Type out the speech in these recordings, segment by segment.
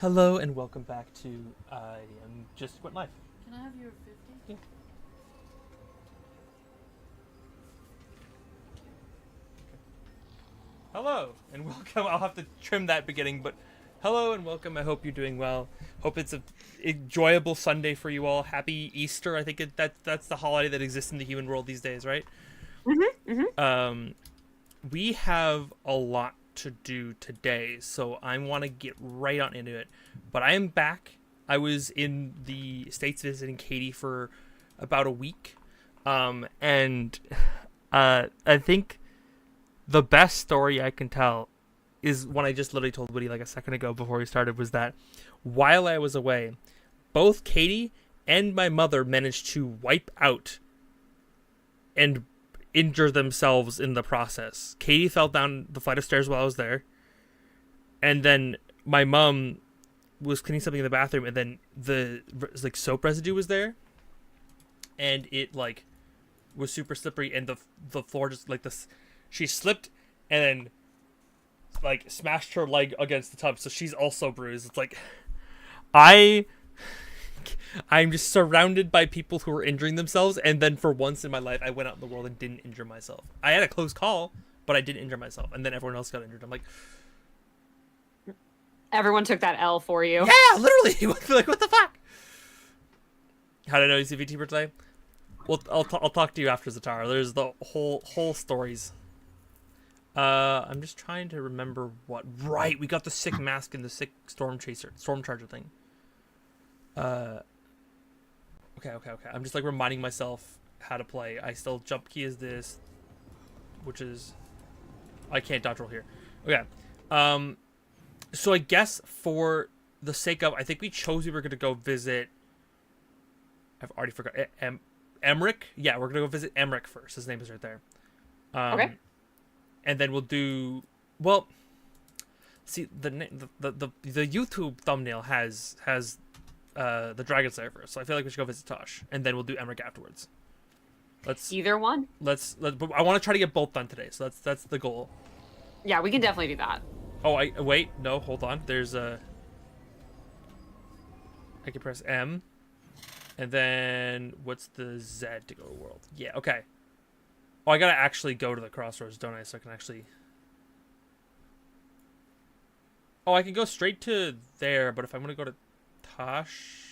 Hello and welcome back to I Am Just Quit Life. Can I have your 50? Yeah. Hello and welcome. I'll have to trim that beginning, but hello and welcome. I hope you're doing well. Hope it's a enjoyable Sunday for you all. Happy Easter. I think that's the holiday that exists in the human world these days, right? We have a lot to do today, so I want to get right on into it. But I am back. I was in the States visiting Katie for about a week. And I think the best story I can tell is one I just literally told Woody like a second ago before we started, was that while I was away, both Katie and my mother managed to wipe out and injure themselves in the process. Katie fell down the flight of stairs while I was there, and then my mom was cleaning something in the bathroom, and then the soap residue was there, and it was super slippery, and the floor just she slipped and then smashed her leg against the tub, so she's also bruised. It's like I'm just surrounded by people who are injuring themselves, and then for once in my life, I went out in the world and didn't injure myself. I had a close call, but I didn't injure myself, and then everyone else got injured. I'm like, everyone took that L for you. yeah, literally. What the fuck? How did I know you CVT for today? Well, I'll talk to you after Zatara. There's the whole stories. I'm just trying to remember what. Right, we got the sick mask and the sick storm charger thing. Okay. I'm just reminding myself how to play. I still jump key is this, which is I can't dodge roll here. Okay. So I guess for the sake of, I think we were gonna go visit. I've already forgot. Emmerich. Yeah, we're gonna go visit Emmerich first. His name is right there. Okay. And then we'll do well. See the YouTube thumbnail has the Dragon Slayer first, so I feel like we should go visit Tosh, and then we'll do Emmerich afterwards. Either one. But I want to try to get both done today, so that's the goal. Yeah, we can definitely do that. Oh, hold on. There's I can press M, and then what's the Z to go to world? Yeah, okay. Oh, I gotta actually go to the crossroads, don't I? So I can actually. Oh, I can go straight to there, but if I'm gonna go to Tosh,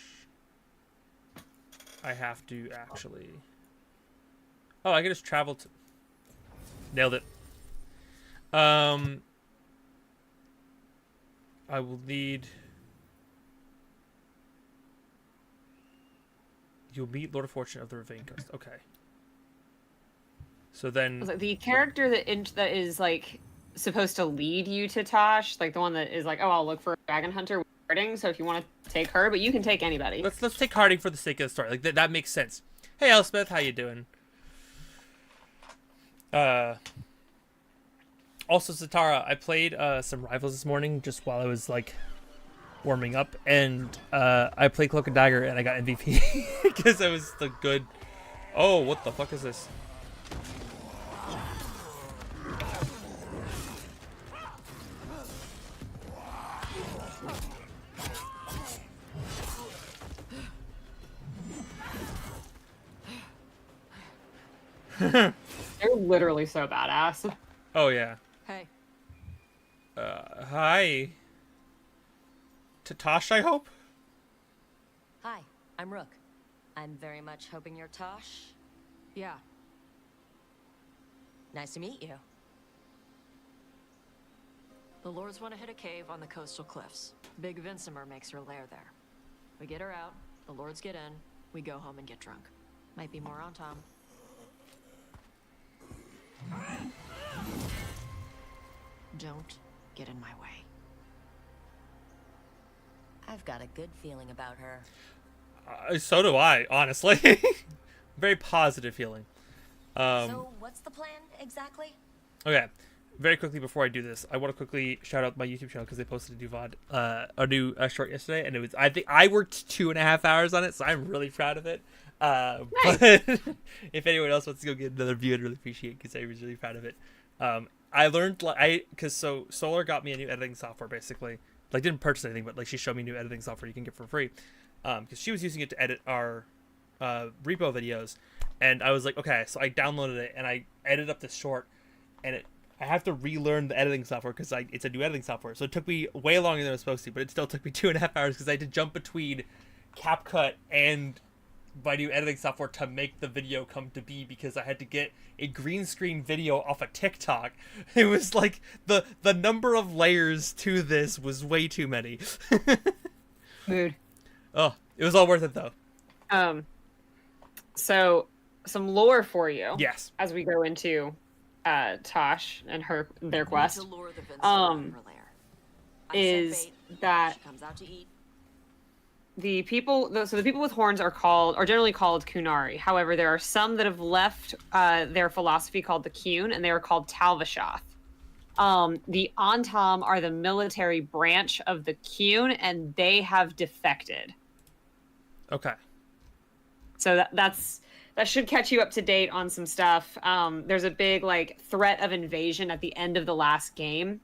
I have to actually. Oh, I can just travel to. Nailed it. I will need. You'll meet Lord of Fortune of the Ravine Coast. Okay. So then. The character that is supposed to lead you to Tosh, the one that is oh, I'll look for a dragon hunter. So if you want to take her, but you can take anybody. Let's take Harding for the sake of the story. That makes sense. Hey, Elspeth, how you doing? Also, Zatara, I played some Rivals this morning just while I was warming up, and I played Cloak and Dagger, and I got MVP because I was the good. Oh, what the fuck is this? They're literally so badass. Oh yeah. Hey. Hi. Tosh, I hope. Hi, I'm Rook. I'm very much hoping you're Tosh. Yeah. Nice to meet you. The lords want to hit a cave on the coastal cliffs. Big Vincimer makes her lair there. We get her out, the lords get in, we go home and get drunk. Might be more on Tom. Don't get in my way. I've got a good feeling about her. So do I, honestly. Very positive feeling. So, what's the plan exactly? Okay, very quickly before I do this, I want to quickly shout out my YouTube channel because they posted a new a new short yesterday, and I think I worked 2.5 hours on it, so I'm really proud of it. Nice. But if anyone else wants to go get another view, I'd really appreciate it because I was really proud of it. I learned because Solar got me a new editing software basically, like didn't purchase anything, but like she showed me new editing software you can get for free, because she was using it to edit our repo videos, and I was like, okay, so I downloaded it and I edited up this short, and I have to relearn the editing software because it's a new editing software, so it took me way longer than it was supposed to, but it still took me 2.5 hours because I had to jump between CapCut and my new editing software to make the video come to be, because I had to get a green screen video off of TikTok. It was like the number of layers to this was way too many. Mood. Oh, it was all worth it though. So some lore for you. Yes. As we go into Tosh and their quest. To lure the Vincent out of her lair. I set Is bait. that She comes out to eat. the people with horns are generally called Kunari. However, there are some that have left their philosophy called the Kun, and they are called Talvashoth. The Antam are the military branch of the Kun, and they have defected. Okay. So that should catch you up to date on some stuff. There's a big like threat of invasion at the end of the last game.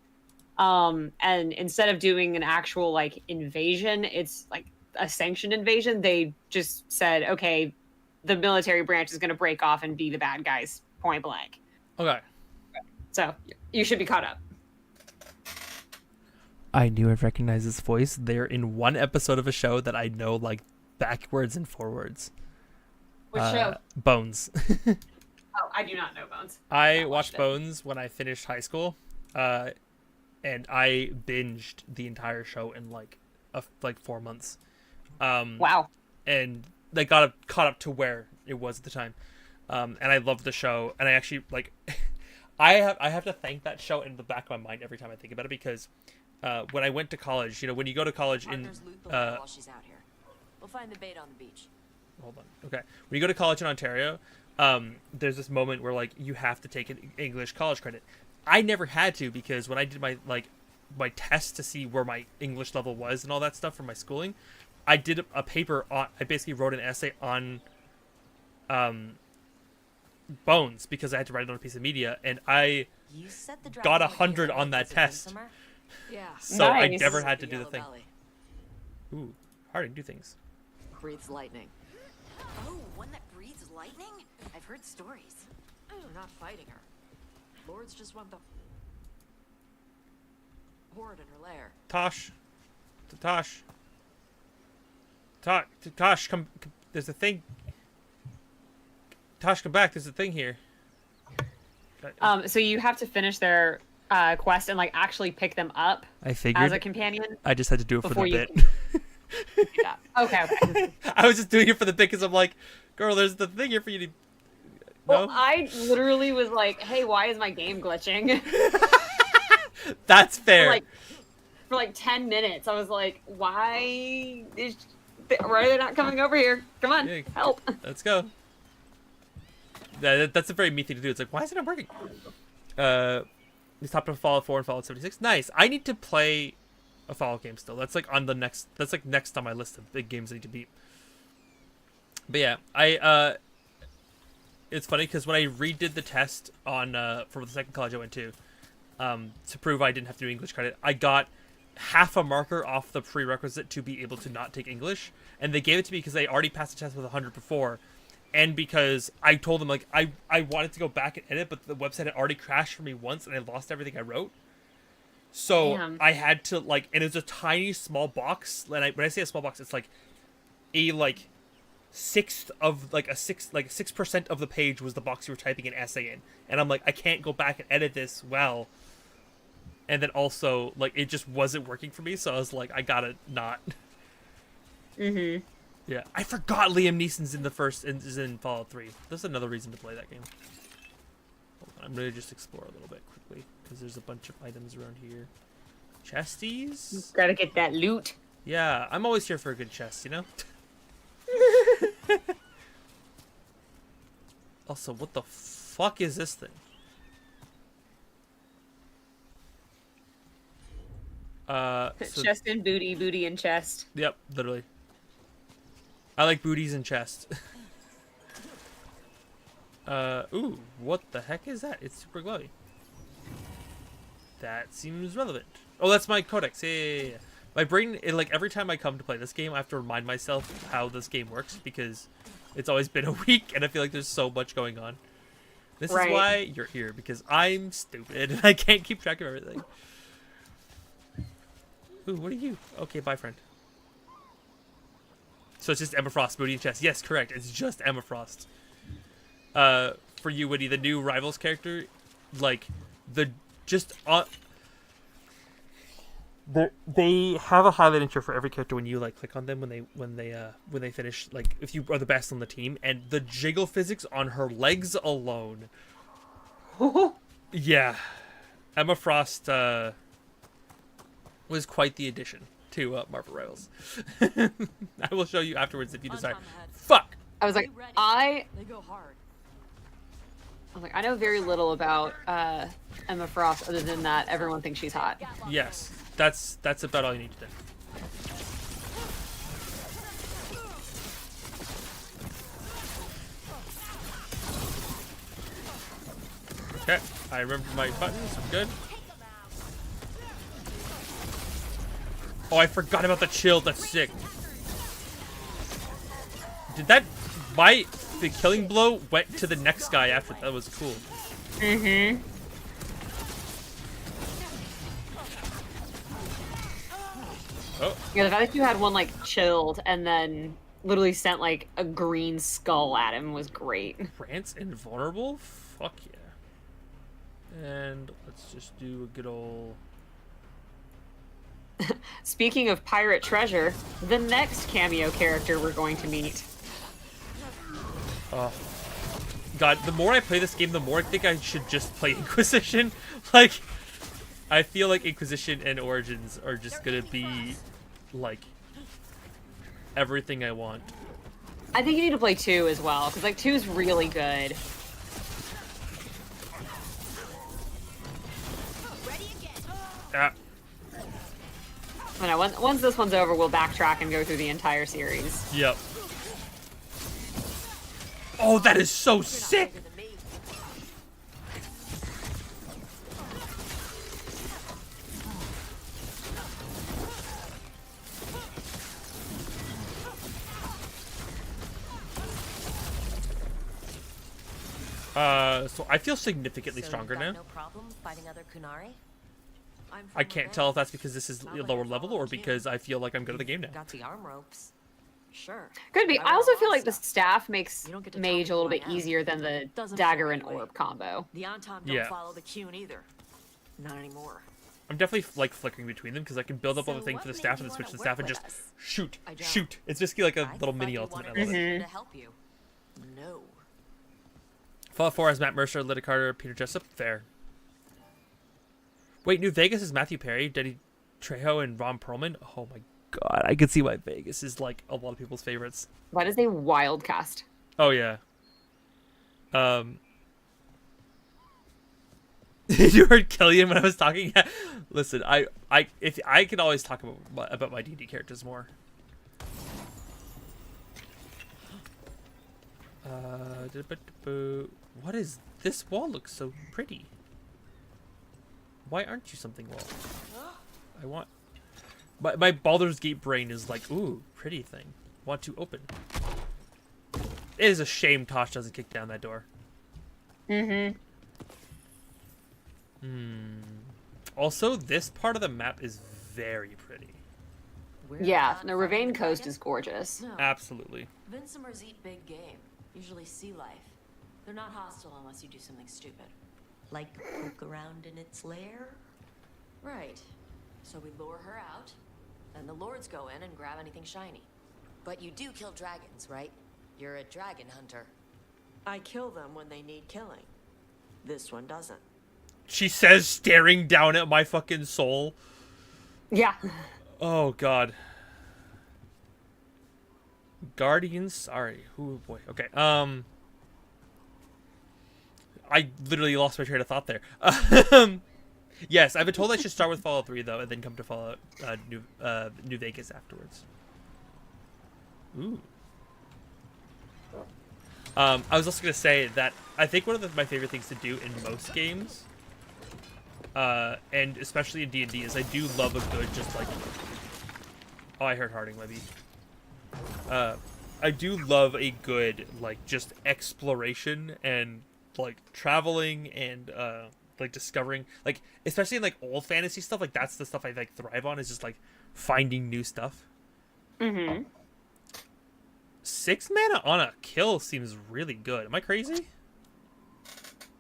And instead of doing an actual like invasion, it's like a sanctioned invasion. They just said, okay, the military branch is going to break off and be the bad guys, point blank. Okay. So you should be caught up. I knew I'd recognize this voice. They're in one episode of a show that I know like backwards and forwards. Which show? Bones. Oh, I do not know Bones. I watched Bones when I finished high school, and I binged the entire show in like 4 months. Wow. And they caught up to where it was at the time, and I loved the show. And I actually like, I have to thank that show in the back of my mind every time I think about it, because when I went to college, you know, when you go to college in Partners loot the lair while she's out here. We'll find the bait on the beach. hold on. Okay. When you go to college in Ontario, there's this moment where like you have to take an English college credit. I never had to, because when I did my test to see where my English level was and all that stuff for my schooling, I did a paper on. I basically wrote an essay on Bones, because I had to write it on a piece of media, and I got 100 on that test. Yeah. So I Nice. never had to do the Yellow thing. Valley. Ooh, hard to do things. Breathes lightning. Oh, one that breathes lightning? I've heard stories. We're not fighting her. Lords just want the horde in her lair. Tosh, come. There's a thing. Tosh, come back. There's a thing here. So you have to finish their quest and like actually pick them up I figured. as a companion. I just had to do it for before the you bit. Yeah. Okay. I was just doing it for the bit because I'm like, girl, there's the thing here for you to. Well, No, I literally was like, "Hey, why is my game glitching?" that's fair. For like 10 minutes, I was like, "Why are they not coming over here? Come on, Yeah, help!" Let's go. That's a very me thing to do. It's like, why is it not working? He's top of Fallout 4 and Fallout 76. Nice. I need to play a Fallout game still. That's like on the next. That's like next on my list of big games I need to beat. But yeah, it's funny because when I redid the test on for the second college I went to prove I didn't have to do English credit, I got half a marker off the prerequisite to be able to not take English, and they gave it to me because I already passed the test with 100 before, and because I told them like I wanted to go back and edit, but the website had already crashed for me once and I lost everything I wrote. So Damn. I had to like, and it was a tiny small box. And when I say a small box, it's like a like 6% of the page was the box you were typing an essay in, and I'm like, I can't go back and edit this well. And then also like it just wasn't working for me, so I was like, I gotta not. Mm-hmm. Yeah, I forgot Liam Neeson's is in Fallout 3. That's another reason to play that game. Hold on, I'm gonna just explore a little bit quickly because there's a bunch of items around here. Chesties? Gotta get that loot. Yeah, I'm always here for a good chest, you know? Also, what the fuck is this thing? So, Chest and booty, booty and chest. yep, literally. I like booties and chest. Ooh, what the heck is that? It's super glowy. That seems relevant. Oh, that's my codex. Yeah. My brain, like every time I come to play this game, I have to remind myself how this game works because it's always been a week and I feel like there's so much going on. This is why you're here, because I'm stupid and I can't keep track of everything. Ooh, what are you? Okay, bye, friend. So it's just Emma Frost, booty and chest. Yes, correct. It's just Emma Frost. For you, Witty, the new Rivals character, like they have a highlight intro for every character when you like click on them when they finish, like if you are the best on the team, and the jiggle physics on her legs alone. Yeah, Emma Frost was quite the addition to Marvel Rivals. I will show you afterwards if you desire. Fuck. I was like, They go hard. I know very little about Emma Frost other than that everyone thinks she's hot. Yes, that's about all you need to do. Okay, I remember my buttons. I'm good. Oh, I forgot about the chill. That's sick. Did that... The killing blow went to the next guy after. That was cool. Mm-hmm. Oh. Yeah, the fact that you had one, like, chilled and then literally sent, like, a green skull at him was great. France invulnerable? Fuck yeah. And let's just do a good old... Speaking of pirate treasure, the next cameo character we're going to meet. Oh. God, the more I play this game, the more I think I should just play Inquisition. Like, I feel like Inquisition and Origins are just gonna be, like, everything I want. I think you need to play 2 as well, because, like, 2 is really good. Ah. I know, once this one's over, we'll backtrack and go through the entire series. Yep. Oh, that is so sick! So I feel significantly stronger now. No problem fighting other Kunari? I can't tell if that's because this is lower level or because I feel like I'm good at the game now. Got the arm ropes. Sure. Could be. I also feel like the staff makes You don't get to tell mage me a little who I bit am. easier than the Doesn't dagger feel and that way. orb combo. The Anton don't Yeah. follow the Qun either. Not anymore. I'm definitely like flickering between them because I can build up all the So things for the what staff made and then you switch to the wanna staff and work just with us? shoot, I don't. shoot. It's basically like a I little thought mini you ultimate. I wanted love it. me to help you. No. Fallout 4 has Matt Mercer, Lydia Carter, Peter Jessup. Fair. Wait, New Vegas is Matthew Perry, Denny Trejo, and Ron Perlman. Oh my god, I can see why Vegas is like a lot of people's favorites. That is a wild cast. Oh yeah. You heard Killian when I was talking. Listen, I can always talk about my D&D characters more. What is this wall? Looks so pretty. Why aren't you something wall? I want. My Baldur's Gate brain is like, ooh, pretty thing. Want to open. It is a shame Tosh doesn't kick down that door. Mm-hmm. Also, this part of the map is very pretty. We're Yeah, not the fighting Ravane Coast dragon? is gorgeous. No. Absolutely. Vincimers eat big game. Usually sea life. They're not hostile unless you do something stupid. Like poke around in its lair? Right. So we lure her out, then the lords go in and grab anything shiny. But you do kill dragons, right? You're a dragon hunter. I kill them when they need killing. This one doesn't. She says, staring down at my fucking soul. Yeah. Oh god. Guardians. Sorry. Ooh boy. Okay. I literally lost my train of thought there. Yes, I've been told I should start with Fallout 3 though, and then come to Fallout New Vegas afterwards. Ooh. I was also gonna say that I think one of my favorite things to do in most games, and especially in D&D, is I do love a good just like Oh, I heard Harding, maybe. I do love a good, like, just exploration and, like, traveling and, like, discovering, like, especially in, like, old fantasy stuff, like, that's the stuff I, like, thrive on, is just, like, finding new stuff. Mm-hmm. 6 mana on a kill seems really good. Am I crazy?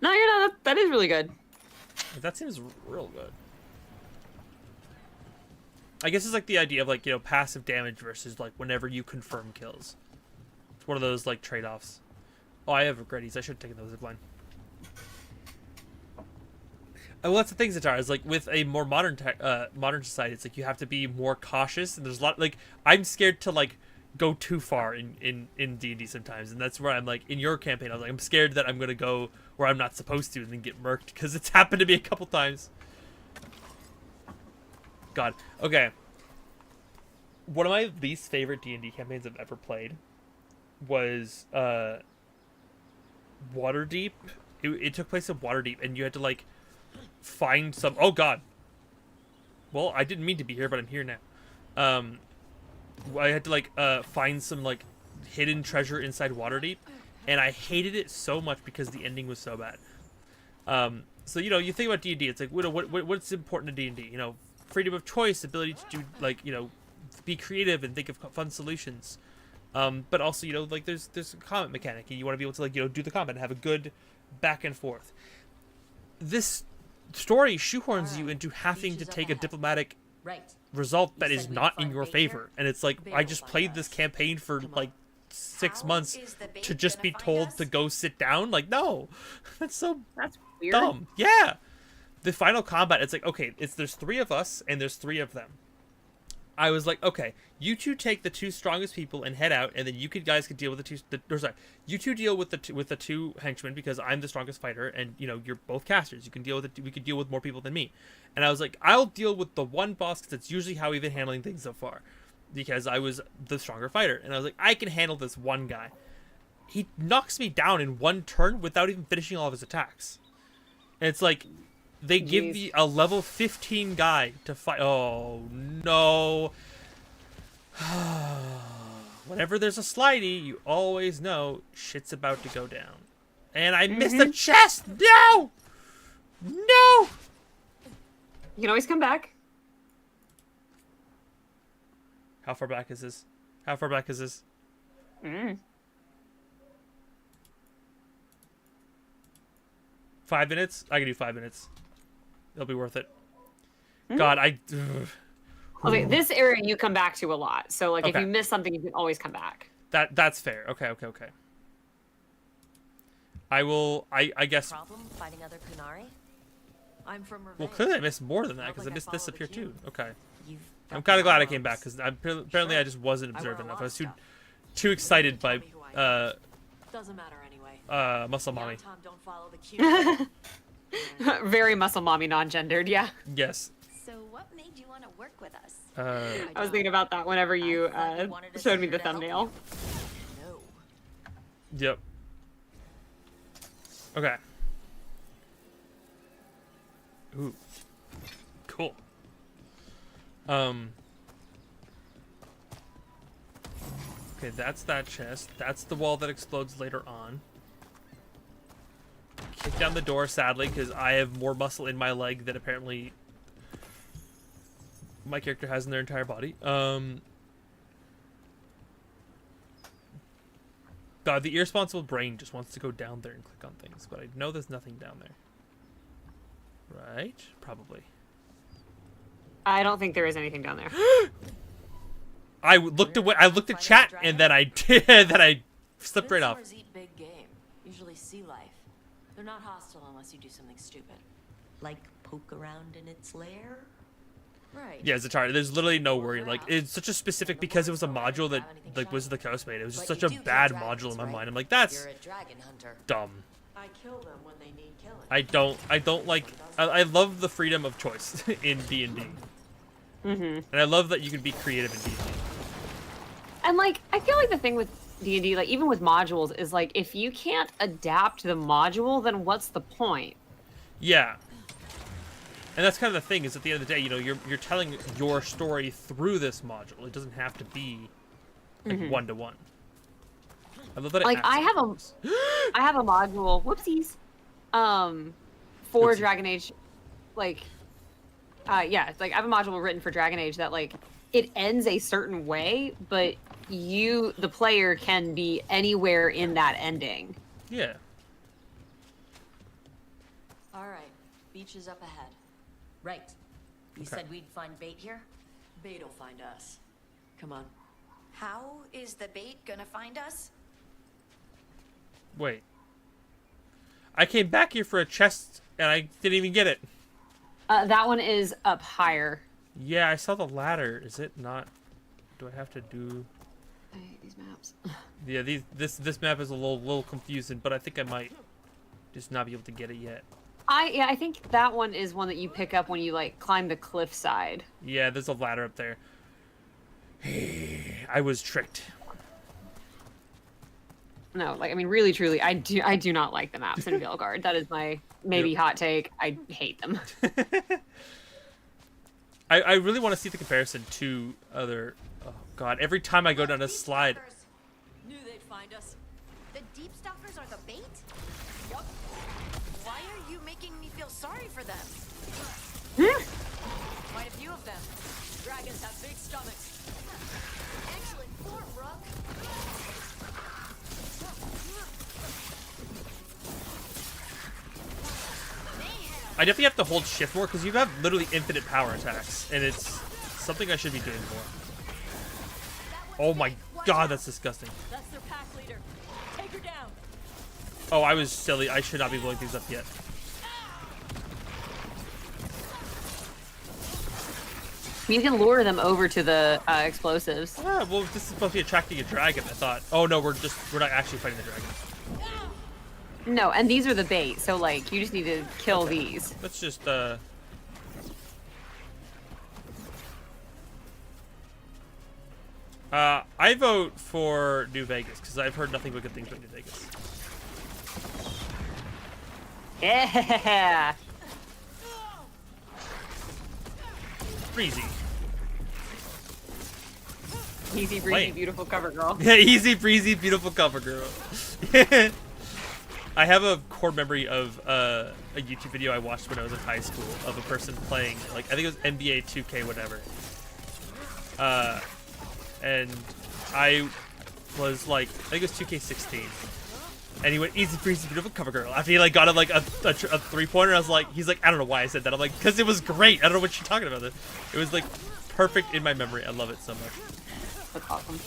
No, you're not. That is really good. That seems real good. I guess it's like the idea of, like, you know, passive damage versus, like, whenever you confirm kills. It's one of those, like, trade-offs. Oh, I have regretties. I should have taken those zipline. Well, that's the thing, Zatar, is, like, with a more modern society, it's like you have to be more cautious, and there's a lot, like, I'm scared to, like, go too far in D&D sometimes, and that's where I'm, like, in your campaign, I was like, I'm scared that I'm gonna go where I'm not supposed to and then get murked, because it's happened to me a couple times. God. Okay. One of my least favorite D&D campaigns I've ever played was Waterdeep. It took place in Waterdeep, and you had to, like, find some... Oh, God. Well, I didn't mean to be here, but I'm here now. I had to, like, find some, like, hidden treasure inside Waterdeep, and I hated it so much because the ending was so bad. So, you know, you think about D&D, it's like, you know, what's important to D&D? You know, freedom of choice, ability to do, like, you know, be creative and think of fun solutions. But also, you know, like, there's a combat mechanic, and you want to be able to, like, you know, do the combat and have a good back and forth. This story shoehorns you into having to take a diplomatic result that is not in your favor. And it's like, I just played this campaign for, like, 6 months to just be told to go sit down. Like, no. That's weird. dumb. Yeah. The final combat, it's like, okay, there's 3 of us and there's 3 of them. I was like, okay, you two take the 2 strongest people and head out, and then you guys could deal with you two deal with the 2 henchmen, because I'm the strongest fighter, and, you know, you're both casters. You can deal with it. We could deal with more people than me. And I was like, I'll deal with the one boss, because that's usually how we've been handling things so far, because I was the stronger fighter. And I was like, I can handle this one guy. He knocks me down in 1 turn without even finishing all of his attacks. And it's like, they give me a level 15 guy to fight. Oh, no. Whenever there's a slidey, you always know shit's about to go down. And I missed the chest. No! No! You can always come back. How far back is this? How far back is this? 5 minutes? I can do 5 minutes. It'll be worth it. God, Okay, this area you come back to a lot. So, like, Okay. if you miss something, you can always come back. That's fair. Okay. I guess... Problem fighting other Kunari? I'm from Revenge. Well, clearly I missed more than that, Felt because like I missed this followed up here, the too. cue. Okay. You've I'm got kind of glad I problems. came back, because apparently Sure. I just wasn't I wear a observant enough. lot I of was stuff. too excited by Tell me who I am. Doesn't matter anyway. Muscle mommy. Young Tom don't follow the cue. Very muscle mommy, non-gendered, yeah. Yes. So what made you want to work with us? I was thinking about that whenever you thought you wanted a showed me sister the to help thumbnail. No. Yep. Okay. Ooh. Cool. Okay, that's that chest. That's the wall that explodes later on. Kick down the door, sadly, because I have more muscle in my leg than apparently my character has in their entire body. God, the irresponsible brain just wants to go down there and click on things, but I know there's nothing down there. Right? Probably. I don't think there is anything down there. I looked away. I looked at chat, and then I did. Then I slipped right off. Midsummer's eat big game. Usually sea life. They're not hostile unless you do something stupid. Like poke around in its lair? Right. Yeah, Zatara, there's literally no worry. Like, it's such a specific, because it was a module that, like, was the Coast made. It was just But such a you do kill bad dragons, module in my right? mind. I'm like, that's You're a dragon hunter. dumb. I kill them when they need killing. I don't like, I love the freedom of choice in D&D. And I love that you can be creative in D&D. And, like, I feel like the thing with D&D, like, even with modules, is, like, if you can't adapt the module, then what's the point? Yeah. And that's kind of the thing, is at the end of the day, you know, you're telling your story through this module. It doesn't have to be like one-to-one. I love that. Like I have a module. Whoopsies. For Oopsie. Dragon Age, like, yeah, it's like I have a module written for Dragon Age that like it ends a certain way, but you, the player, can be anywhere in that ending. Yeah. All right, beach is up ahead. Right. You Okay. said we'd find bait here? Bait'll find us. Come on. How is the bait gonna find us? Wait. I came back here for a chest, and I didn't even get it. That one is up higher. Yeah, I saw the ladder. Is it not? Do I have to do? I hate these maps. Yeah, this map is a little confusing, but I think I might just not be able to get it yet. I think that one is one that you pick up when you like climb the cliffside. Yeah, there's a ladder up there. I was tricked. No, like I mean, really, truly, I do not like the maps in Veilguard. That is my maybe Yep. hot take. I hate them. I really want to see the comparison to other. Oh God! Every time I go down a slide. Knew they'd find us. The deep stalkers are the bait? Yup. Why are you making me feel sorry for them? Quite a few of them. Dragons have big stomachs. Excellent form, Rook. I definitely have to hold shift more because you have literally infinite power attacks, and it's something I should be doing more. Oh my God, that's disgusting. That's their pack leader. Take her down. Oh, I was silly. I should not be blowing things up yet. You can lure them over to the explosives. Ah, well, this is supposed to be attracting a dragon. I thought. Oh no, we're not actually fighting the dragon. No, and these are the bait, so like you just need to kill these. Let's just I vote for New Vegas because I've heard nothing but good things about New Vegas. Yeah. Breezy. Easy breezy, Lame. beautiful cover girl. Yeah, easy breezy, beautiful cover girl. I have a core memory of a YouTube video I watched when I was in high school of a person playing, like, I think it was NBA 2K, whatever. And I was like, I think it was 2K16. And he went, easy breezy, beautiful cover girl. After he, like, got like a three-pointer, I was like, he's like, I don't know why I said that. I'm like, because it was great. I don't know what you're talking about. It was, like, perfect in my memory. I love it so much. That's awesome.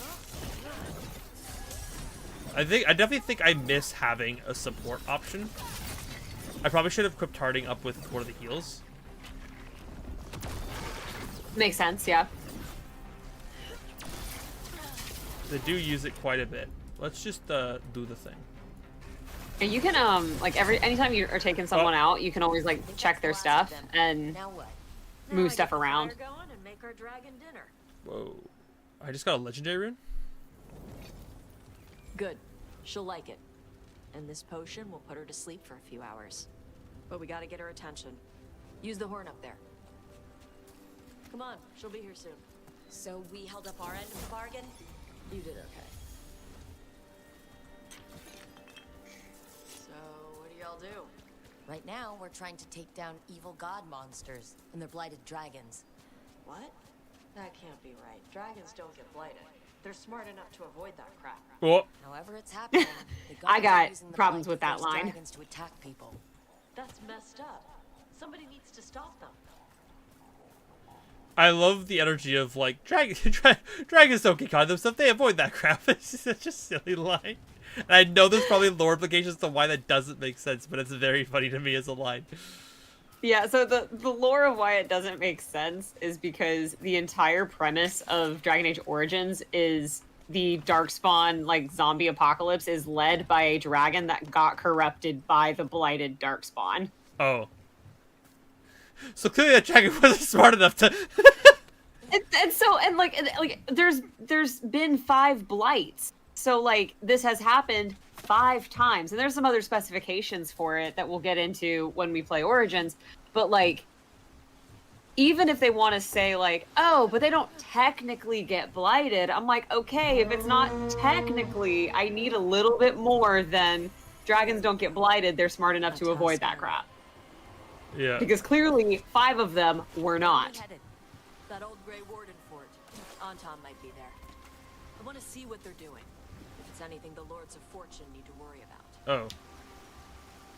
I definitely think I miss having a support option. I probably should have equipped Harding up with one of the heals. Makes sense, yeah. They do use it quite a bit. Let's just do the thing. And you can like anytime you are taking someone out, you can always like check their stuff and Now what? move Now I stuff get the around. fire going and make our dragon dinner. Whoa. I just got a legendary rune? Good. She'll like it. And this potion will put her to sleep for a few hours. But we gotta get her attention. Use the horn up there. Come on, she'll be here soon. So we held up our end of the bargain? You did okay. So, what do y'all do? Right now, we're trying to take down evil god monsters and their blighted dragons. What? That can't be right. Dragons don't get blighted. They're smart enough to avoid that crap. Oh, However it's happening, the gods I got are using the problems blight with that to force line. dragons to attack people. That's messed up. Somebody needs to stop them. I love the energy of, like, dragons don't get caught in themselves. They avoid that crap. It's such a silly line. And I know there's probably lore implications to why that doesn't make sense, but it's very funny to me as a line. Yeah, so the lore of why it doesn't make sense is because the entire premise of Dragon Age Origins is the Darkspawn, like, zombie apocalypse is led by a dragon that got corrupted by the blighted Darkspawn. Oh. So clearly that dragon wasn't smart enough to... There's been 5 blights. So, like, this has happened 5 times. And there's some other specifications for it that we'll get into when we play Origins. But, like, even if they want to say like, oh, but they don't technically get blighted, I'm like, okay, if it's not technically, I need a little bit more than dragons don't get blighted. They're smart enough to avoid that crap. Yeah. Because clearly 5 of them were not. Headed. That old Grey Warden fort. Anton might be there. I want to see what they're doing. If it's anything the Lords of Fortune need to worry about. Oh.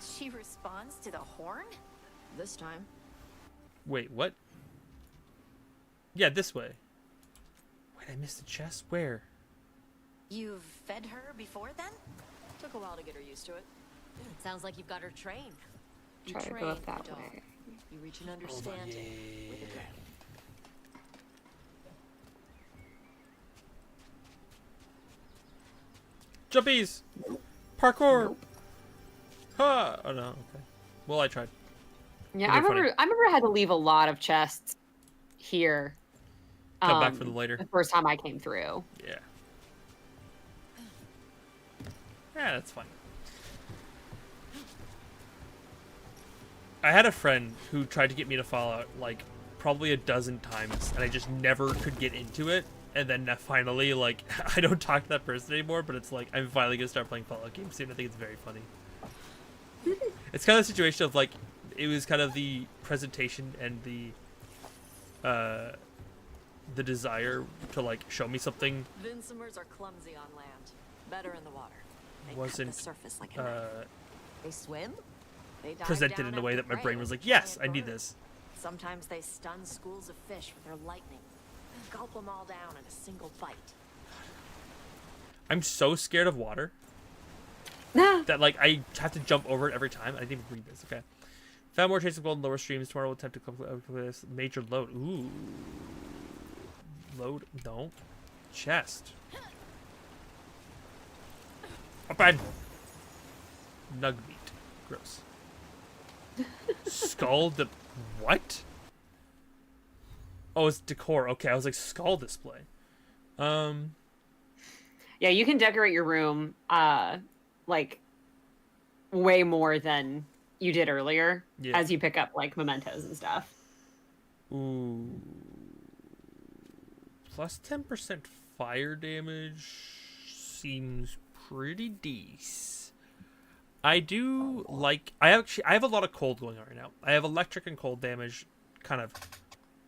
She responds to the horn? This time. Wait, what? Yeah, this way. Wait, I missed the chest? Where? You've fed her before then? Took a while to get her used to it. Sounds like you've got her trained. You Try to train go up the that dog. way. You reach an understanding with a dragon. Jumpies! Parkour! Ha! Oh no, okay. Well, I tried. Yeah, It'd be I remember I had to leave a lot of chests here. Come back for the later. The first time I came through. Yeah. Yeah, that's fine. I had a friend who tried to get me to Fallout like probably a dozen times, and I just never could get into it. And then finally, like, I don't talk to that person anymore, but it's like I'm finally gonna start playing Fallout games soon. I think it's very funny. It's kind of a situation of like, it was kind of the presentation and the desire to like show me something Vincimers are clumsy on land. Better in the water. They cut wasn't the surface like a knife. They swim? They dive presented down in a way after that my prey brain was like like, yes, I giant need birds. this. Sometimes they stun schools of fish with their lightning. Gulp them all down in a single bite. I'm so scared of water that like I have to jump over it every time. I didn't even read this. Okay. Found more traces of gold in lower streams. Tomorrow we'll attempt to complete this major load. Ooh. Load? No. Chest. Open. Nug meat. Gross. Skull. What? Oh, it's decor. Okay, I was like skull display. Yeah, you can decorate your room like way more than you did earlier Yeah. as you pick up like mementos and stuff. Ooh. Plus 10% fire damage seems pretty decent. I do like I have a lot of cold going on right now. I have electric and cold damage kind of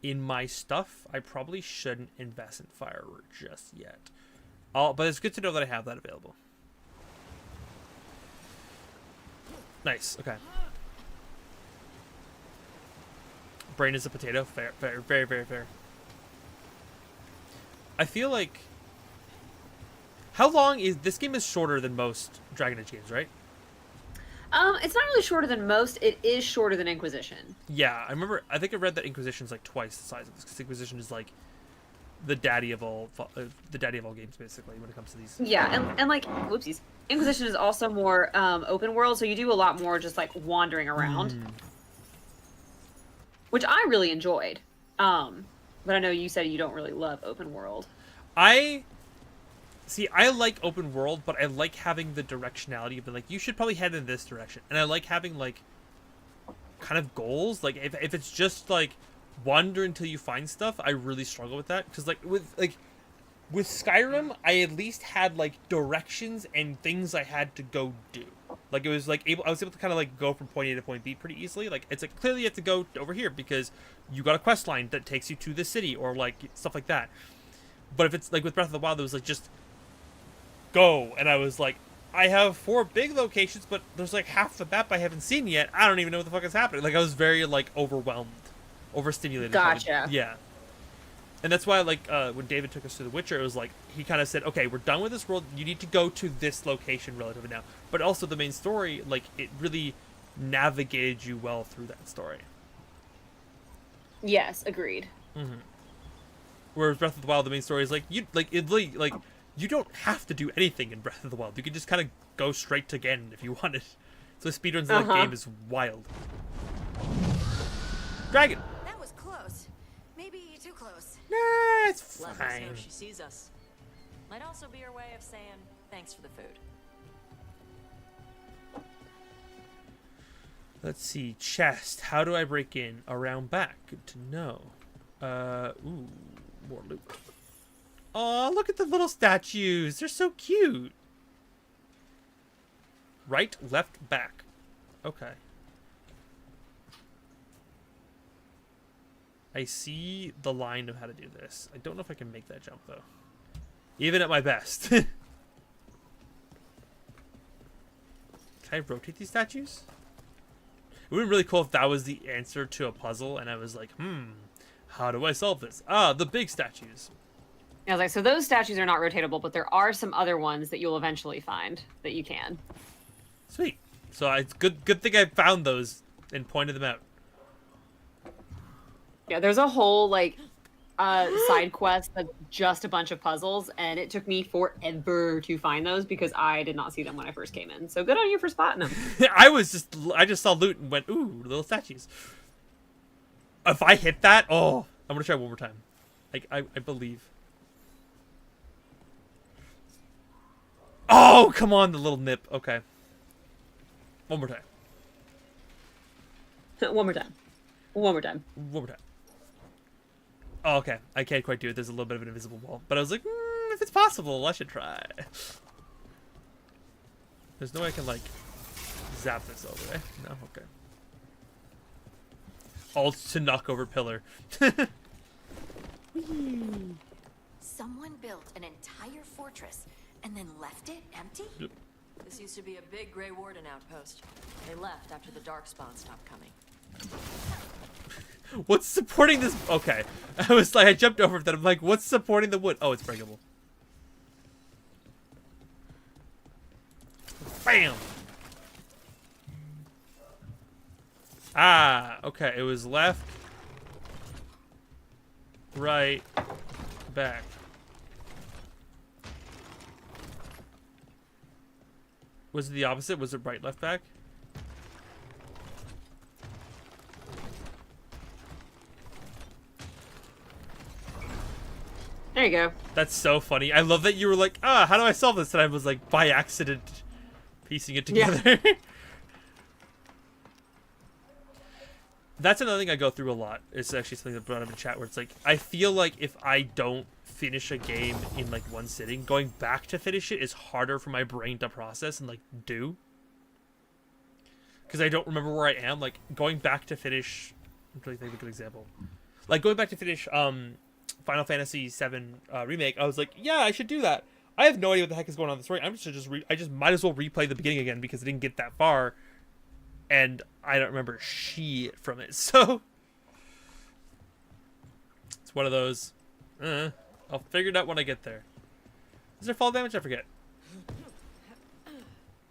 in my stuff. I probably shouldn't invest in fire just yet. But it's good to know that I have that available. Nice. Okay. Brain is a potato. Fair. Fair. Very, very fair. I feel like... How long is... This game is shorter than most Dragon Age games, right? It's not really shorter than most. It is shorter than Inquisition. Yeah, I remember... I think I read that Inquisition's like twice the size of this, because Inquisition is like the daddy of all games, basically, when it comes to these. Yeah, and like, whoopsies. Inquisition is also more open world, so you do a lot more just like wandering around. Which I really enjoyed. But I know you said you don't really love open world. I like open world, but I like having the directionality of like, you should probably head in this direction. And I like having like kind of goals. Like if it's just like wander until you find stuff, I really struggle with that. Because with Skyrim, I at least had like directions and things I had to go do. Like it was like I was able to kind of like go from point A to point B pretty easily. Like it's like clearly you have to go over here because you got a quest line that takes you to the city or like stuff like that. But if it's like with Breath of the Wild, it was like just go, and I was like, I have 4 big locations, but there's like half the map I haven't seen yet. I don't even know what the fuck is happening. Like I was very like overwhelmed, overstimulated. Gotcha. Yeah. And that's why, like, when David took us to The Witcher, it was like, he kind of said, okay, we're done with this world. You need to go to this location relatively now. But also the main story, like, it really navigated you well through that story. Yes, agreed. Mm-hmm. Whereas Breath of the Wild, the main story is like, you don't have to do anything in Breath of the Wild. You can just kind of go straight to Ganon if you wanted. So speedruns in that game is wild. Dragon! That was close. Maybe too close. Nah, it's Let us fine. know she sees us. Might also be her way of saying thanks for the food. Let's see. Chest. How do I break in? Around back. Good to know. Ooh. More loot. Oh, look at the little statues. They're so cute. Right, left, back. Okay. I see the line of how to do this. I don't know if I can make that jump, though. Even at my best. Can I rotate these statues? It would be really cool if that was the answer to a puzzle, and I was like, how do I solve this? Ah, the big statues. I was like, so those statues are not rotatable, but there are some other ones that you'll eventually find that you can. Sweet. So it's good thing I found those and pointed them out. Yeah, there's a whole, like, side quest that's just a bunch of puzzles, and it took me forever to find those because I did not see them when I first came in. So good on you for spotting them. I just saw loot and went, ooh, little statues. If I hit that, oh, I'm gonna try one more time. Like, I believe. Oh, come on, the little nip. Okay. One more time. One more time. One more time. One more time. Oh, okay. I can't quite do it. There's a little bit of an invisible wall. But I was like, if it's possible, I should try. There's no way I can, like, zap this over, eh? No? Okay. Alt to knock over pillar. Someone built an entire fortress and then left it empty? Yep. This used to be a big Grey Warden outpost. They left after the Darkspawn stopped coming. What's supporting this? Okay. I was like, I jumped over that. I'm like, what's supporting the wood? Oh, it's breakable. Bam! Ah, okay. It was left, right, back. Was it the opposite? Was it right, left, back? There you go. That's so funny. I love that you were like, how do I solve this? And I was like, by accident, piecing it together. Yeah. That's another thing I go through a lot. It's actually something that brought up in chat where it's like, I feel like if I don't finish a game in like one sitting, going back to finish it is harder for my brain to process and like do. Because I don't remember where I am. Like going back to finish, I'm trying to think of a good example. Like going back to finish Final Fantasy VII Remake, I was like, yeah, I should do that. I have no idea what the heck is going on in the story. I just might as well replay the beginning again because I didn't get that far. And I don't remember shit from it, so it's one of those. I'll figure it out when I get there. Is there fall damage? I forget.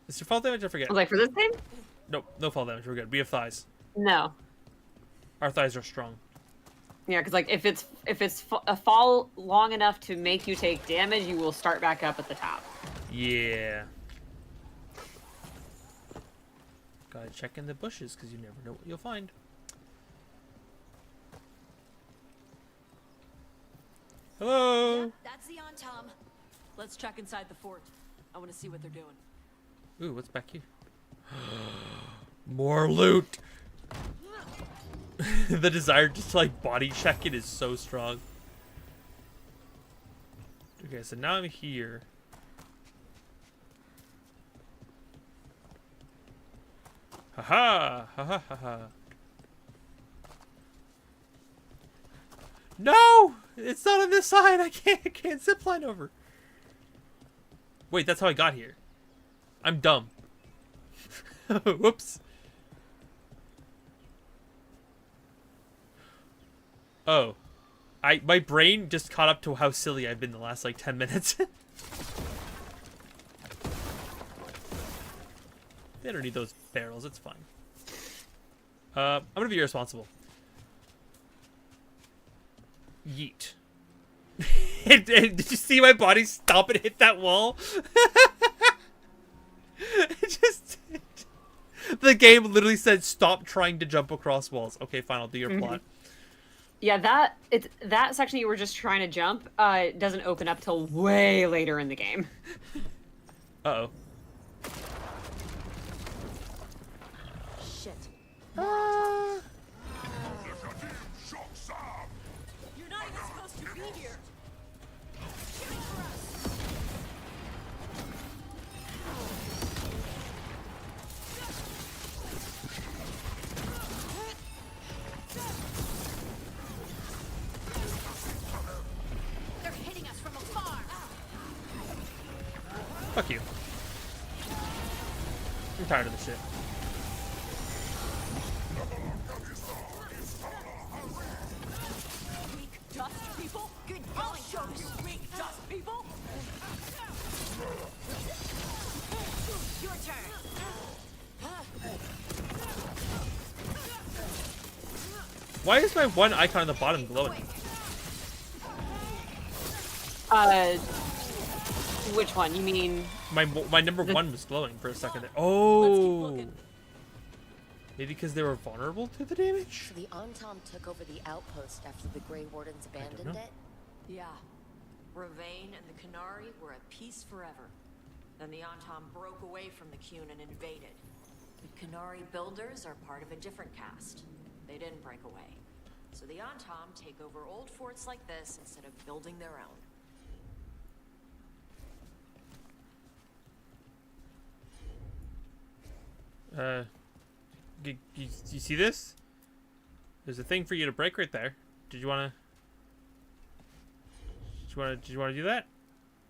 Is there fall damage? I forget. I was like, for this game? Nope, no fall damage. We're good. We have thighs. No. Our thighs are strong. Yeah, because like if it's a fall long enough to make you take damage, you will start back up at the top. Yeah. Gotta check in the bushes because you never know what you'll find. Hello. Yep, that's the on Tom. Let's check inside the fort. I want to see what they're doing. Ooh, what's back here? More loot. The desire just to like body check it is so strong. Okay, so now I'm here. Haha! Ha ha ha! No! It's not on this side! I can't zipline over. Wait, that's how I got here. I'm dumb. Whoops. Oh. My brain just caught up to how silly I've been the last like 10 minutes. They don't need those barrels. It's fine. I'm gonna be irresponsible. Yeet. Did you see my body stop and hit that wall? The game literally said, "Stop trying to jump across walls." Okay, fine. I'll do your plot. Yeah, that section you were just trying to jump doesn't open up till way later in the game. Uh-oh. Shit. You're not even supposed to be here. They're hitting us from afar. Fuck you. I'm tired of this shit. Weak dust people? Good I'll show you weak dust people. Your turn. Why is my one icon on the bottom glowing? Which one? You mean? My number one was glowing for a second there. Let's keep Oh. looking. Maybe because they were vulnerable to the damage? So the Antom took over the outpost after the Grey Wardens abandoned know. it? Yeah. Ravane and the Canary were at peace forever. Then the Antom broke away from the Qun and invaded. The Canary builders are part of a different caste. They didn't break away. So the Antom take over old forts like this instead of building their own. You see this? There's a thing for you to break right there. Did you wanna do that?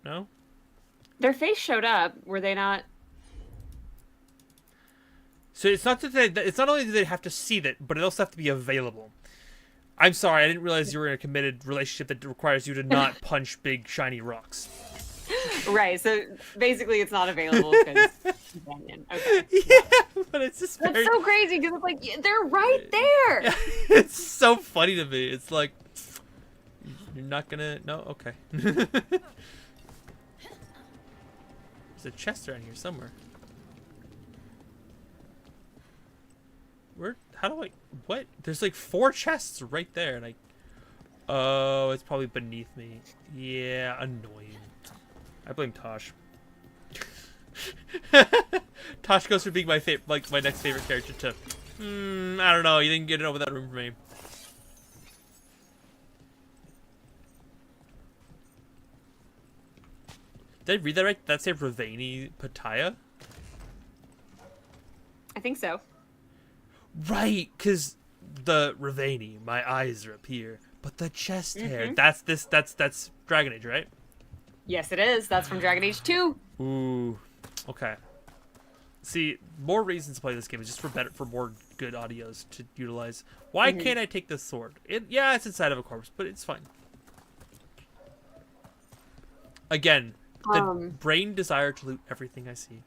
No? Their face showed up. Were they not? So it's not that it's not only do they have to see that, but it also have to be available. I'm sorry, I didn't realize you were in a committed relationship that requires you to not punch big shiny rocks. Right. So basically, it's not available because companion. Okay. Yeah, but it's just That's very... so crazy because it's like they're right there. It's so funny to me. It's like you're not gonna... No? Okay. There's a chest around here somewhere. Where? How do I... What? There's like 4 chests right there, and I... Oh, it's probably beneath me. Yeah, annoying. I blame Tosh. Tosh goes from being my my next favorite character to... I don't know. You didn't get it over that room for me. Did I read that right? Did that say Ravani Pattaya? I think so. Right, because the Ravani, my eyes are up here, but the chest hair, that's Dragon Age, right? Yes, it is. That's from Dragon Age 2. Ooh, okay. See, more reasons to play this game is just for more good audios to utilize. Why can't I take this sword? Yeah, it's inside of a corpse, but it's fine. Again, the brain desire to loot everything I see.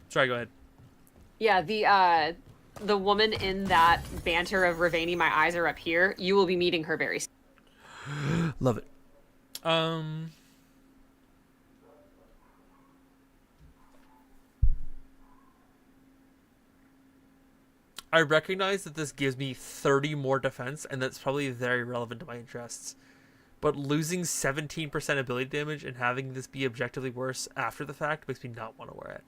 Sorry, go ahead. Yeah, the woman in that banter of Ravani, my eyes are up here. You will be meeting her very soon. Love it. I recognize that this gives me 30 more defense, and that's probably very relevant to my interests. But losing 17% ability damage and having this be objectively worse after the fact makes me not want to wear it.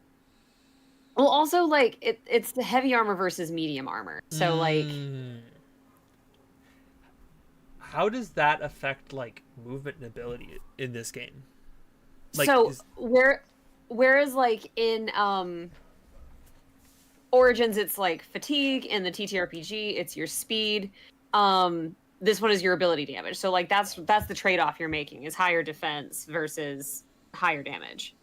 Well, also, like, it's the heavy armor versus medium armor. So, like... How does that affect, like, movement and ability in this game? Like, so, whereas, like, in, Origins, it's, like, fatigue. In the TTRPG, it's your speed. This one is your ability damage. So, like, that's the trade-off you're making, is higher defense versus higher damage.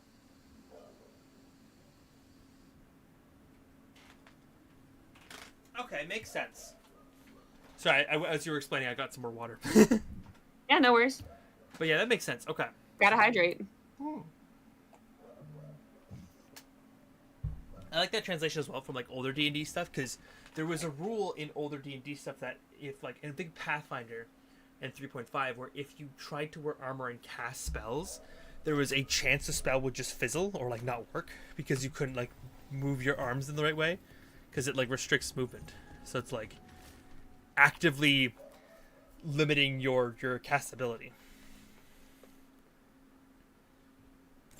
Okay, makes sense. Sorry, as you were explaining, I got some more water. Yeah, no worries. But yeah, that makes sense. Okay. Gotta hydrate. I like that translation as well from like older D&D stuff, because there was a rule in older D&D stuff that if like in a big Pathfinder and 3.5 where if you tried to wear armor and cast spells, there was a chance the spell would just fizzle or like not work because you couldn't like move your arms in the right way because it like restricts movement. So it's like actively limiting your cast ability.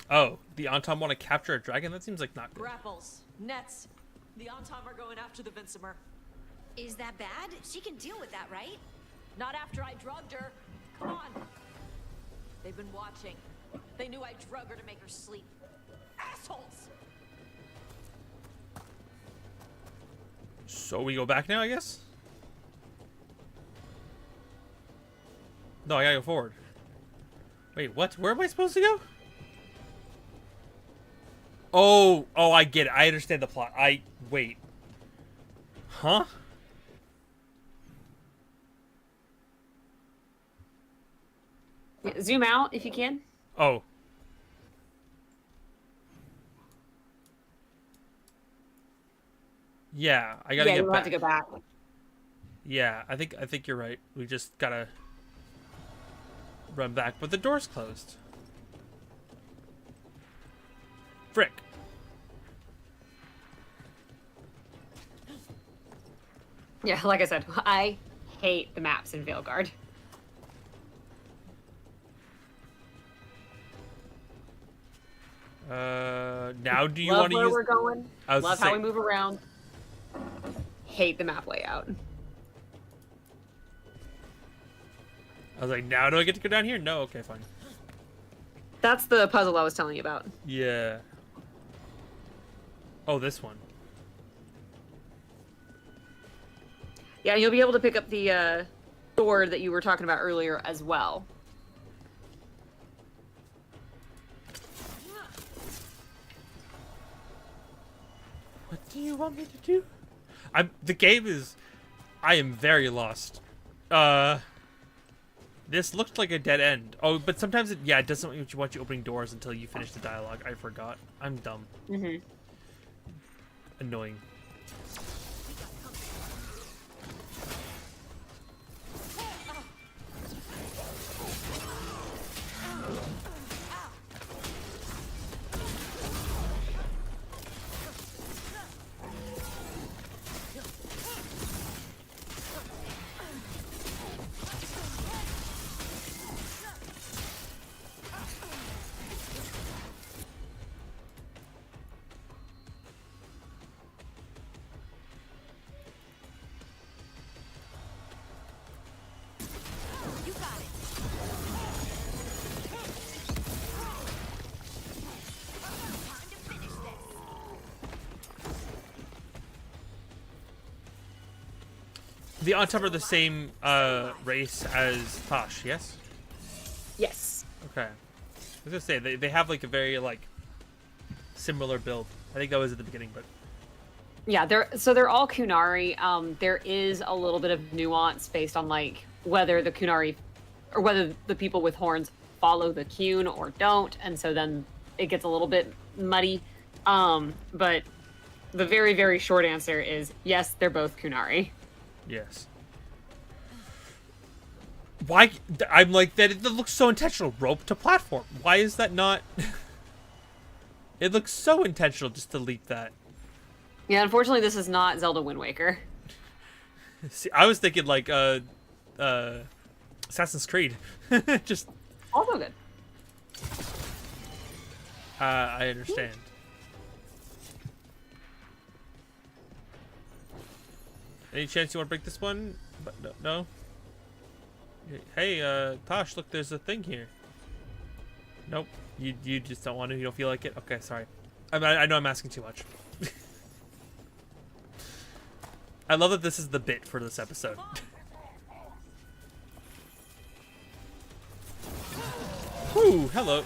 Oh, the Antom want to capture a dragon? That seems like not good. Grapples, nets. The Antom are going after the Vincimer. Is that bad? She can deal with that, right? Not after I drugged her. Come on. They've been watching. They knew I drug her to make her sleep. Assholes! So we go back now, I guess? No, I gotta go forward. Wait, what? Where am I supposed to go? Oh, I get it. I understand the plot. Wait. Huh? Yeah, zoom out if you can. Oh. Yeah, I gotta Yeah, get you'll back. have to go back. Yeah, I think you're right. We just gotta run back, but the door's closed. Frick. Yeah, like I said, I hate the maps in Veilguard. Now do you Love want to where use? we're going. I was Love gonna how say- we move around. Hate the map layout. I was like, now do I get to go down here? No, okay, fine. That's the puzzle I was telling you about. Yeah. Oh, this one. Yeah, you'll be able to pick up the sword that you were talking about earlier as well. What do you want me to do? The game is... I am very lost. This looked like a dead end. Oh, but sometimes it doesn't want you opening doors until you finish the dialogue. I forgot. I'm dumb. Mm-hmm. Annoying. You got it. Time to finish this. The Antum are the same race as Tosh, yes? Yes. Okay. I was gonna say, they have like a very like similar build. I think that was at the beginning, but Yeah, they're all Kunari. There is a little bit of nuance based on like whether the Kunari or whether the people with horns follow the Kun or don't, and so then it gets a little bit muddy. But the very, very short answer is yes, they're both Kunari. yes. Why? I'm like that. It looks so intentional. Rope to platform. Why is that not? It looks so intentional just to leap that. Yeah, unfortunately, this is not Zelda Wind Waker. See, I was thinking like Assassin's Creed. Just Also good. I understand. Any chance you want to break this one? But no. Hey, Tosh, look, there's a thing here. Nope. You just don't want to. You don't feel like it. Okay, sorry. I know I'm asking too much. I love that this is the bit for this episode. Whew, hello.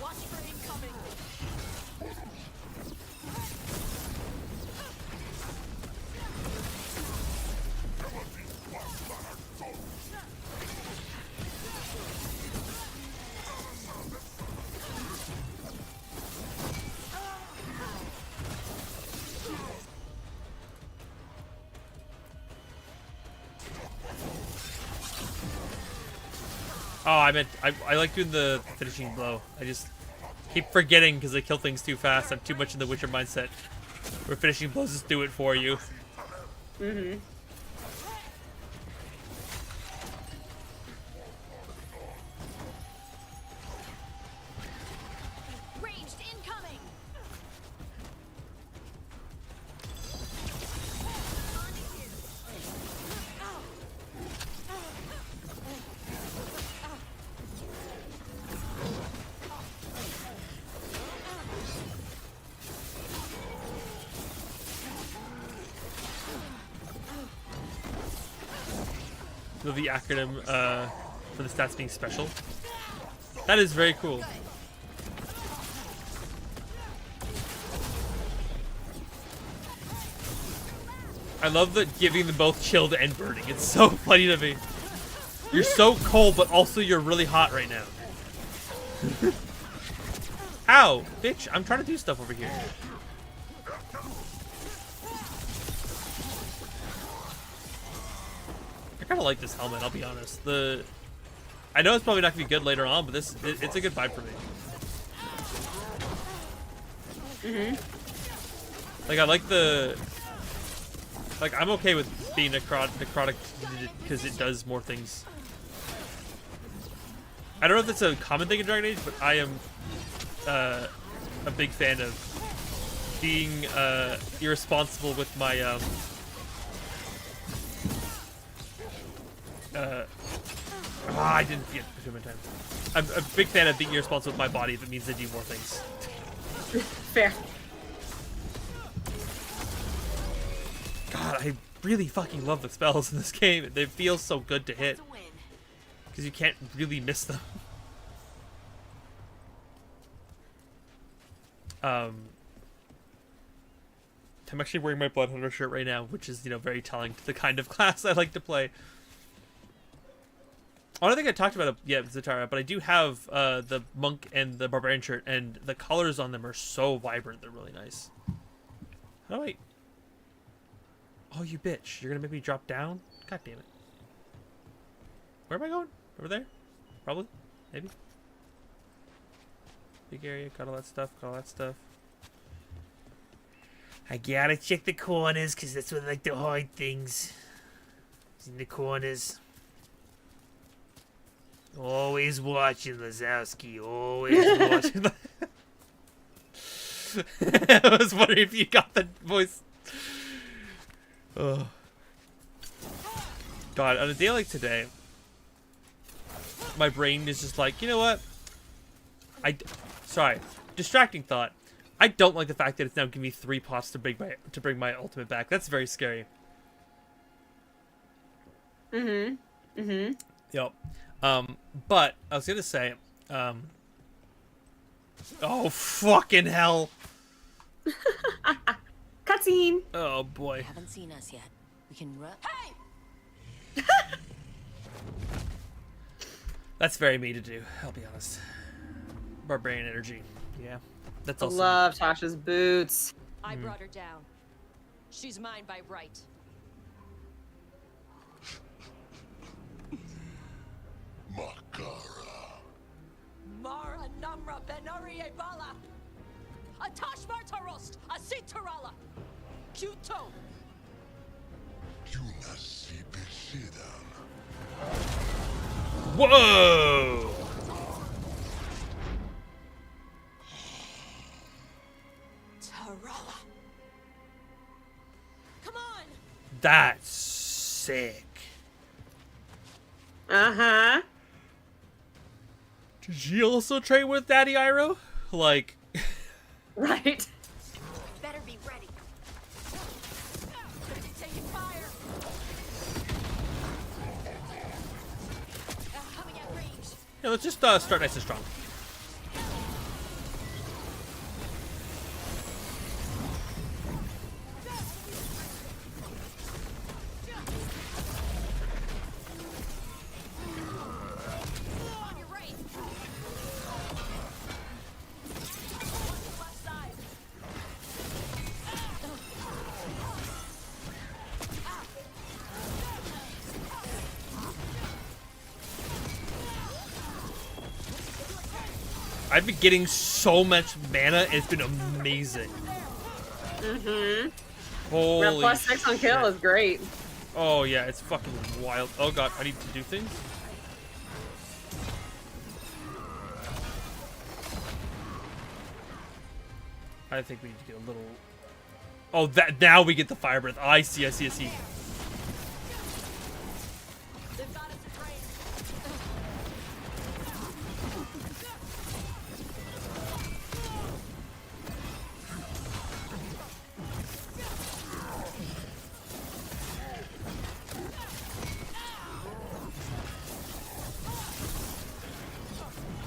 Watch for incoming. Oh, I like doing the finishing blow. I just keep forgetting because I kill things too fast. I'm too much in the Witcher mindset. Where finishing blows just do it for you. Mm-hmm. the acronym for the stats being special. That is very cool. I love that giving them both chilled and burning. It's so funny to me. You're so cold, but also you're really hot right now. Ow, bitch! I'm trying to do stuff over here. I kind of like this helmet. I'll be honest. I know it's probably not gonna be good later on, but it's a good vibe for me. Like I like I'm okay with being necrotic because it does more things. I don't know if that's a common thing in Dragon Age, but I am a big fan of being irresponsible with my I didn't get it in time. I'm a big fan of being irresponsible with my body if it means I do more things. Fair. God, I really fucking love the spells in this game. They feel so good to hit. Because you can't really miss them. I'm actually wearing my Bloodhunter shirt right now, which is, very telling to the kind of class I like to play. I don't think I talked about it yet, Zatara, but I do have the Monk and the Barbarian shirt, and the colors on them are so vibrant. They're really nice. How do I... Oh, you bitch. You're gonna make me drop down? God damn it. Where am I going? Over there? Probably? Maybe? Big area, got all that stuff, I gotta check the corners, because that's where I like to hide things. It's in the corners. Always watching, Lazowski. Always watching. I was wondering if you got the voice. Oh. God, on a day like today, my brain is just like, you know what? Sorry, distracting thought. I don't like the fact that it's now giving me 3 pots to bring my ultimate back. That's very scary. Yep. But I was gonna say, oh fucking hell! Cutscene. Oh boy. They haven't seen us yet. We can run. Hey! That's very me to do. I'll be honest. Barbarian energy. Yeah, that's I also. love Tasha's boots. I brought her down. She's mine by right. Makara. Mara Namra Benari Ebala. Atash Martarost. Asitarala. Kuto. Yunasi Besidan. Whoa! Tarala. Come on. That's sick. Uh-huh. Did she also train with Daddy Iroh? Like. Right. Better be ready. Could be taking fire. Coming at range. Yeah, let's just start nice and strong. On your right. Left side. I've been getting so much mana, it's been amazing. Mm-hmm. Holy That plus 6 on kill shit. is great. Oh yeah, it's fucking wild. Oh god, I need to do things. I think we need to get a little... Oh, that now we get the fire breath. I see. They've got us at range.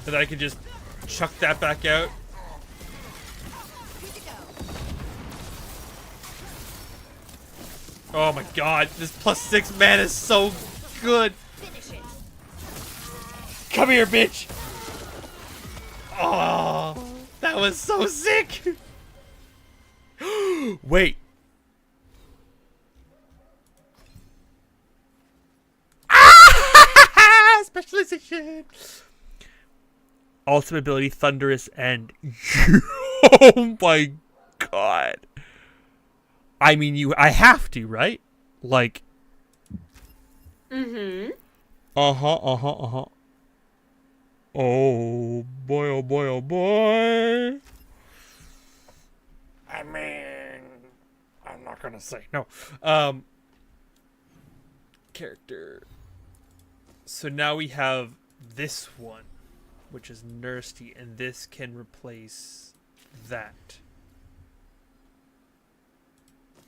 And then I can just chuck that back out. Oh my god, this +6 man is so good. Come here, bitch. Oh, that was so sick. Wait. Specialization. Ultimate ability, Thunderous End. Oh my god. I mean, I have to, right? Like. Mm-hmm. Uh-huh. Oh boy, oh boy, oh boy. I mean, I'm not gonna say no. Character. So now we have this one, which is Nursty, and this can replace that.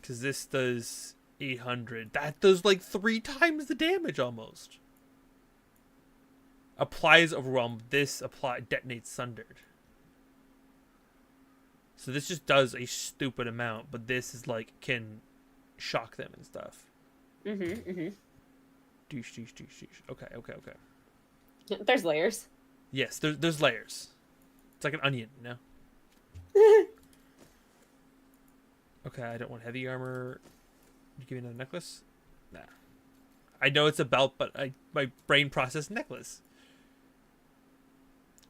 Because this does 800. That does like 3 times the damage almost. Applies Overwhelm. This detonates Sundered. So this just does a stupid amount, but this is like can shock them and stuff. Douche. Okay. There's layers. Yes, there's layers. It's like an onion, you know? Okay, I don't want heavy armor. You give me another necklace? Nah. I know it's a belt, but my brain processed necklace.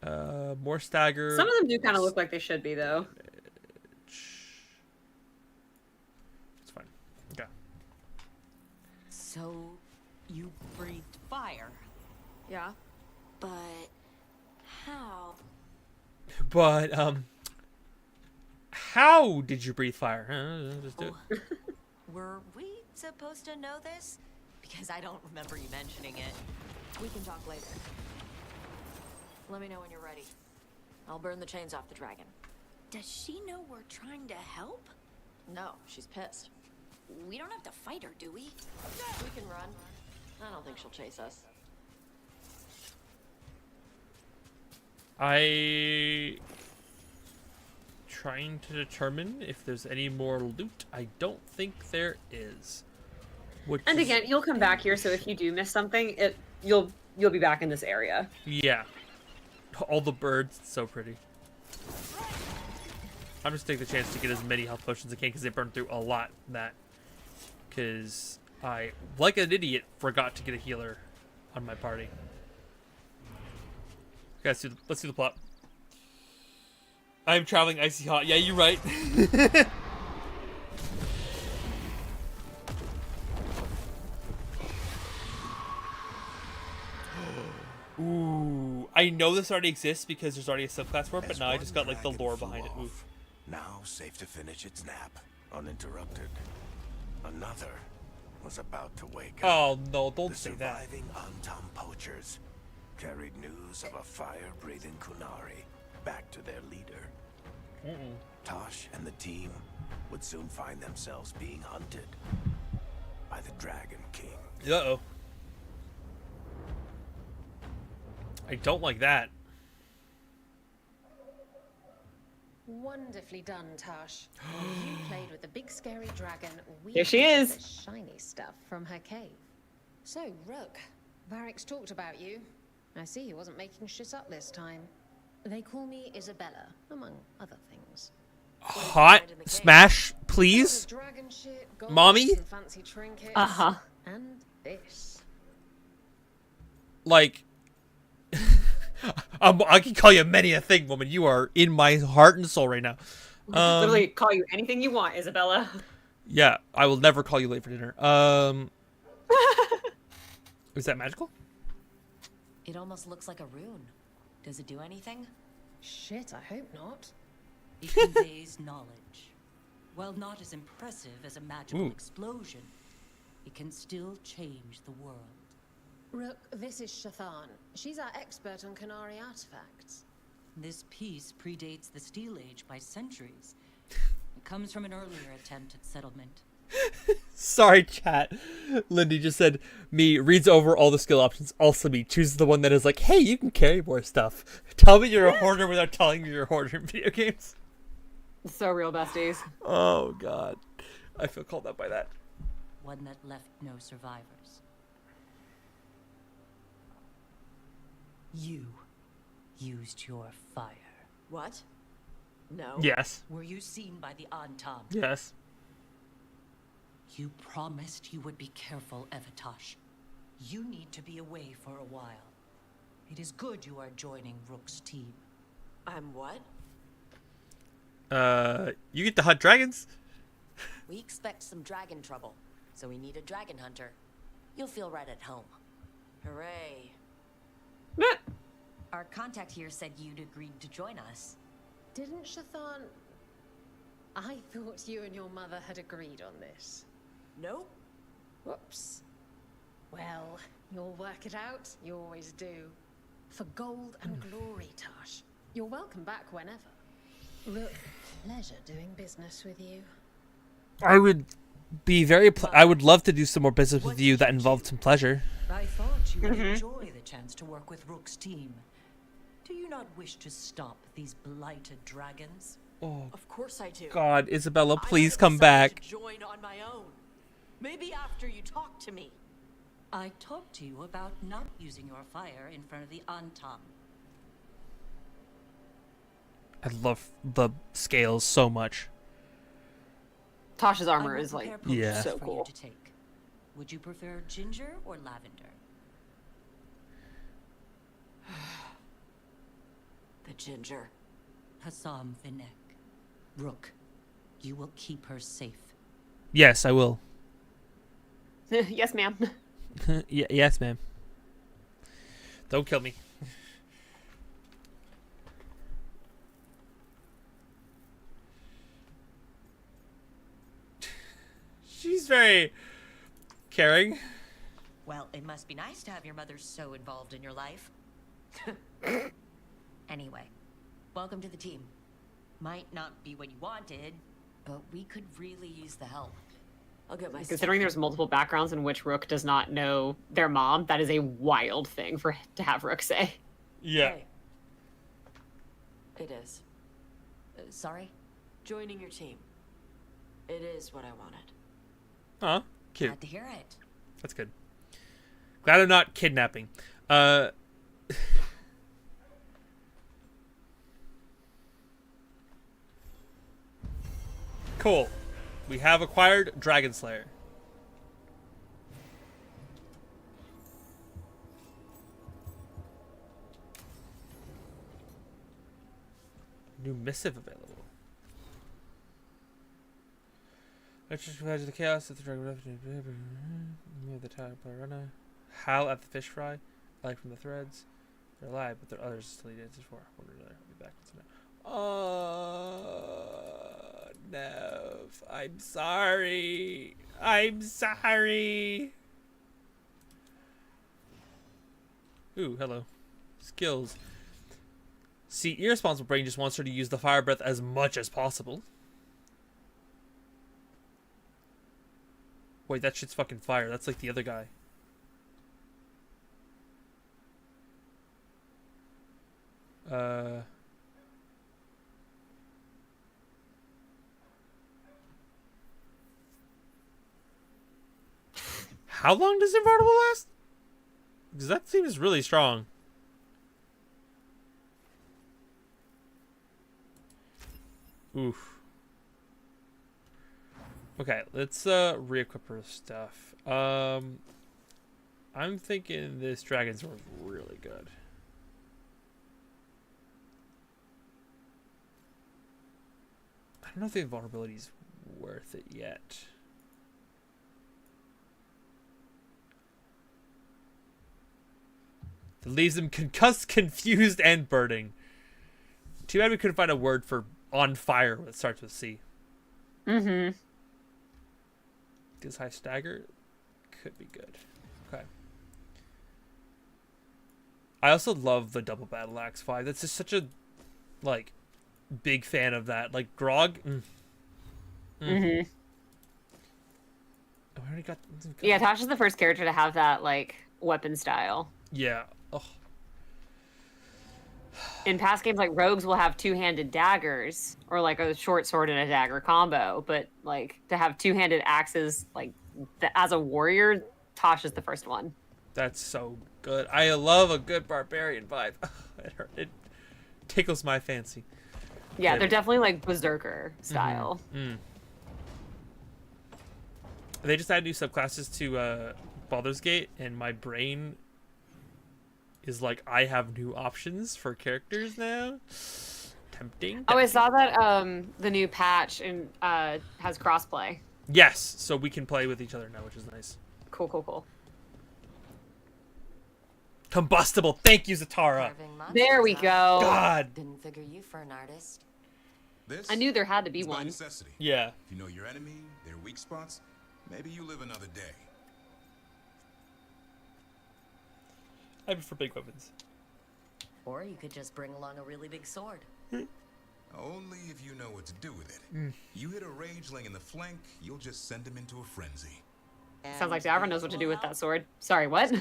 More stagger. Some of them do kind of look like they should be, though. It's fine. Okay. So, you breathed fire. Yeah. But how? But, how did you breathe fire? Just do it. Were we supposed to know this? Because I don't remember you mentioning it. We can talk later. Let me know when you're ready. I'll burn the chains off the dragon. Does she know we're trying to help? No, she's pissed. We don't have to fight her, do we? We can run. I don't think she'll chase us. Trying to determine if there's any more loot. I don't think there is. And again, you'll come back here, so if you do miss something, you'll be back in this area. Yeah. All the birds, it's so pretty. I'm just taking the chance to get as many health potions as I can because they burned through a lot in that. Because I, like an idiot, forgot to get a healer on my party. Okay, let's do the plot. I'm traveling icy hot. Yeah, you're right. Ooh, I know this already exists because there's already a subclass for it, but now I just got like the lore behind it. Oof. Now safe to finish its nap, uninterrupted. Another was about to wake up. Oh no, don't The say that. surviving Antam poachers carried news of a fire-breathing Kunari back to their leader. Tosh and the team would soon find themselves being hunted by the Dragon King. Uh-oh. I don't like that. Wonderfully done, Tosh. You played with the big scary dragon. We Here she played is. with the shiny stuff from her cave. So, Rook, Varric talked about you. I see he wasn't making shit up this time. They call me Isabella, among other things. Hot smash, please. Dragon shit, gold, Mommy? some fancy trinkets, Uh-huh. and this. Like, I can call you many a thing, woman. You are in my heart and soul right now. Literally call you anything you want, Isabella. Yeah, I will never call you late for dinner. Is that magical? It almost looks like a rune. Does it do anything? Shit, I hope not. It conveys knowledge. While not as impressive as a magical explosion, it can still change the world. Rook, this is Shathan. She's our expert on Canary artifacts. This piece predates the Steel Age by centuries. It comes from an earlier attempt at settlement. Sorry, chat. Lindy just said, me reads over all the skill options. Also me chooses the one that is like, hey, you can carry more stuff. Tell me you're a hoarder without telling me you're a hoarder in video games. So real, besties. Oh, God. I feel called out by that. One that left no survivors. You used your fire. What? No. Yes. Were you seen by the Antam? Yes. You promised you would be careful, Evatosh. You need to be away for a while. It is good you are joining Rook's team. I'm what? You get to hunt dragons? We expect some dragon trouble, so we need a dragon hunter. You'll feel right at home. Hooray. Our contact here said you'd agreed to join us. Didn't Shathan... I thought you and your mother had agreed on this. Nope. Whoops. Well, you'll work it out. You always do. For gold and glory, Tosh. You're welcome back whenever. Look, pleasure doing business with you. I would be very... I would love to do some more business with you that involved some pleasure. I thought you would enjoy the chance to work with Rook's team. Do you not wish to stop these blighted dragons? Oh, Of course I do. God, Isabella, I please haven't come decided back. to join on my own. Maybe after you talk to me. I talked to you about not using your fire in front of the Antam. I love the scales so much. Tasha's I armor will is like prepare potions Yeah. so for cool. you to take. Would you prefer ginger or lavender? The ginger. Hassam Vinek. Rook, you will keep her safe. Yes, I will. Yes, ma'am. Yes, ma'am. Don't kill me. She's very caring. Well, it must be nice to have your mother so involved in your life. Anyway, welcome to the team. Might not be what you wanted, but we could really use the help. I'll get my Considering there's multiple backgrounds in which Rook does not know their mom, that is a wild thing to have Rook say. Yeah. Hey. It is. Sorry? Joining your team. It is what I wanted. Huh? Cute. Glad to hear it. That's good. Glad I'm not kidnapping. Cool. We have acquired Dragon Slayer. New missive available. Let's just provide the chaos at the dragon refuge. The tower runner. Howl at the fish fry. I like from the threads. They're alive, but there are others still dances for. Wonder I'll be back. Oh no! I'm sorry. I'm sorry. Ooh, hello. Skills. See, Irresponsible Brain just wants her to use the fire breath as much as possible. Wait, that shit's fucking fire. That's like the other guy. How long does Invulnerable last? Because that seems really strong. Oof. Okay, let's re-equip her stuff. I'm thinking this Dragon Sword is really good. I don't know if the invulnerability is worth it yet. That leaves them concussed, confused, and burning. Too bad we couldn't find a word for on fire that starts with C. Mm-hmm. This high stagger could be good. Okay. I also love the double battle axe 5. That's just such a like big fan of that. Like Grog. Mm. Mm-hmm. Oh got. Yeah, Tasha's the first character to have that like weapon style. Yeah. Oh. In past games, like rogues will have two-handed daggers or like a short sword and a dagger combo, but like to have two-handed axes, like as a warrior, Tasha's the first one. That's so good. I love a good barbarian vibe. It tickles my fancy. Yeah, they're definitely like berserker style. They just added new subclasses to Baldur's Gate, and my brain is like, I have new options for characters now. Tempting. Oh, I saw that the new patch and has crossplay. Yes, so we can play with each other now, which is nice. Cool. Combustible. Thank you, Zatara. Carving There we monsters, go. God. Didn't figure you for an artist. This I knew there had to be is by one. necessity. Yeah. If you know your enemy, their weak spots, maybe you live another day. I prefer big weapons. Or you could just bring along a really big sword. Only if you know what to do with it. You hit a rageling in the flank, you'll just send him into a frenzy. Sounds like Davra knows what to do with that sword. Sorry, what?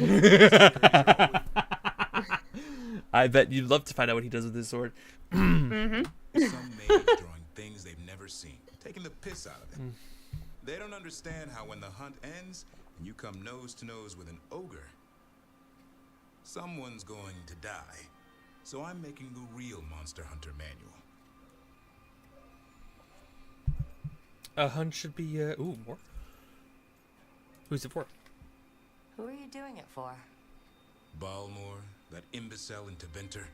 I bet you'd love to find out what he does with his sword. Some mage drawing things they've never seen, taking the piss out of it. They don't understand how when the hunt ends and you come nose to nose with an ogre, someone's going to die. So I'm making the real Monster Hunter manual. A hunt should be, ooh, more. Who's it for? Who are you doing it for? Balmor, that imbecile in Teventer,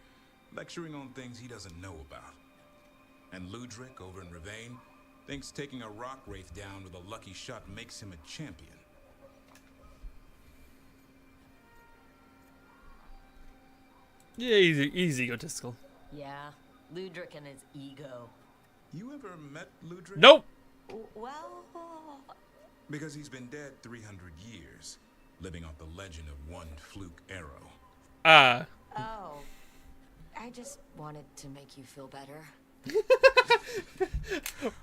lecturing on things he doesn't know about. And Ludric over in Ravane thinks taking a rock wraith down with a lucky shot makes him a champion. Yeah, he's egotistical. Yeah, Ludric and his ego. You ever met Ludric? Nope. Well, Because he's been dead 300 years, living off the legend of one fluke arrow. oh. I just wanted to make you feel better.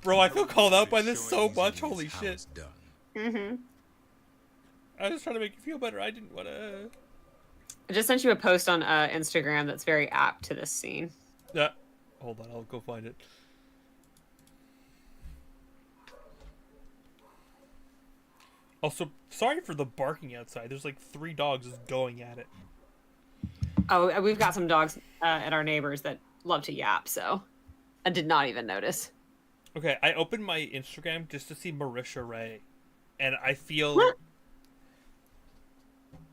Bro, I feel called out by this so Showing much. easily Holy is how shit. it's done. I was trying to make you feel better. I didn't want to. I just sent you a post on Instagram that's very apt to this scene. Yeah. Hold on, I'll go find it. Also, sorry for the barking outside. There's like 3 dogs just going at it. Oh, we've got some dogs at our neighbors that love to yap, so I did not even notice. Okay, I opened my Instagram just to see Marisha Ray, and I feel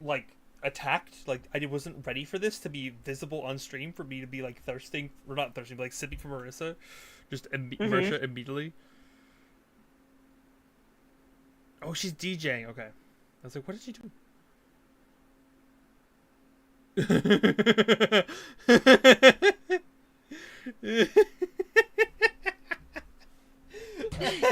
like attacked. Like I wasn't ready for this to be visible on stream, for me to be like thirsting, or not thirsting, but like sipping for Marissa, just Marisha immediately. Oh, she's DJing. Okay, I was like, what is she doing?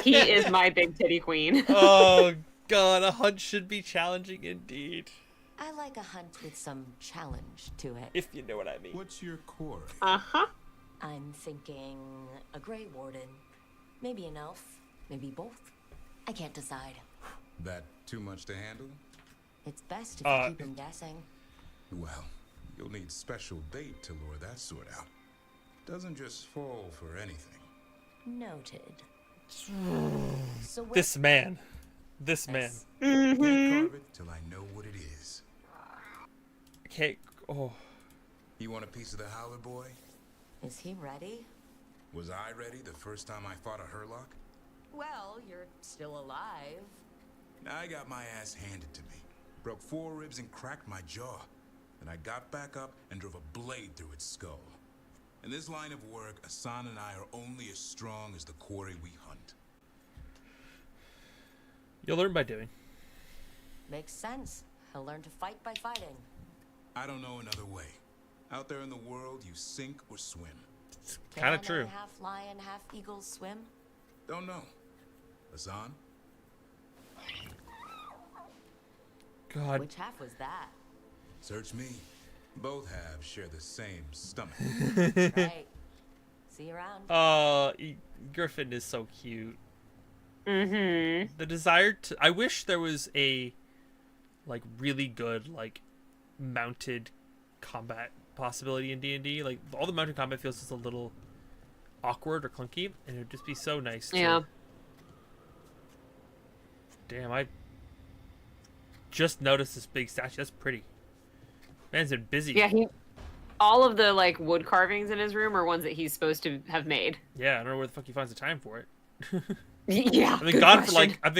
He is my big titty queen. Oh god, a hunt should be challenging indeed. I like a hunt with some challenge to it. If you know what I mean. What's your quarry? Uh-huh. I'm thinking a Grey Warden. Maybe an elf. Maybe both. I can't decide. That too much to handle? It's best if you keep him guessing. Well, you'll need special bait to lure that sort out. Doesn't just fall for anything. Noted. So This man. Can't carve it till I know what it is. Okay. Oh. You want a piece of the Howler boy? is he ready? Was I ready the first time I fought a Hurlock? Well, you're still alive. I got my ass handed to me. Broke 4 ribs and cracked my jaw. Then I got back up and drove a blade through its skull. In this line of work, Asan and I are only as strong as the quarry we hunt. You'll learn by doing. Makes sense. He'll learn to fight by fighting. I don't know another way. Out there in the world, you sink or swim. Kind of Can true. a half lion, half eagle swim? Don't know. Asan? God. Which half was that? Search me. Both halves share the same stomach. Right. See you around. Griffin is so cute. Mm-hmm. The desire to... I wish there was a, like, really good, like, mounted combat possibility in D&D. Like, all the mounted combat feels just a little awkward or clunky, and it would just be so nice to... Yeah. Damn, I just noticed this big statue. That's pretty. Man's been busy. Yeah, all of the, like, wood carvings in his room are ones that he's supposed to have made. Yeah, I don't know where the fuck he finds the time for it. Yeah, I've been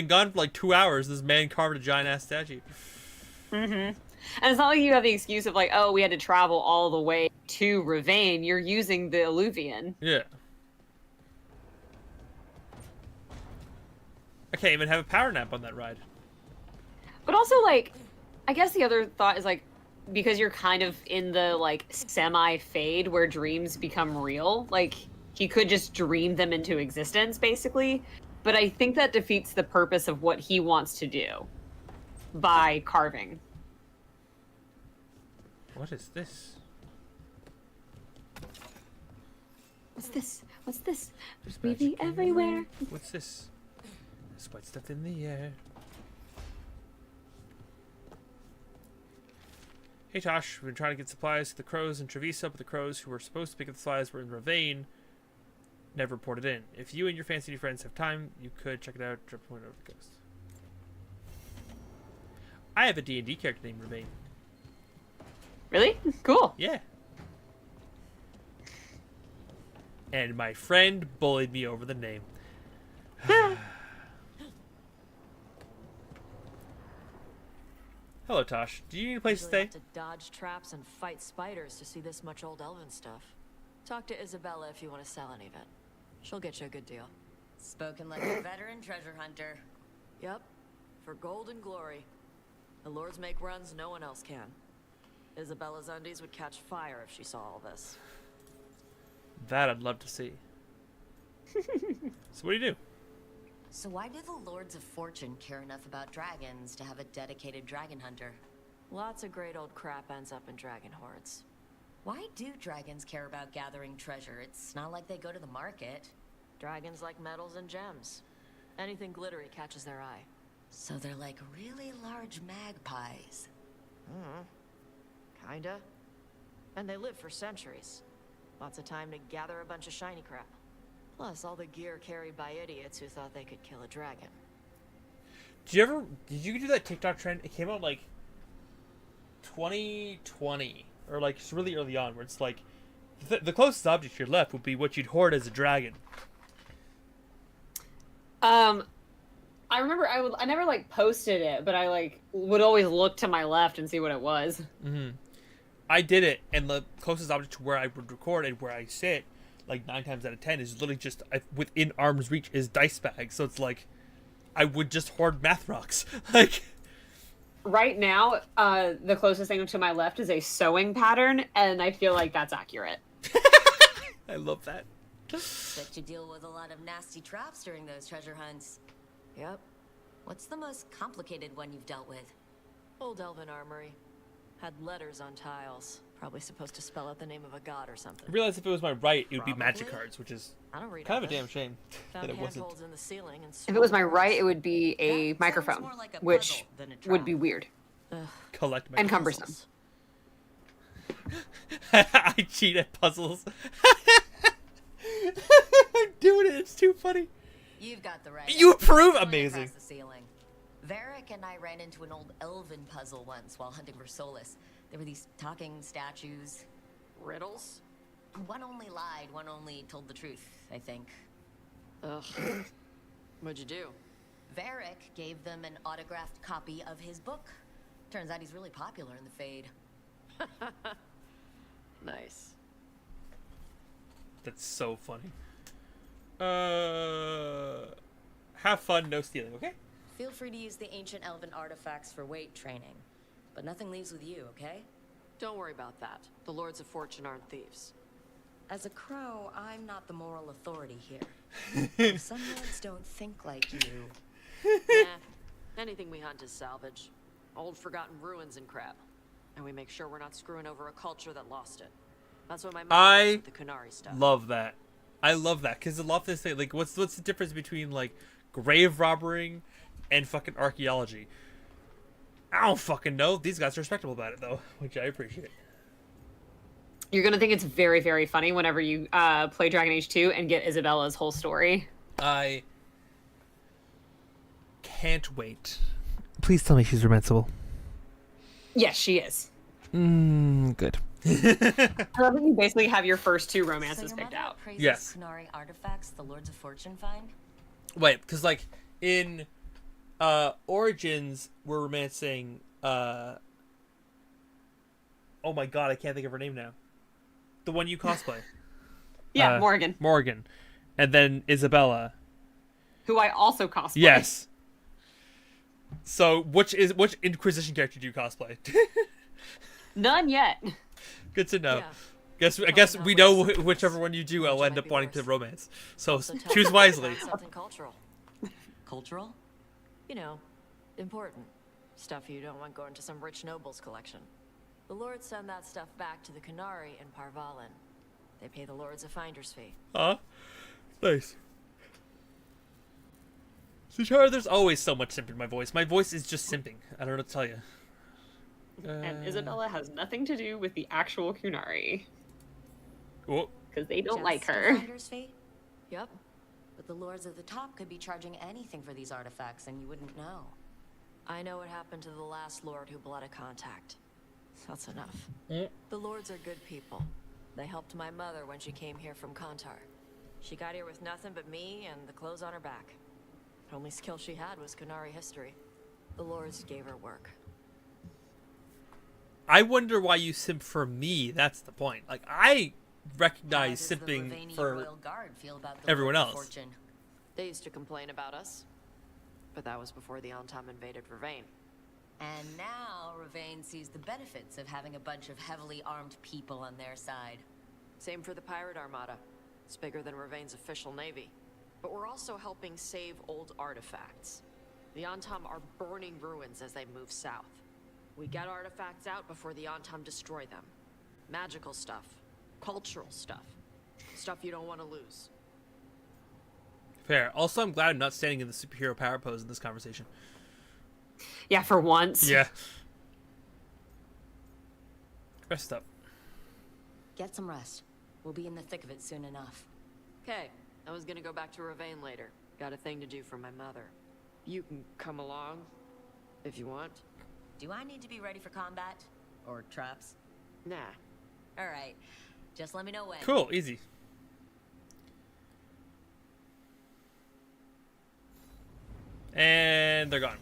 gone for like 2 hours. This man carved a giant ass statue. Mm-hmm. And it's not like you have the excuse of like, oh, we had to travel all the way to Ravane. You're using the Alluvian. Yeah. I can't even have a power nap on that ride. But also, like, I guess the other thought is like, because you're kind of in the like semi-fade where dreams become real, like he could just dream them into existence, basically. But I think that defeats the purpose of what he wants to do by carving. What is this? What's this? What's this? There's We'd be magic everywhere. What's this? There's white stuff in the air. Hey Tosh, we've been trying to get supplies to the crows in Trevisa, but the crows who were supposed to pick up the supplies were in Ravane. Never reported in. If you and your fancy new friends have time, you could check it out. Drop a point over the coast. I have a D&D character named Ravane. Really? Cool. Yeah. And my friend bullied me over the name. Hello, Tosh. Do you need a place to Usually stay? have to dodge traps and fight spiders to see this much old elven stuff. Talk to Isabella if you want to sell any of it. She'll get you a good deal. Spoken like a veteran treasure hunter. Yep, for gold and glory. The lords make runs no one else can. Isabella's undies would catch fire if she saw all this. That I'd love to see. So what do you do? So why do the Lords of Fortune care enough about dragons to have a dedicated dragon hunter? Lots of great old crap ends up in dragon hordes. Why do dragons care about gathering treasure? It's not like they go to the market. Dragons like metals and gems. Anything glittery catches their eye. So they're like really large magpies. Kinda. And they live for centuries. Lots of time to gather a bunch of shiny crap. Plus all the gear carried by idiots who thought they could kill a dragon. Did you do that TikTok trend? It came out like 2020 or like it's really early on, where it's like the closest object you're left would be what you'd hoard as a dragon. I remember I never like posted it, but I like would always look to my left and see what it was. Mm-hmm. I did it, and the closest object to where I would record and where I sit, like 9 times out of 10, is literally just within arm's reach is dice bag. So it's like I would just hoard math rocks. Like right now, the closest thing to my left is a sewing pattern, and I feel like that's accurate. I love that. Bet you deal with a lot of nasty traps during those treasure hunts. Yep. What's the most complicated one you've dealt with? Old elven armory. Had letters on tiles. Probably supposed to spell out the name of a god or something. I realized if it was my right, it would be Probably. magic cards, which is I don't read kind of a all damn this. shame Found that it wasn't. handholds in the ceiling and If it was my scroll right, boards. it would be a That microphone, sounds more like a which puzzle than a would trap. be weird Collect my and cumbersome. I cheat at puzzles. I'm doing it. It's too funny. You've got the right. You approve? Flying Amazing. across the ceiling. Varric and I ran into an old elven puzzle once while hunting for Solus. There were these talking statues. Riddles? One only lied, one only told the truth, I think. Ugh. What'd you do? Varric gave them an autographed copy of his book. Turns out he's really popular in the Fade. Nice. That's so funny. Have fun, no stealing, okay? Feel free to use the ancient elven artifacts for weight training. But nothing leaves with you, okay? Don't worry about that. The Lords of Fortune aren't thieves. As a crow, I'm not the moral authority here. Some lords don't think like you. Nah. Anything we hunt is salvage. Old forgotten ruins and crap. And we make sure we're not screwing over a culture that lost it. That's what my mother does with the Kunari stuff. Love that. I love that because a lot of this thing, like, what's the difference between like grave robbering, and fucking archaeology. I don't fucking know. These guys are respectable about it, though, which I appreciate. You're going to think it's very, very funny whenever you play Dragon Age 2 and get Isabella's whole story. I can't wait. Please tell me she's romanceable. Yes, she is. Good. I love that you basically have your first 2 romances picked out. Yes. Kunari artifacts the Lords of Fortune find? Wait, because, like, in Origins, we're romancing... oh my god, I can't think of her name now. The one you cosplay. Yeah, Morgan. Morgan. And then Isabella. Who I also cosplay. Yes. So, which Inquisition character do you cosplay? None yet. Good to know. Yeah. I guess we know whichever one you do, I'll end up wanting to romance. So choose wisely. Something cultural. Cultural? You know, important. Stuff you don't want going to some rich noble's collection. The lords send that stuff back to the Kunari in Parvalin. They pay the lords a finder's fee. Nice. Suchara, there's always so much simp in my voice. My voice is just simping. I don't know what to tell you. And Isabella has nothing to do with the actual Kunari. Oh. Because they don't Just like the her. finder's fee? Yep. But the Lords of the Top could be charging anything for these artifacts, and you wouldn't know. I know what happened to the last lord who blooded contact. That's enough. Mm. The lords are good people. They helped my mother when she came here from Kontar. She got here with nothing but me and the clothes on her back. The only skill she had was Kunari history. The lords gave her work. I wonder why you simp for me. That's the point. Like, I recognize How does the simping Ravani for Royal Guard feel about the everyone Lords of else. Fortune? They used to complain about us. But that was before the Antam invaded Ravane. And now Ravane sees the benefits of having a bunch of heavily armed people on their side. Same for the pirate armada. It's bigger than Ravane's official navy. But we're also helping save old artifacts. The Antam are burning ruins as they move south. We get artifacts out before the Antam destroy them. Magical stuff. Cultural stuff. Stuff you don't want to lose. Fair. Also, I'm glad I'm not standing in the superhero power pose in this conversation. Yeah, for once. Yeah. Rest up. Get some rest. We'll be in the thick of it soon enough. Okay, I was gonna go back to Ravane later. Got a thing to do for my mother. You can come along, if you want. Do I need to be ready for combat? Or traps? Nah. Alright. Just let me know when. Cool. Easy. And they're gone.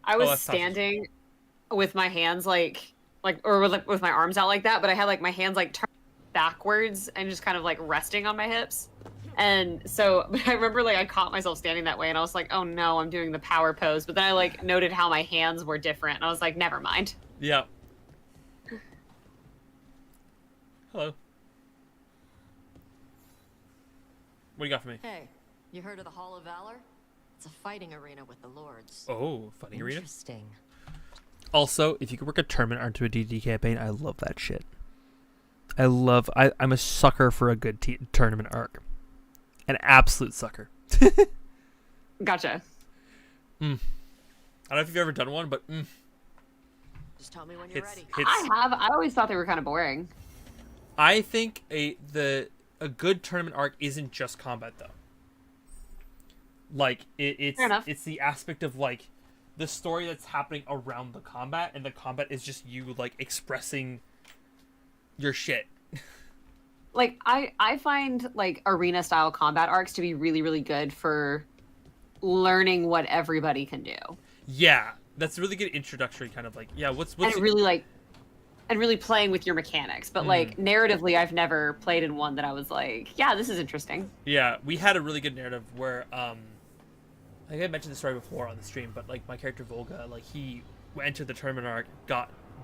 I was that's tough. standing with my hands or with my arms out like that, but I had like my hands like turned backwards and just kind of like resting on my hips. And so I remember like I caught myself standing that way and I was like, oh no, I'm doing the power pose. But then I like noted how my hands were different and I was like, never mind. Yeah. Hello. What do you got for me? Hey, you heard of the Hall of Valor? It's a fighting arena with the lords. Oh, funny arena. Interesting. Also, if you could work a tournament onto a D&D campaign, I love that shit. I'm a sucker for a good tournament arc. An absolute sucker. Gotcha. I don't know if you've ever done one, but Just tell me when you're ready. I always thought they were kind of boring. I think a good tournament arc isn't just combat though. Like Fair enough. it's the aspect of like the story that's happening around the combat, and the combat is just you like expressing your shit. Like I find like arena style combat arcs to be really, really good for learning what everybody can do. Yeah, that's a really good introductory kind of like what's and really playing with your mechanics. But like narratively, I've never played in one that I was like, yeah, this is interesting. Yeah, we had a really good narrative where I think I mentioned the story before on the stream, but like my character Volga, like he entered the tournament arc,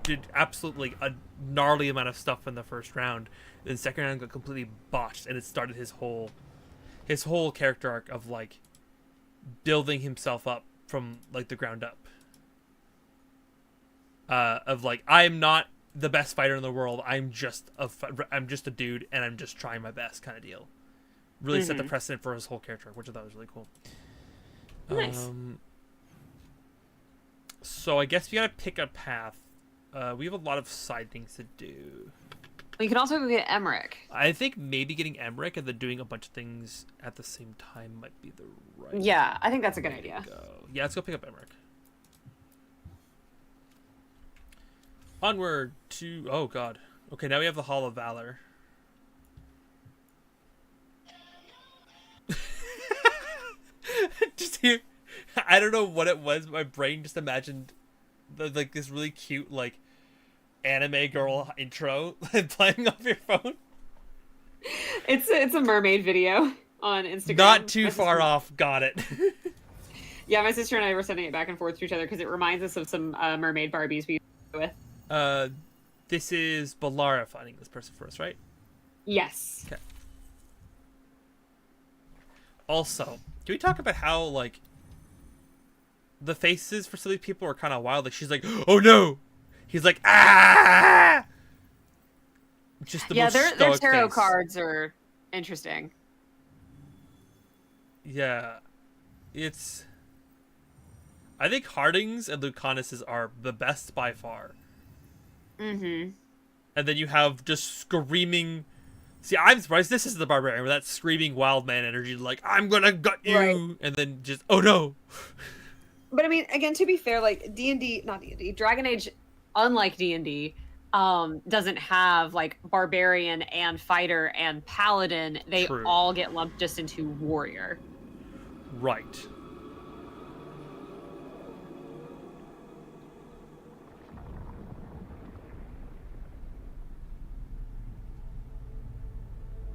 did absolutely a gnarly amount of stuff in the first round. Then second round got completely botched, and it started his whole character arc of like building himself up from like the ground up. Of like, I am not the best fighter in the world. I'm just a dude, and I'm just trying my best kind of deal. really set the precedent for his whole character, which I thought was really cool. Nice. So I guess we gotta pick a path. We have a lot of side things to do. You can also go get Emmerich. I think maybe getting Emmerich and then doing a bunch of things at the same time might be the right. Yeah, I think that's a good idea. Go. Yeah, let's go pick up Emmerich. Onward to... Oh, God. Okay, now we have the Hall of Valor. Just here. I don't know what it was. But my brain just imagined like this really cute, like, anime girl intro playing off your phone. It's a mermaid video on Instagram. Not too far off. Got it. Yeah, my sister and I were sending it back and forth to each other because it reminds us of some mermaid Barbies we used to play with. This is Balara finding this person for us, right? Yes. Okay. Also, can we talk about how, like, the faces for some of these people are kind of wild? Like, she's like, "Oh no!" He's like, "Ah!" Just the most their stoic tarot face. cards are interesting. Yeah, it's. I think Harding's and Lucanus's are the best by far. Mm-hmm. And then you have just screaming. See, I'm surprised this is the barbarian with that screaming wild man energy, like, "I'm gonna gut you," Right. and then just, "Oh no." But I mean, again, to be fair, like not Dragon Age, unlike D&D, doesn't have like barbarian and fighter and paladin. They True. all get lumped just into warrior. Right.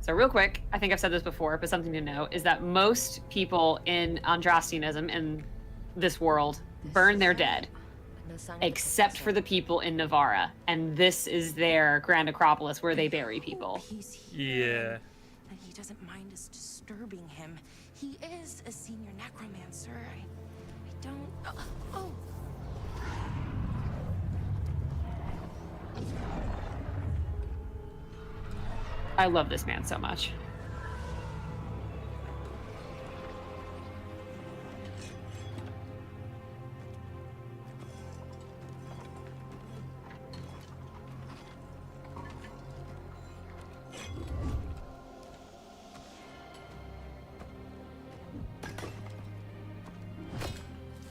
So real quick, I think I've said this before, but something to note is that most people in Andrastianism in this world burn their dead, except for the people in Navarra, and this is their Grand Acropolis where they bury people. He's here. Yeah. And he doesn't mind us disturbing him. He is a senior necromancer. I don't... Oh! I love this man so much.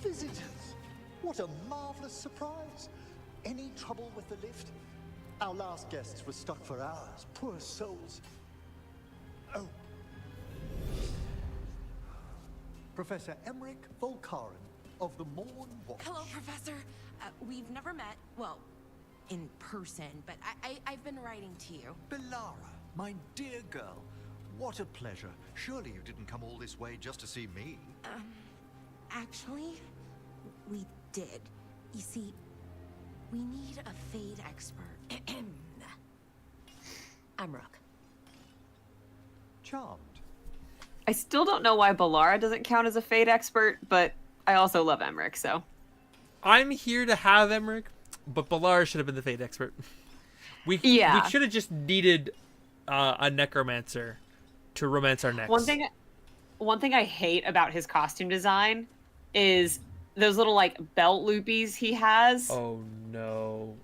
Visitors! What a marvelous surprise! Any trouble with the lift? Our last guests were stuck for hours. Poor souls. Oh. Professor Emmerich Volkaren of the Morn Watch. Hello, Professor. We've never met, well, in person, but I've been writing to you. Balara, my dear girl. What a pleasure. Surely you didn't come all this way just to see me. Actually, we did. You see, we need a Fade expert. I'm Rook. Charmed. I still don't know why Balara doesn't count as a Fade expert, but I also love Emmerich, so. I'm here to have Emmerich, but Balara should have been the Fate expert. We should have just needed a necromancer to romance our necks. One thing I hate about his costume design is those little like belt loopies he has. Oh no.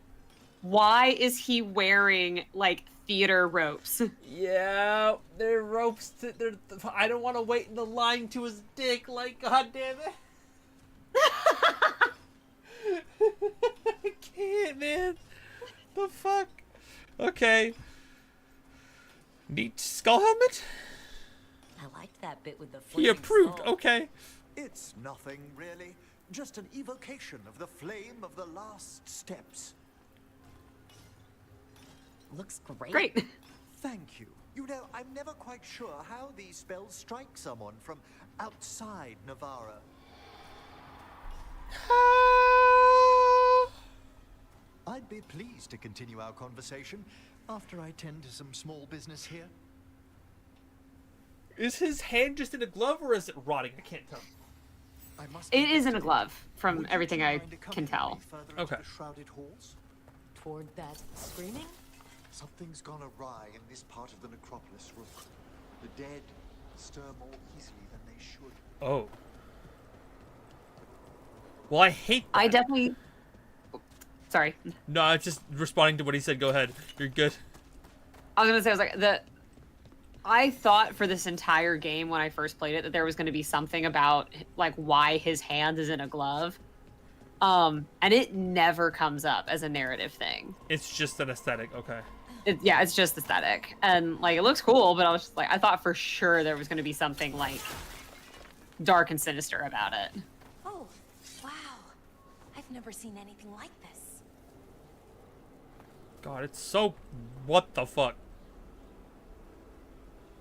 Why is he wearing like theater ropes? Yeah, they're ropes. I don't want to wait in the line to his dick. Like, God damn it. I can't, man. The fuck? Okay. Neat skull helmet? I liked that bit with the He flaming approved. skull. Okay. It's nothing, really. Just an evocation of the flame of the last steps. Looks great. Great. Thank you. You know, I'm never quite sure how these spells strike someone from outside Navarra. I'd be pleased to continue our conversation after I tend to some small business here. Is his hand just in a glove or is it rotting? I can't tell. It is in a glove, from everything I can tell. Okay. Shrouded halls? Toward that screaming? Something's gone awry in this part of the necropolis, Rook. The dead stir more easily than they should. Oh. Well, I hate that. I definitely. Sorry. No, I was just responding to what he said. Go ahead. You're good. I was gonna say, I was like, I thought for this entire game when I first played it that there was gonna be something about like why his hand is in a glove. And it never comes up as a narrative thing. It's just an aesthetic. Okay. Yeah, it's just aesthetic. And like it looks cool, but I was just like, I thought for sure there was gonna be something like dark and sinister about it. Oh, wow. I've never seen anything like this. God, it's so... What the fuck?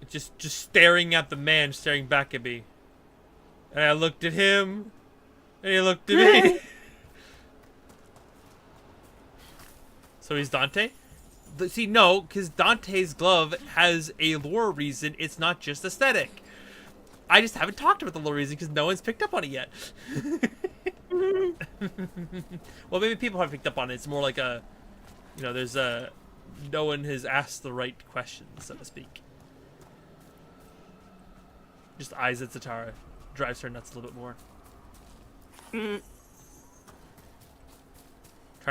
Just staring at the man staring back at me. And I looked at him. And he looked at me. So he's Dante? See, no, because Dante's glove has a lore reason. It's not just aesthetic. I just haven't talked about the lore reason because no one's picked up on it yet. Well, maybe people have picked up on it. It's more like a... You know, there's a... No one has asked the right questions, so to speak. Just eyes at Zatara. Drives her nuts a little bit more. Trying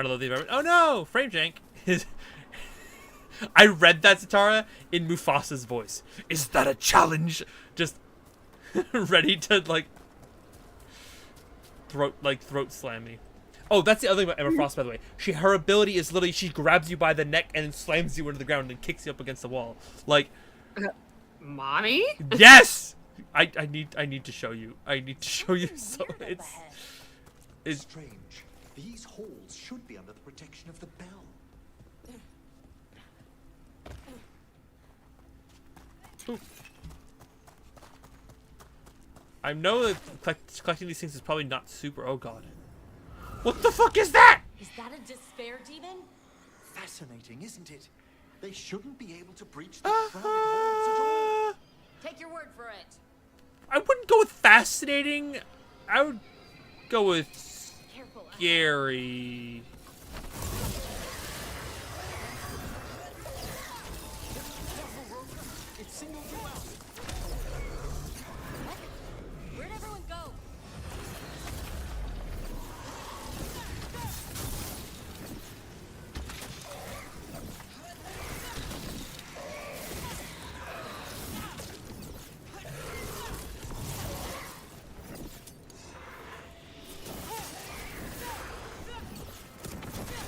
to love the environment. Oh no! Frame jank. I read that, Zatara, in Mufasa's voice. Is that a challenge? Just ready to, like, throat slam me. Oh, that's the other thing about Emma Frost, by the way. Her ability is literally she grabs you by the neck and then slams you into the ground and kicks you up against the wall. Like, mommy? Yes! I need to show you. I need to show you. So it's strange. These halls should be under the protection of the bell. Ooh. I know that collecting these things is probably not super. Oh god. What the fuck is that? Is that a despair demon? Fascinating, isn't it? They shouldn't be able to breach the shrouded walls at all. Take your word for it. I wouldn't go with fascinating. I would go with scary. It singled you out. Where'd everyone go?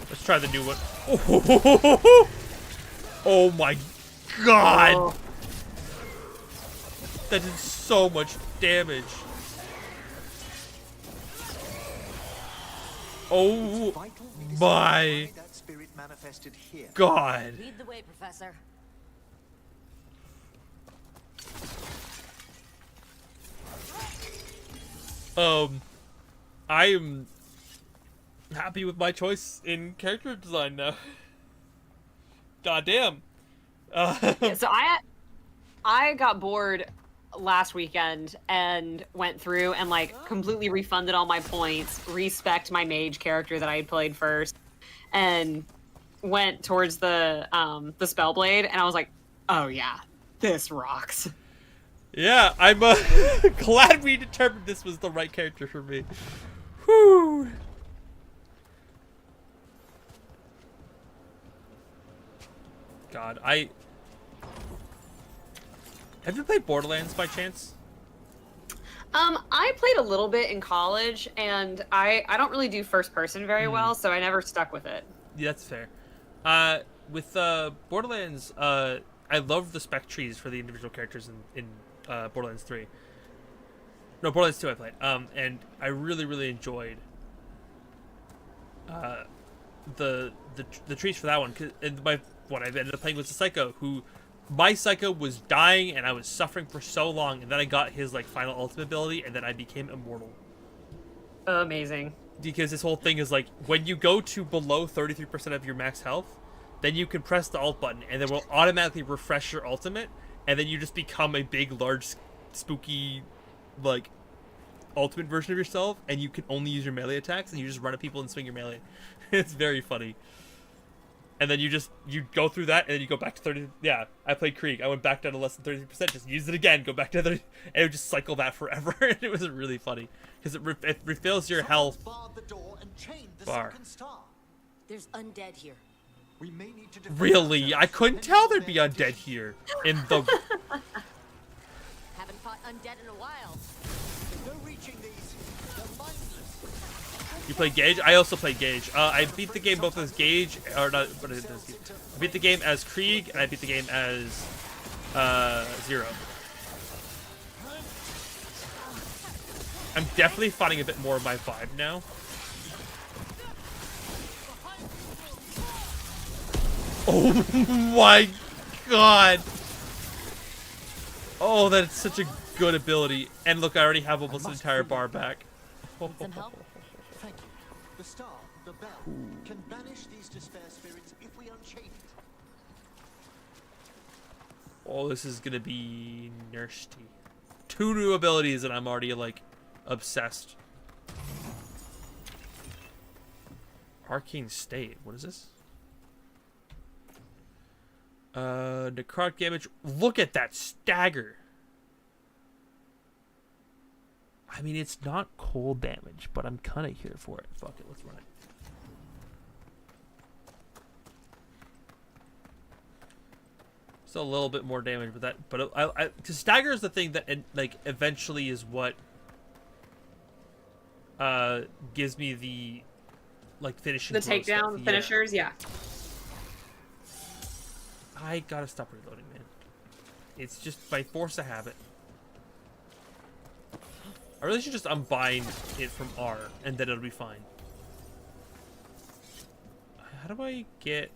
Let's try the new one. Oh my god! Oh. That did so much damage. Oh my That spirit manifested here. god. Lead the way, Professor. I am happy with my choice in character design now. God damn. Yeah, so I got bored last weekend and went through and like completely refunded all my points, respect my mage character that I had played first, and went towards the Spellblade, and I was like, oh yeah, this rocks. Yeah, I'm glad we determined this was the right character for me. Whew. God, have you played Borderlands by chance? I played a little bit in college, and I don't really do first person very well, so I never stuck with it. Yeah, that's fair. With Borderlands, I love the spec trees for the individual characters in Borderlands 3. No, Borderlands 2 I played. And I really enjoyed the trees for that one. What I ended up playing was a Psycho who. My Psycho was dying and I was suffering for so long, and then I got his like final ultimate ability, and then I became immortal. Amazing. Because this whole thing is like, when you go to below 33% of your max health, then you can press the alt button, and then will automatically refresh your ultimate, and then you just become a big, large, spooky, like, ultimate version of yourself, and you can only use your melee attacks, and you just run at people and swing your melee. It's very funny. and then you go through that, and then you go back to 30. Yeah, I played Krieg. I went back down to less than 30%. Just use it again. Go back to 30, and it would just cycle that forever. And it was really funny because it refills your health bar. There's undead here. We may need to Really? I couldn't tell there'd be undead here in the. Haven't fought undead in a while. No reaching these. They're mindless. You play Gage? I also play Gage. I beat the game both as Gage, or not, but I beat the game as Krieg, and I beat the game as Zero. I'm definitely finding a bit more of my vibe now. Oh my god! Oh, that's such a good ability. And look, I already have almost an entire bar back. Some help? Thank you. The star, the bell, can banish these despair spirits if we unchain it. Oh, this is gonna be nasty. 2 new abilities and I'm already like obsessed. Arcane State. What is this? Necrotic damage. Look at that stagger. I mean, it's not cold damage, but I'm kind of here for it. Fuck it, let's run it. Still a little bit more damage, but because stagger is the thing that like eventually is what gives me the like finishing the takedown stuff. finishers. Yeah. I gotta stop reloading, man. It's just by force of habit. I really should just unbind it from R, and then it'll be fine. How do I get...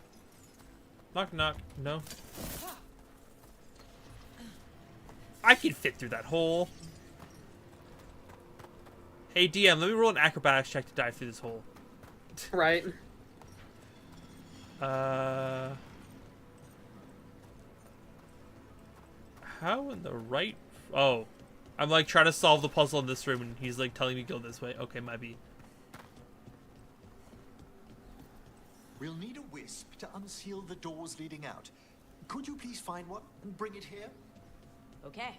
Knock, knock. No. I can fit through that hole. Hey, DM, let me roll an acrobatics check to dive through this hole. Right. How in the right... Oh. I'm like trying to solve the puzzle in this room and he's like telling me go this way. Okay, might be. We'll need a wisp to unseal the doors leading out. Could you please find one and bring it here? Okay.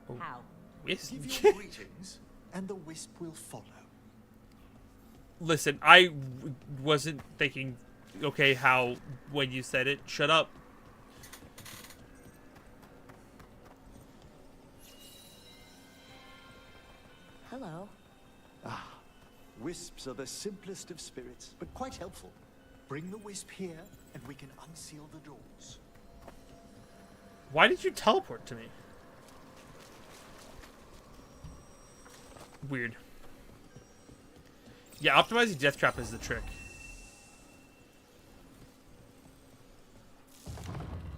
Oh. How? Wisp? Give your greetings, and the wisp will follow. Listen, I wasn't thinking, okay, how, when you said it. Shut up. Hello. Ah, wisps are the simplest of spirits, but quite helpful. Bring the wisp here, and we can unseal the doors. Why did you teleport to me? Weird. Yeah, optimizing Death Trap is the trick.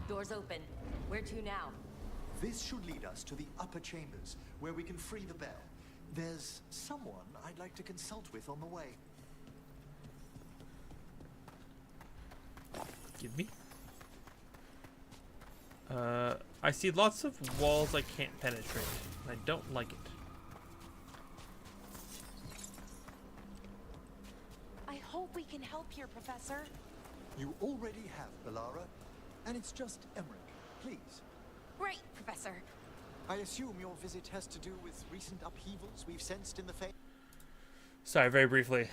Doors open. Where to now? This should lead us to the upper chambers, where we can free the bell. There's someone I'd like to consult with on the way. Give me. I see lots of walls I can't penetrate. I don't like it. I hope we can help here, Professor. You already have, Bellara, and it's just Emmerich. Please. Right, Professor. I assume your visit has to do with recent upheavals we've sensed in the faith. Sorry, very briefly.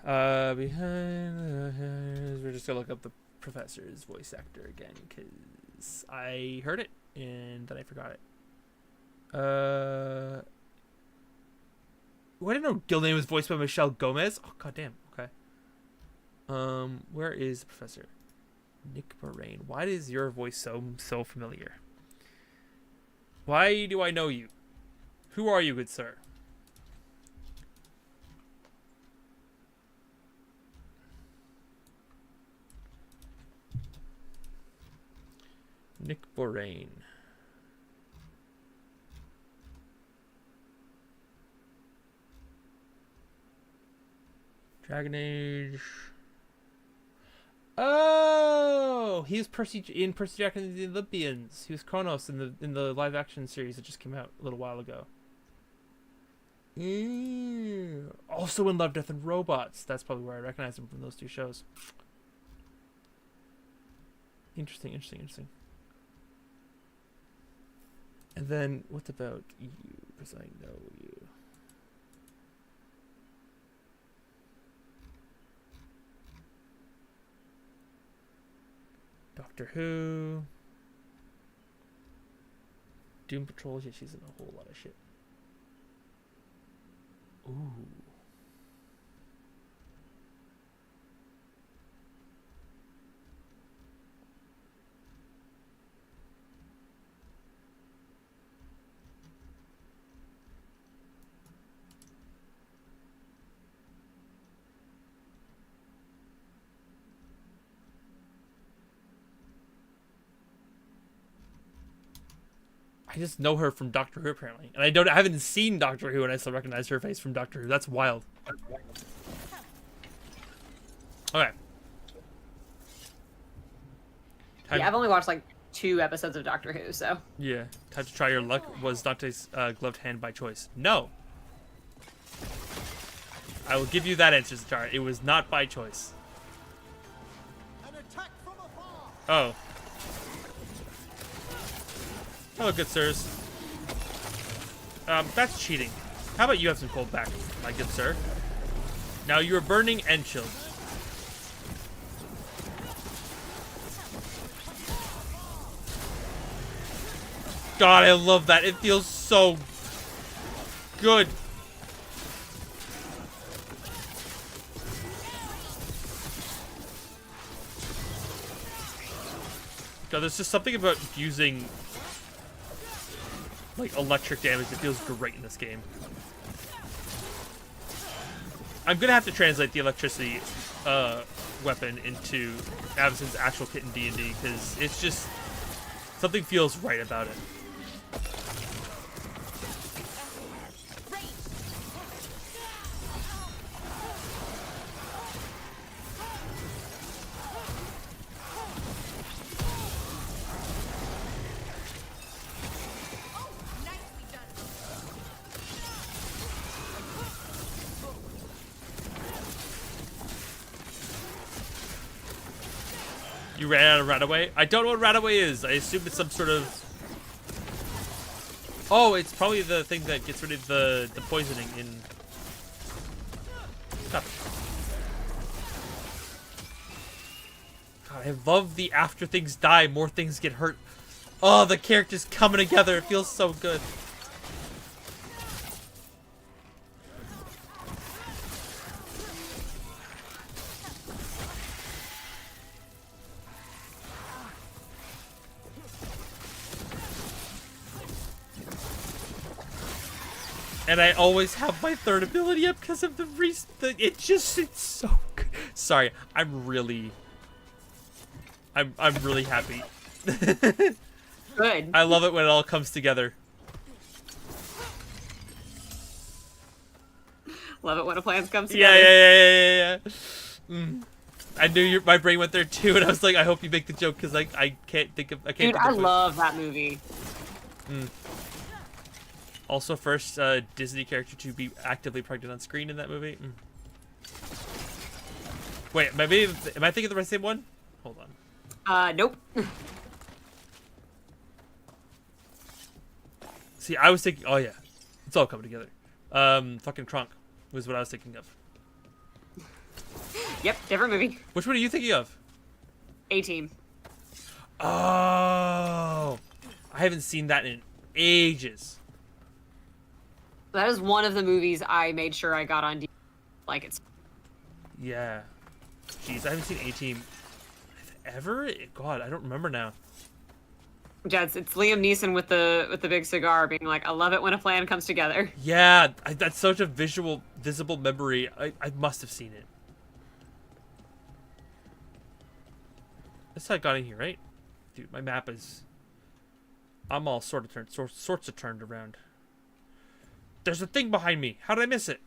We're just gonna look up the professor's voice actor again because I heard it and then I forgot it. I didn't know Guild name was voiced by Michelle Gomez. Oh goddamn. Okay. Where is the professor? Nick Moraine. Why is your voice so familiar? Why do I know you? Who are you, good sir? Nick Moraine. Dragon Age. Oh, he was in Percy Jackson and the Olympians. He was Kronos in the live action series that just came out a little while ago. Also in Love, Death, and Robots. That's probably where I recognize him from those two shows. Interesting. And then, what about you? Because I know you. Doctor Who. Doom Patrol. Yeah, she's in a whole lot of shit. Ooh. I just know her from Doctor Who apparently, and I haven't seen Doctor Who, and I still recognize her face from Doctor Who. That's wild. Okay. Yeah, I've only watched like 2 episodes of Doctor Who, so. Yeah. Time to try your luck. Was Dante's gloved hand by choice? No. I will give you that answer, Zachara. It was not by choice. Oh. Hello, good sirs. That's cheating. How about you have some cold back, my good sir? Now you are burning and chilled. God, I love that. It feels so good. God, there's just something about using like electric damage that feels great in this game. I'm gonna have to translate the electricity weapon into Avacyn's actual kit in D&D because it's just something feels right about it. You ran out of Radaway? I don't know what Radaway is. I assume it's some sort of... Oh, it's probably the thing that gets rid of the poisoning in... Stop it. God, I love the after things die, more things get hurt. Oh, the characters coming together. It feels so good. And I always have my third ability up because of the it's so good. Sorry, I'm really happy. Good. I love it when it all comes together. Love it when a plan comes together. Yeah. I knew my brain went there too, and I was like, I hope you make the joke because I can't think of. Dude, I love that movie. Also, first Disney character to be actively pregnant on screen in that movie. Wait, am I thinking of the same one? Hold on. Nope. See, I was thinking. Oh yeah, it's all coming together. Fucking Trunk was what I was thinking of. Yep, different movie. Which one are you thinking of? A-Team. Oh, I haven't seen that in ages. That is one of the movies I made sure I got on DVD. Like it's. Yeah. Jeez, I haven't seen A-Team ever. God, I don't remember now. Yeah, it's Liam Neeson with the big cigar, being like, "I love it when a plan comes together." Yeah, that's such a visible memory. I must have seen it. That's how I got in here, right? Dude, my map is. I'm all sorts of turned around. There's a thing behind me. How did I miss it?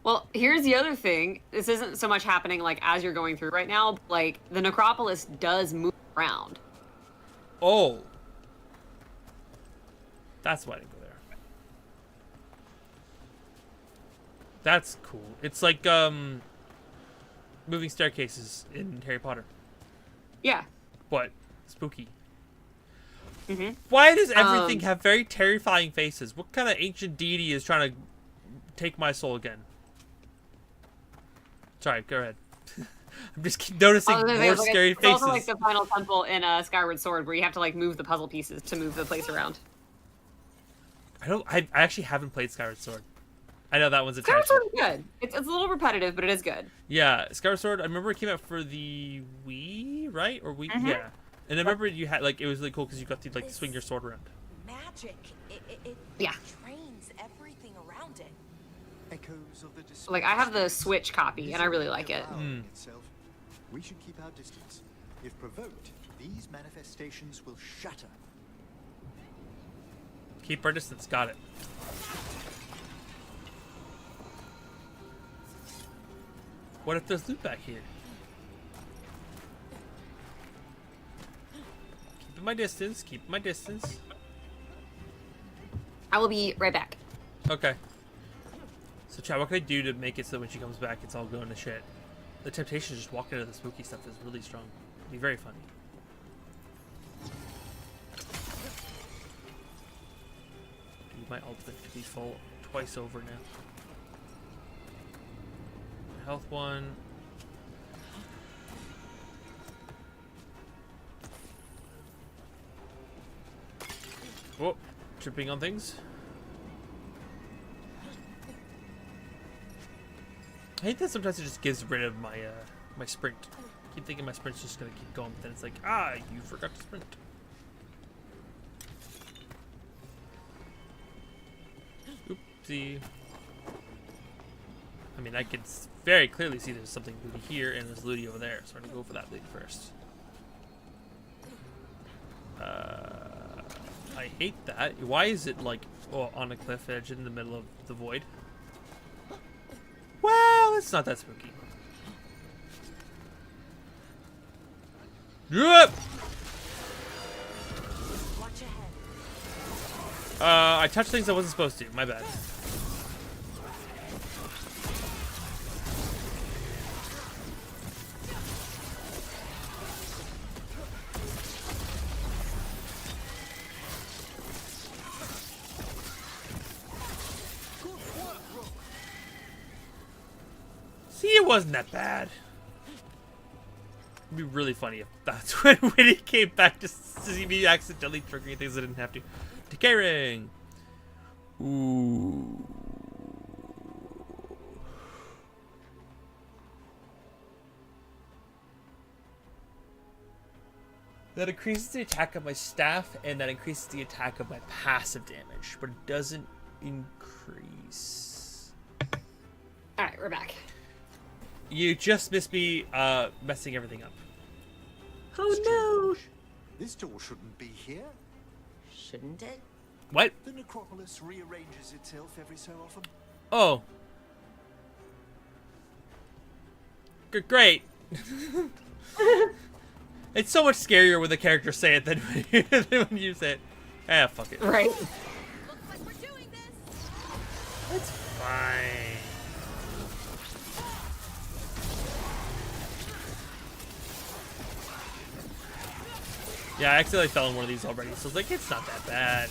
Well, here's the other thing. This isn't so much happening like as you're going through right now. Like the necropolis does move around. Oh. That's why I didn't go there. That's cool. It's like moving staircases in Harry Potter. Yeah. but spooky. Mm-hmm. Why does everything have very terrifying faces? What kind of ancient deity is trying to take my soul again? Sorry, go ahead. I'm just noticing more scary it's faces. also like the final temple in Skyward Sword, where you have to like move the puzzle pieces to move the place around. I actually haven't played Skyward Sword. I know that one's Skyward attached. Sword is good. It's a little repetitive, but it is good. Yeah, Skyward Sword. I remember it came out for the Wii, right? Or Wii? Mm-hmm. Yeah. And I remember you had like it was really cool because you got to like swing your sword around. Magic. It trains everything around it. Echoes of the Like I have the Switch copy, and I really like it. Itself. We should keep our distance. If provoked, these manifestations will shatter. Keep our distance. Got it. What if there's loot back here? Keep my distance. Keep my distance. I will be right back. Okay. So, Chad, what can I do to make it so when she comes back, it's all going to shit? The temptation to just walk into the spooky stuff is really strong. It'd be very funny. Need my ultimate to be full twice over now. Health one. Oh, tripping on things. I hate that sometimes it just gives rid of my my sprint. I keep thinking my sprint's just gonna keep going, but then it's like, you forgot to sprint. Oopsie. I mean, I could very clearly see there's something looty here and there's looty over there, so I'm gonna go for that loot first. I hate that. Why is it like on a cliff edge in the middle of the void? Well, it's not that spooky. Yep. Watch ahead. I touched things I wasn't supposed to. My bad. See, it wasn't that bad. It'd be really funny if that's when Witty came back to see me accidentally triggering things I didn't have to. Decay ring. Ooh. That increases the attack of my staff, and that increases the attack of my passive damage, but it doesn't increase. All right, we're back. You just missed me messing everything up. Oh no! This door shouldn't be here. Shouldn't it? What? The necropolis rearranges itself every so often. Oh. Great. It's so much scarier when the characters say it than when you say it. Ah, fuck it. Right. Looks like we're doing this. It's fine. Yeah, I accidentally fell in one of these already, so I was like, it's not that bad.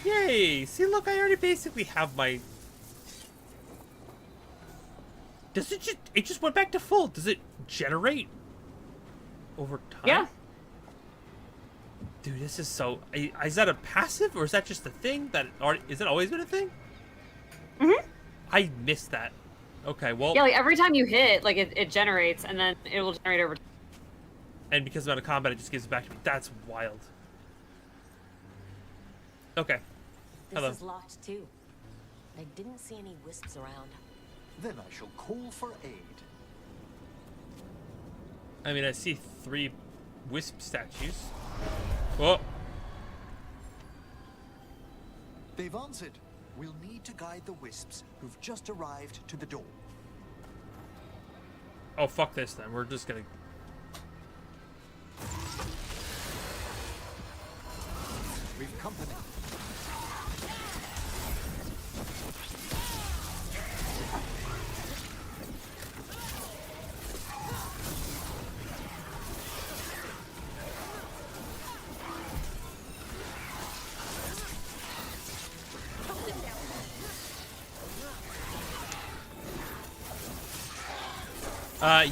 Yay! See, look, I already basically have my... Does it just went back to full? Does it generate over time? Yeah. Dude, this is so... Is that a passive, or is that just a thing? Is that always been a thing? Mm-hmm. I missed that. Okay, well... Yeah, like every time you hit, like it generates, and then it will generate over time. And because I'm out of combat, it just gives it back to me. That's wild. Okay. This is locked too. I didn't see any wisps around. Then I shall call for aid. I mean, I see 3 wisp statues. Whoa. They've answered. We'll need to guide the wisps who've just arrived to the door. Oh, fuck this then. We're just gonna... We've company.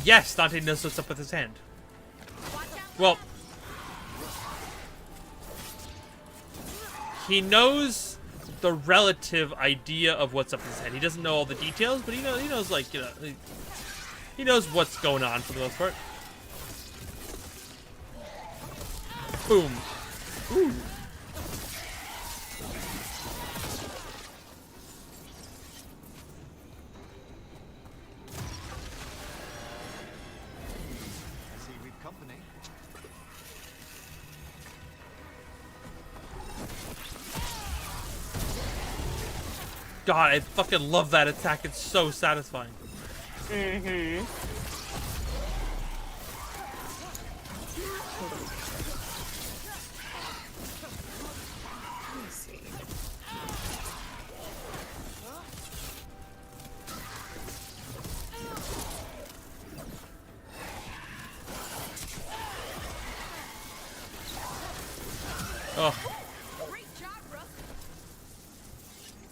Yes, Dante knows what's up with his hand. Well, he knows the relative idea of what's up his head. He doesn't know all the details, but he knows like, you know, he knows what's going on for the most part. Boom. Ooh. See, we've company. God, I fucking love that attack. It's so satisfying. Mm-hmm. Let's see. Oh.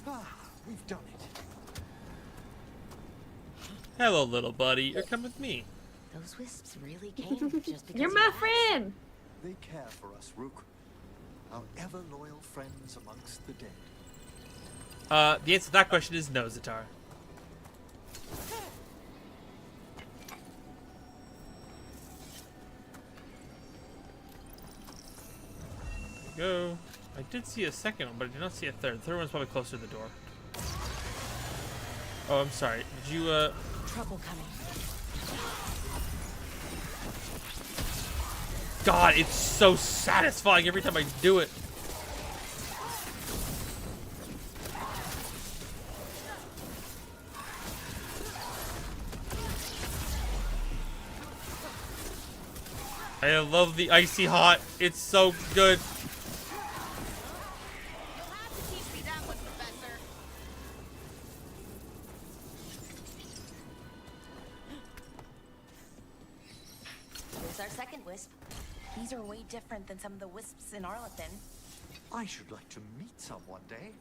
Ah, we've done it. Hello, little buddy. You're coming with me. Those wisps really came just because You're you my asked. friend. They care for us, Rook. Our ever loyal friends amongst the dead. The answer to that question is no, Zatara. There you go. I did see a second one, but I did not see a third. The third one's probably closer to the door. Oh, I'm sorry. Did you, Trouble coming. God, it's so satisfying every time I do it. I love the icy hot. It's so good. You'll have to teach me that one, Professor. Here's our second wisp. These are way different than some of the wisps in Arlethan. I should like to meet some one day.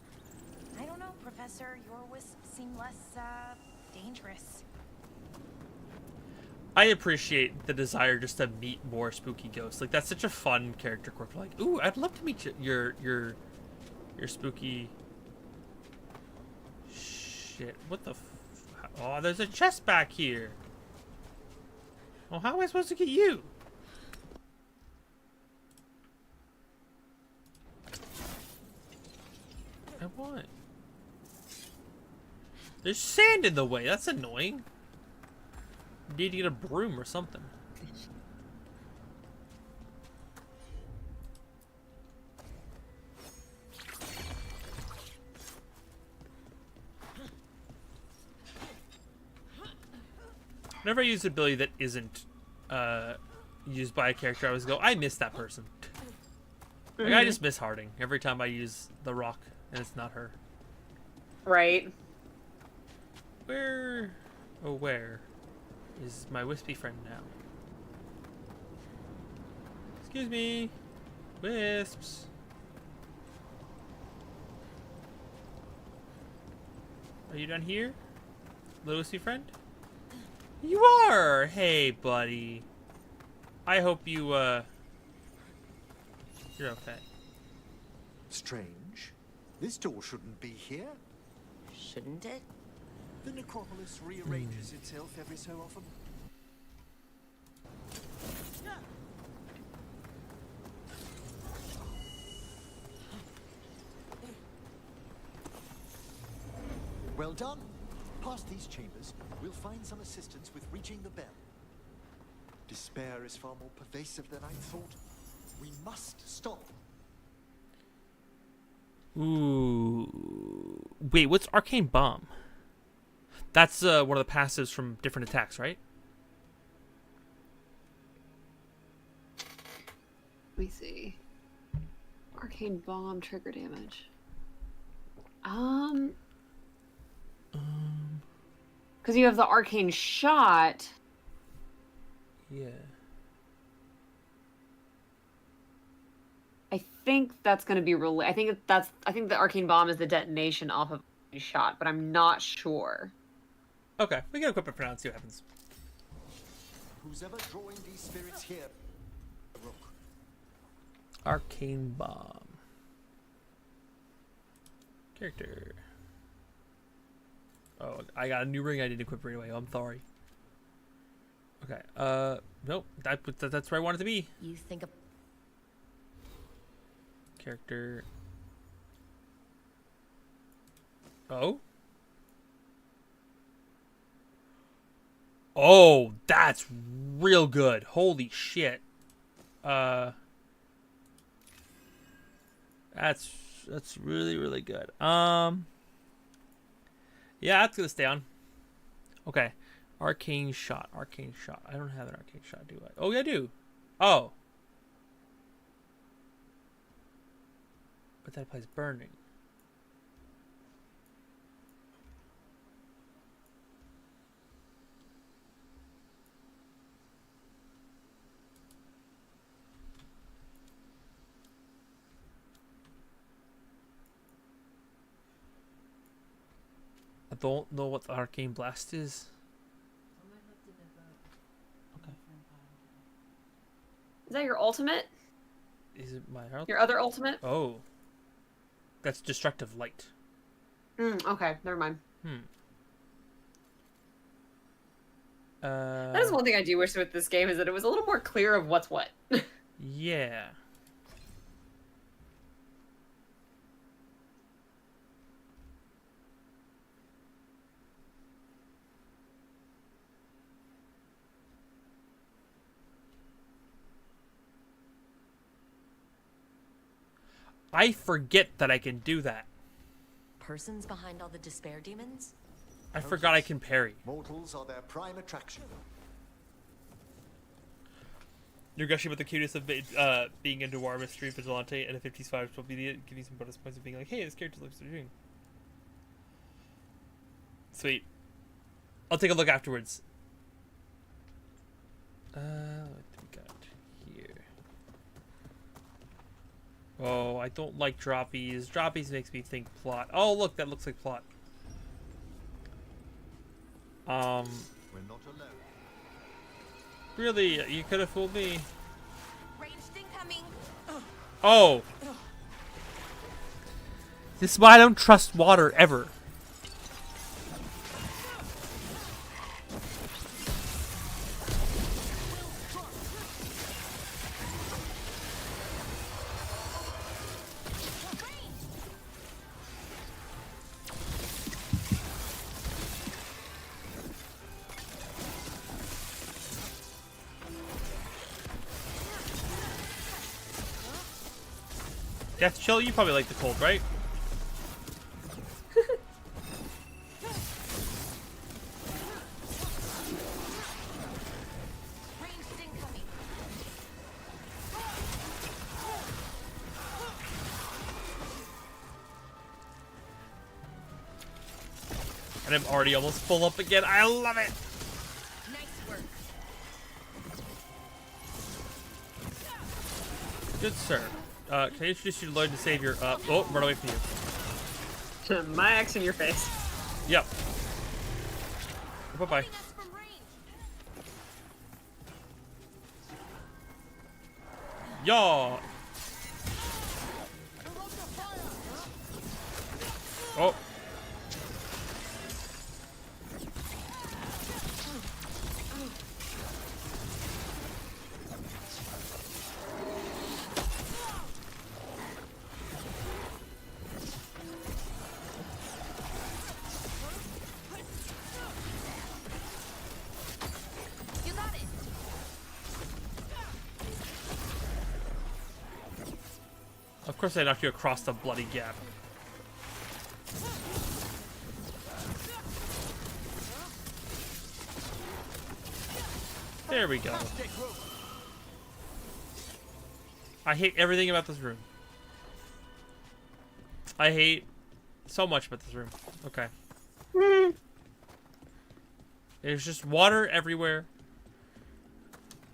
I don't know, Professor. Your wisps seem less, dangerous. I appreciate the desire just to meet more spooky ghosts. Like, that's such a fun character quirk. Like, ooh, I'd love to meet your spooky... Shit, what the oh, there's a chest back here. Oh, how am I supposed to get you? I want. There's sand in the way. That's annoying. Need to get a broom or something. Whenever I use an ability that isn't used by a character, I always go, I miss that person. Like, I just miss Harding every time I use the rock and it's not her. Right. Where, oh where is my wispy friend now? Excuse me, wisps. Are you down here, little wispy friend? You are! Hey, buddy. I hope you, you're okay. Strange. This door shouldn't be here. Shouldn't it? The necropolis rearranges itself every so often. Well done. Past these chambers, we'll find some assistance with reaching the bell. Despair is far more pervasive than I thought. We must stop. Ooh. Wait, what's Arcane Bomb? That's one of the passives from different attacks, right? Let me see. Arcane bomb trigger damage. Because you have the arcane shot. Yeah. I think that's going to be I think the arcane bomb is the detonation off of a shot, but I'm not sure. Okay, we can equip it for now and see what happens. Who's ever drawing these spirits here? Arcane bomb. Character. Oh, I got a new ring I didn't equip right away. I'm sorry. Okay. Nope. That's where I want it to be. You think of Character. Oh. Oh, that's real good. Holy shit. That's really, really good. Yeah, that's gonna stay on. Okay. Arcane shot. Arcane shot. I don't have an arcane shot, do I? Oh, yeah, I do. Oh. But that applies burning. I don't know what the arcane blast is. Okay. Is that your ultimate? Is it my health? Your other ultimate? Oh. That's destructive light. Okay, never mind. That is one thing I do wish with this game, is that it was a little more clear of what's what. Yeah. I forget that I can do that. persons behind all the despair demons? I forgot I can parry. Mortals are their prime attraction. You're gushing about the cuteness of being a noir mystery vigilante, and a 55 will be give you some bonus points of being like, hey, this character looks what they're doing. Sweet. I'll take a look afterwards. What do we got here? Oh, I don't like droppies. Droppies makes me think plot. Oh, look, that looks like plot. We're not alone. Really? You could have fooled me. Ranged incoming. Oh! This is why I don't trust water ever. Death Chill, you probably like the cold, right? Ranged incoming. And I'm already almost full up again. I love it! Nice work. Good sir. Can I introduce you to Lord and Savior? Oh, run away from you. My axe in your face. Yep. Bye-bye. Us from range. Yaw! Oh. You got it. Of course I knocked you across the bloody gap. There we go. I hate everything about this room. I hate so much about this room. Okay. There's just water everywhere.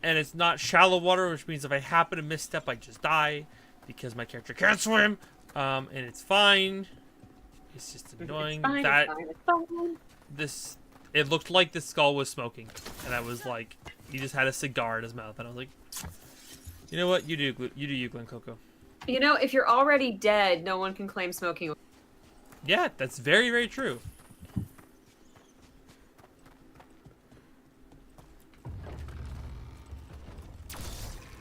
And it's not shallow water, which means if I happen to misstep, I just die. Because my character can't swim. And it's fine. It's just annoying that this... It looked like the skull was smoking. And I was like, he just had a cigar in his mouth. And I was like, you know what? You do you, Glen Coco. You know, if you're already dead, no one can claim smoking. Yeah, that's very, very true.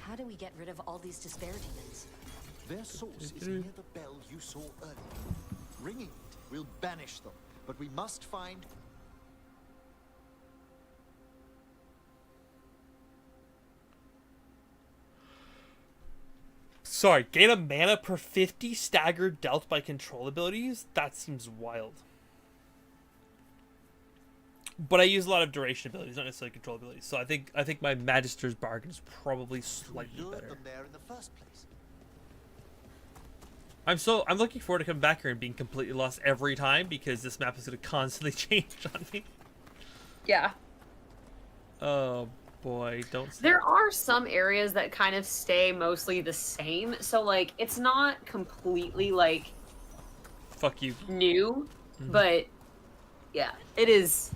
How do we get rid of all these despair demons? Their source is near the bell you saw earlier. Ringing it will banish them, but we must find... Sorry, gain a mana per 50 stagger dealt by control abilities? That seems wild. But I use a lot of duration abilities, not necessarily control abilities. So I think my Magister's Bargain is probably slightly better. them there in the first place. I'm looking forward to coming back here and being completely lost every time because this map is going to constantly change on me. Yeah. Oh boy, don't say There are some areas that kind of stay mostly the same, so like it's not completely like fuck you new, but yeah, it is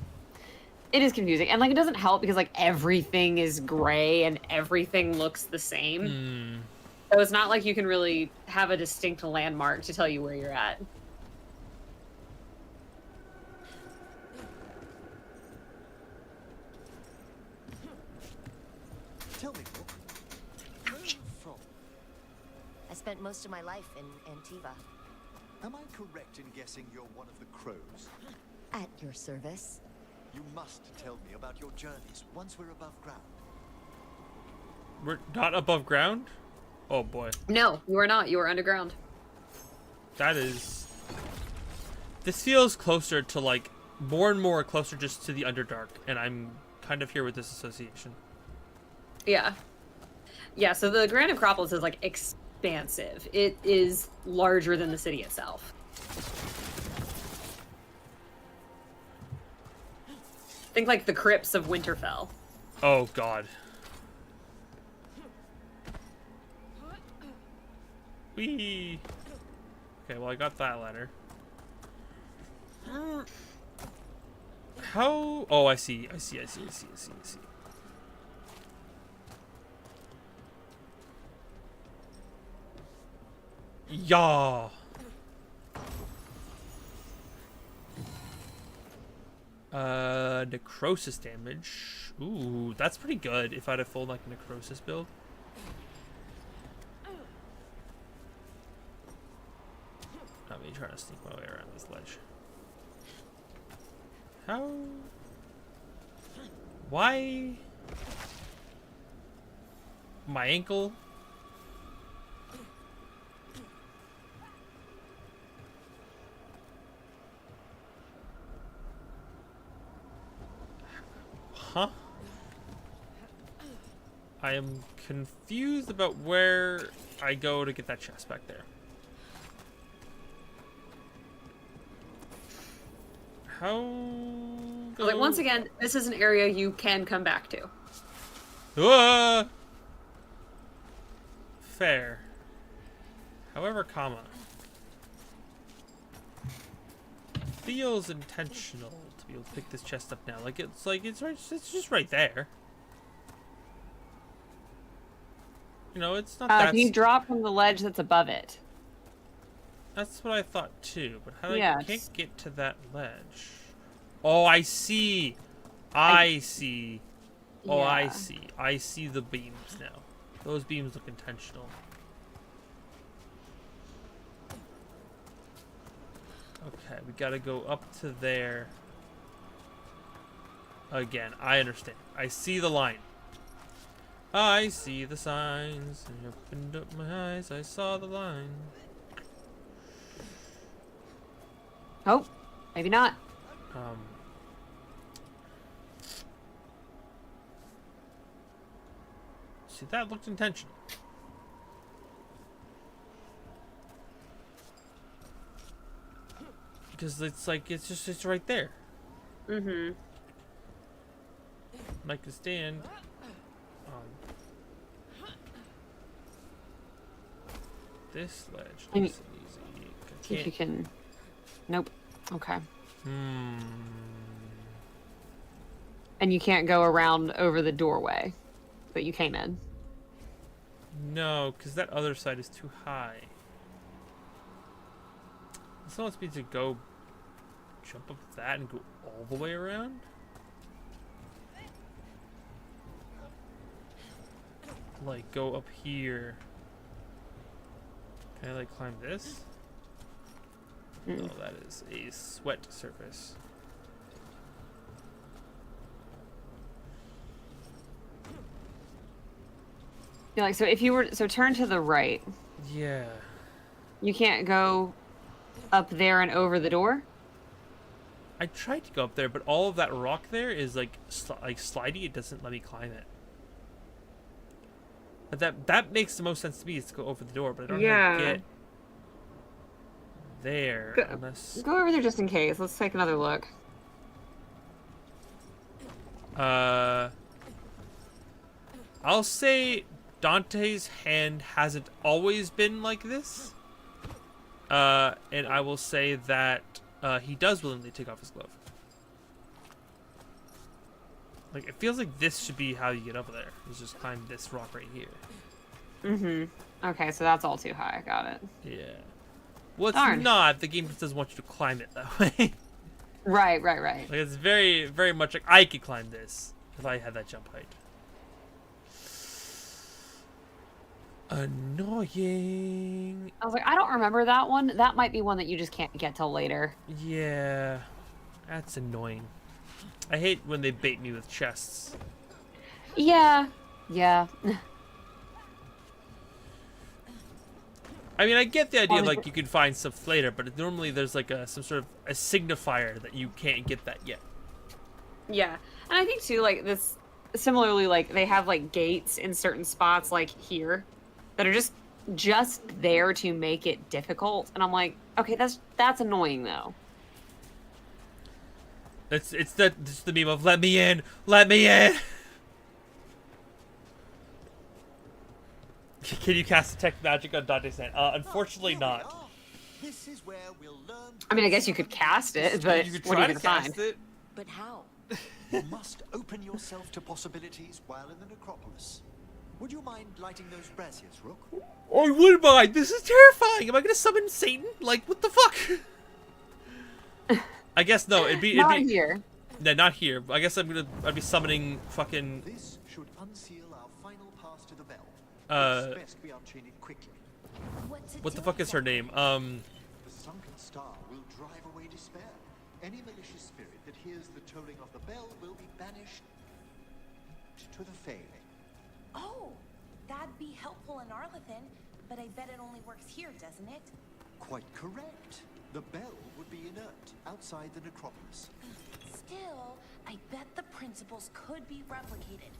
confusing. And like it doesn't help because like everything is gray and everything looks the same. So it's not like you can really have a distinct landmark to tell you where you're at. Tell me, where are you from? I spent most of my life in Antiva. Am I correct in guessing you're one of the crows? At your service. You must tell me about your journeys once we're above ground. We're not above ground? Oh boy. No, you are not. You are underground. That is... This feels closer to like, more and more closer just to the Underdark, and I'm kind of here with this association. Yeah. Yeah, so the Grand Necropolis is like expansive. It is larger than the city itself. Think like the crypts of Winterfell. Oh god. Whee! Okay, well I got that ladder. How? Oh, I see. Yeah. Necrosis damage. Ooh, that's pretty good if I had a full like necrosis build. Let me try to sneak my way around this ledge. How? Why? My ankle? Huh? I am confused about where I go to get that chest back there. How? Like once again, this is an area you can come back to. Fair. However, comma. Feels intentional to be able to pick this chest up now. Like it's just right there. You know, it's not that. Can you drop from the ledge that's above it? That's what I thought too, but how Yes. I can't get to that ledge. Oh, I see. I see. Oh, I Yeah. see. I see the beams now. Those beams look intentional. Okay, we gotta go up to there. Again, I understand. I see the line. I see the signs. I opened up my eyes. I saw the line. Oh, maybe not. See, that looked intentional. Because it's like, it's right there. Mm-hmm. I can stand on this ledge. I mean, Nice and easy. See if you can. Nope. Okay. And you can't go around over the doorway that you came in. No, because that other side is too high. This wants me to go jump up that and go all the way around? Like, go up here. Can I, like, climb this? No, that is a sweat surface. Yeah, like, so if you were, so turn to the right. Yeah. You can't go up there and over the door? I tried to go up there, but all of that rock there is like slidey. It doesn't let me climb it. But that makes the most sense to me, is to go over the door, but I don't know how to get there unless... Go over there just in case. Let's take another look. I'll say Dante's hand hasn't always been like this. And I will say that he does willingly take off his glove. Like, it feels like this should be how you get up there. Is just climb this rock right here. Mm-hmm. Okay, so that's all too high. Got it. Yeah. Well, it's Darn. not. The game just doesn't want you to climb it that way. Right. Like, it's very, very much like I could climb this if I had that jump height. Annoying. I was like, I don't remember that one. That might be one that you just can't get till later. Yeah. That's annoying. I hate when they bait me with chests. Yeah. I mean, I get the idea, like, you can find stuff later, but normally there's, like, some sort of a signifier that you can't get that yet. Yeah. And I think, too, like, this... Similarly, like, they have, like, gates in certain spots, like here, that are just there to make it difficult. And I'm like, okay, that's annoying, though. It's the meme of, let me in! Let me in! Can you cast detect magic on Dante's hand? Unfortunately not. This is where we'll learn. I mean, I guess you could cast it, but You could what are try you to gonna cast find? it. But how? You must open yourself to possibilities while in the necropolis. Would you mind lighting those braziers, Rook? I would mind. This is terrifying. Am I gonna summon Satan? Like, what the fuck? I guess no. It'd be Not here. No, not here. I guess I'd be summoning fucking. This should unseal our final pass to the bell. Uh, It's best we unchain it quickly. What the fuck is her name? The sunken star will drive away despair. Any malicious spirit that hears the tolling of the bell will be banished to the Fae. Oh, that'd be helpful in Arlethan, but I bet it only works here, doesn't it? Quite correct. The bell would be inert outside the necropolis. Still, I bet the principles could be replicated.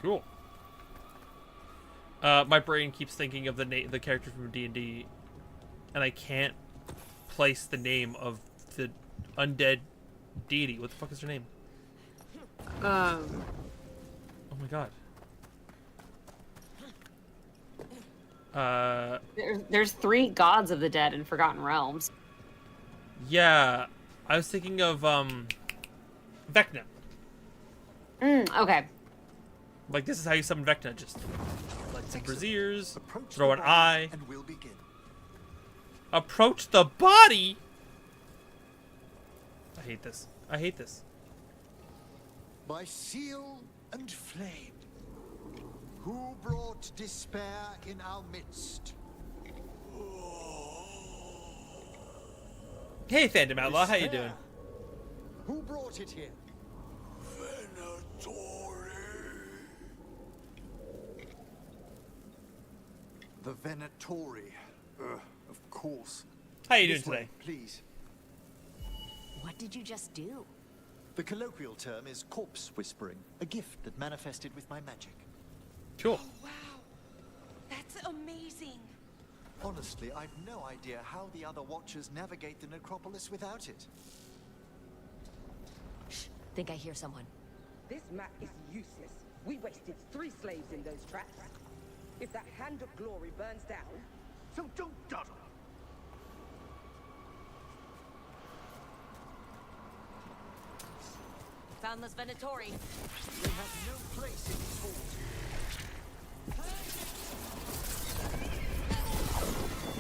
Cool. My brain keeps thinking of the character from D&D, and I can't place the name of the undead deity. What the fuck is her name? Oh my god. There's 3 gods of the dead in Forgotten Realms. Yeah, I was thinking of Vecna. Okay. Like, this is how you summon Vecna. Just like some braziers, throw an eye, and we'll begin. Approach the body. I hate this. I hate this. By seal and flame, who brought despair in our midst? Hey, Fandom Outlaw, how you doing? Who brought it here? The Venatori. Of course. How you doing This way, today? please. What did you just do? The colloquial term is corpse whispering, a gift that manifested with my magic. Cool. Wow, that's amazing. Honestly, I've no idea how the other Watchers navigate the necropolis without it. Shh, think I hear someone. This map is useless. We wasted 3 slaves in those traps. If that Hand of Glory burns down, So don't dawdle. Found this Venatori. They have no place in these halls.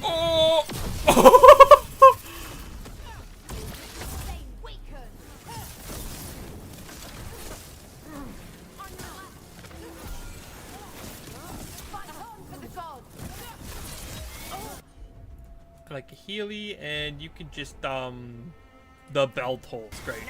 Oh! Like a Healy, and you can just the bell tolls great.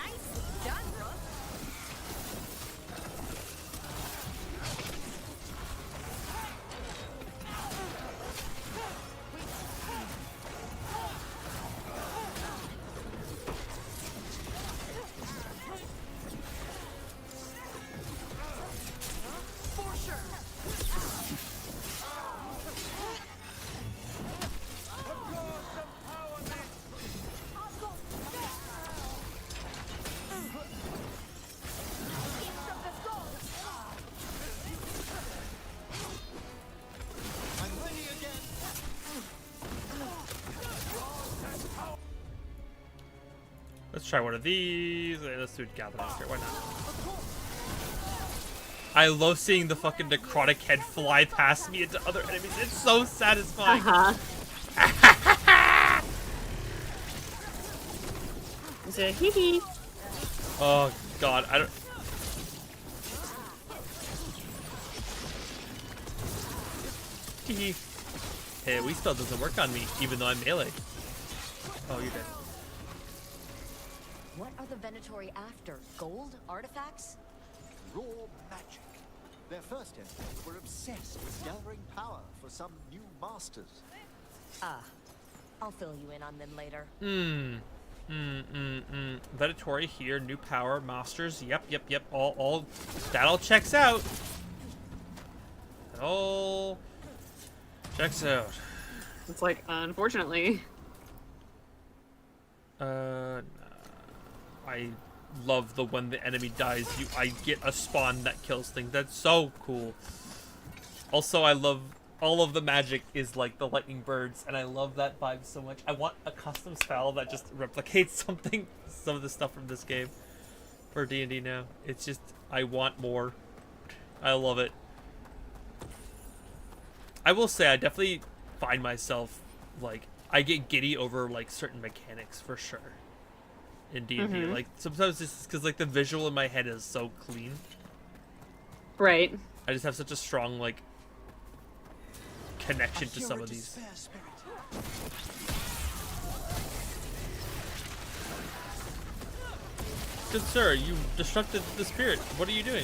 Let's try one of these. Let's do Galvanizer. Why not? I love seeing the fucking necrotic head fly past me into other enemies. It's so satisfying. It's a hee. Oh god, I don't. Hee. Hey, we spell doesn't work on me, even though I'm melee. Oh, you're dead. What are the Venatori after? Gold? Artifacts? Raw magic. Their first enemies were obsessed with gathering power for some new masters. Ah, I'll fill you in on them later. Venatori here, new power, masters. Yep. All that all checks out. That all checks out. It's like, unfortunately. I love the when the enemy dies, I get a spawn that kills things. That's so cool. Also, I love all of the magic is like the lightning birds, and I love that vibe so much. I want a custom spell that just replicates some of the stuff from this game for D&D now. It's just, I want more. I love it. I will say, I definitely find myself, like, I get giddy over, like, certain mechanics for sure. In D&D, like sometimes it's because like the visual in my head is so clean. Right. I just have such a strong like connection to some of these. Good sir, you disrupted the spirit. What are you doing?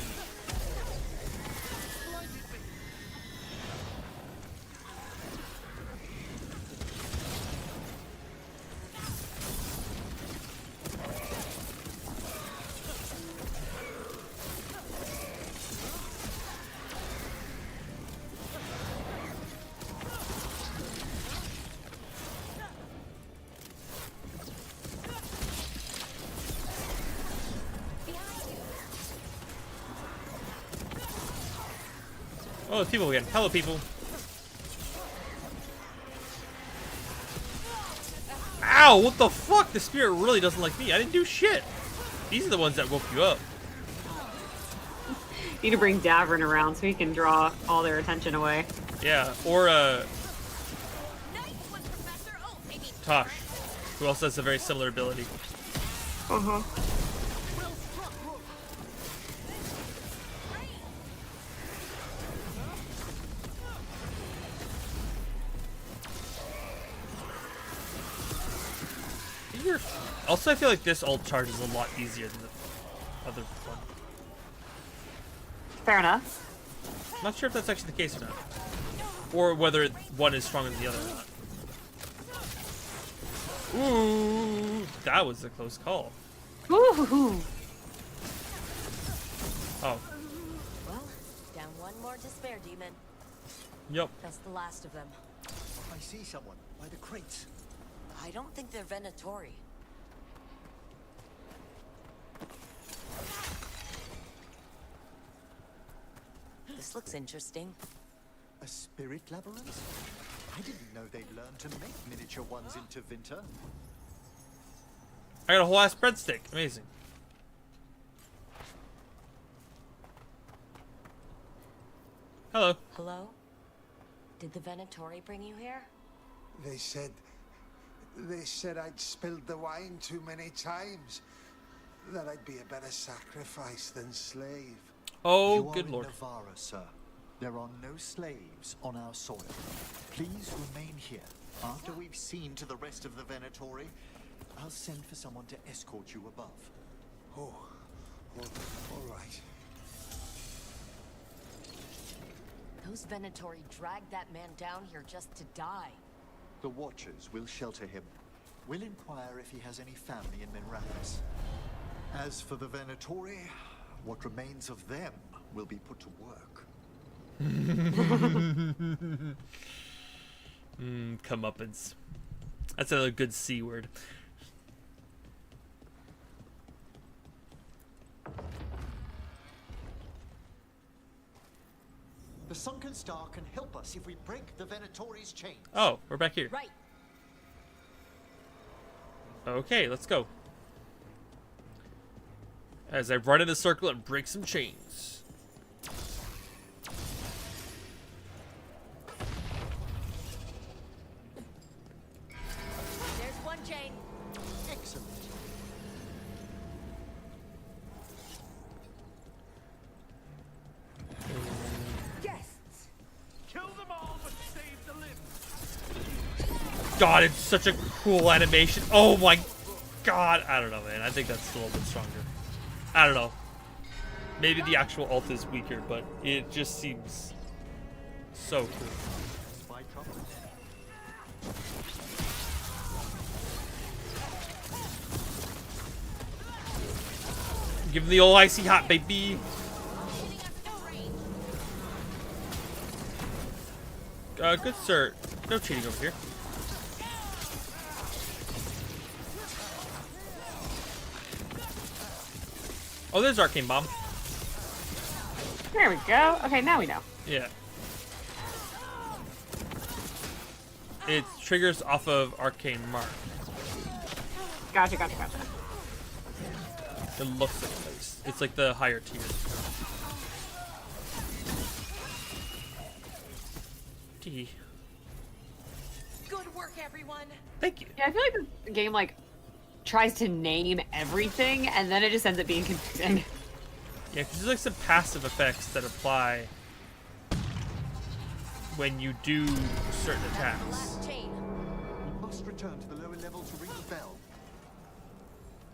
Oh, it's people again. Hello, people. Ow, what the fuck? The spirit really doesn't like me. I didn't do shit. These are the ones that woke you up. Need to bring Davern around so he can draw all their attention away. Yeah, or Tosh, who also has a very similar ability. Also, I feel like this ult charge is a lot easier than the other one. Fair enough. Not sure if that's actually the case or not. Or whether one is stronger than the other or not. Ooh, that was a close call. Ooh. Oh. Well, down one more to spare, demon. Yep. That's the last of them. I see someone by the crates. I don't think they're Venatori. This looks interesting. A spirit labyrinth? I didn't know they'd learned to make miniature ones into Vinter. I got a whole ass breadstick. Amazing. Hello. Hello? Did the Venatori bring you here? They said I'd spilled the wine too many times. That I'd be a better sacrifice than slave. Oh, good lord. You are in Navarra, sir. There are no slaves on our soil. Please remain here. After we've seen to the rest of the Venatori, I'll send for someone to escort you above. Oh, all right. Those Venatori dragged that man down here just to die. The Watchers will shelter him. We'll inquire if he has any family in Minrathis. As for the Venatori, what remains of them will be put to work. Comeuppance. That's another good C word. The Sunken Star can help us if we break the Venatori's chains. Oh, we're back here. Right. Okay, let's go. As I run in a circle and break some chains. There's one chain. Excellent. Guests! Kill them all, but save the limbs. God, it's such a cool animation. Oh my God. I don't know, man. I think that's a little bit stronger. I don't know. Maybe the actual ult is weaker, but it just seems so cool. Spy trouble. Give him the old icy hot, baby. Good sir. No cheating over here. Oh, there's Arcane Bomb. There we go. Okay, now we know. Yeah. It triggers off of Arcane Mark. Gotcha. It looks like it does. It's like the higher tier. D. Good work, everyone. Thank you. Yeah, I feel like the game like tries to name everything and then it just ends up being confusing. Yeah, because there's like some passive effects that apply when you do certain attacks. Last chain. We must return to the lower level to ring the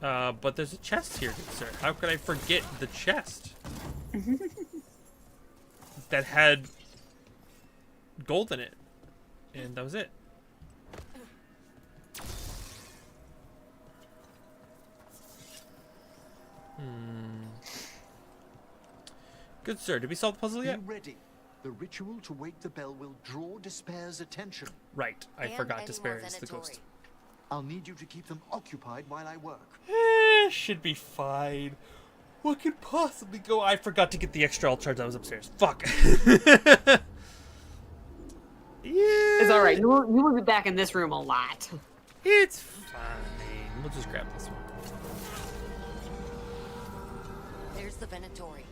bell. But there's a chest here, good sir. How could I forget the chest? That had gold in it. And that was it. Good sir, did we solve the puzzle yet? Be ready. The ritual to wake the bell will draw Despair's attention. Right, I And forgot any Despair more is the ghost. Venatori. I'll need you to keep them occupied while I work. Should be fine. What could possibly go? I forgot to get the extra alt charge that was upstairs. Fuck. Yeah. It's alright. You will be back in this room a lot. It's fine. We'll just grab this one. There's the Venatori.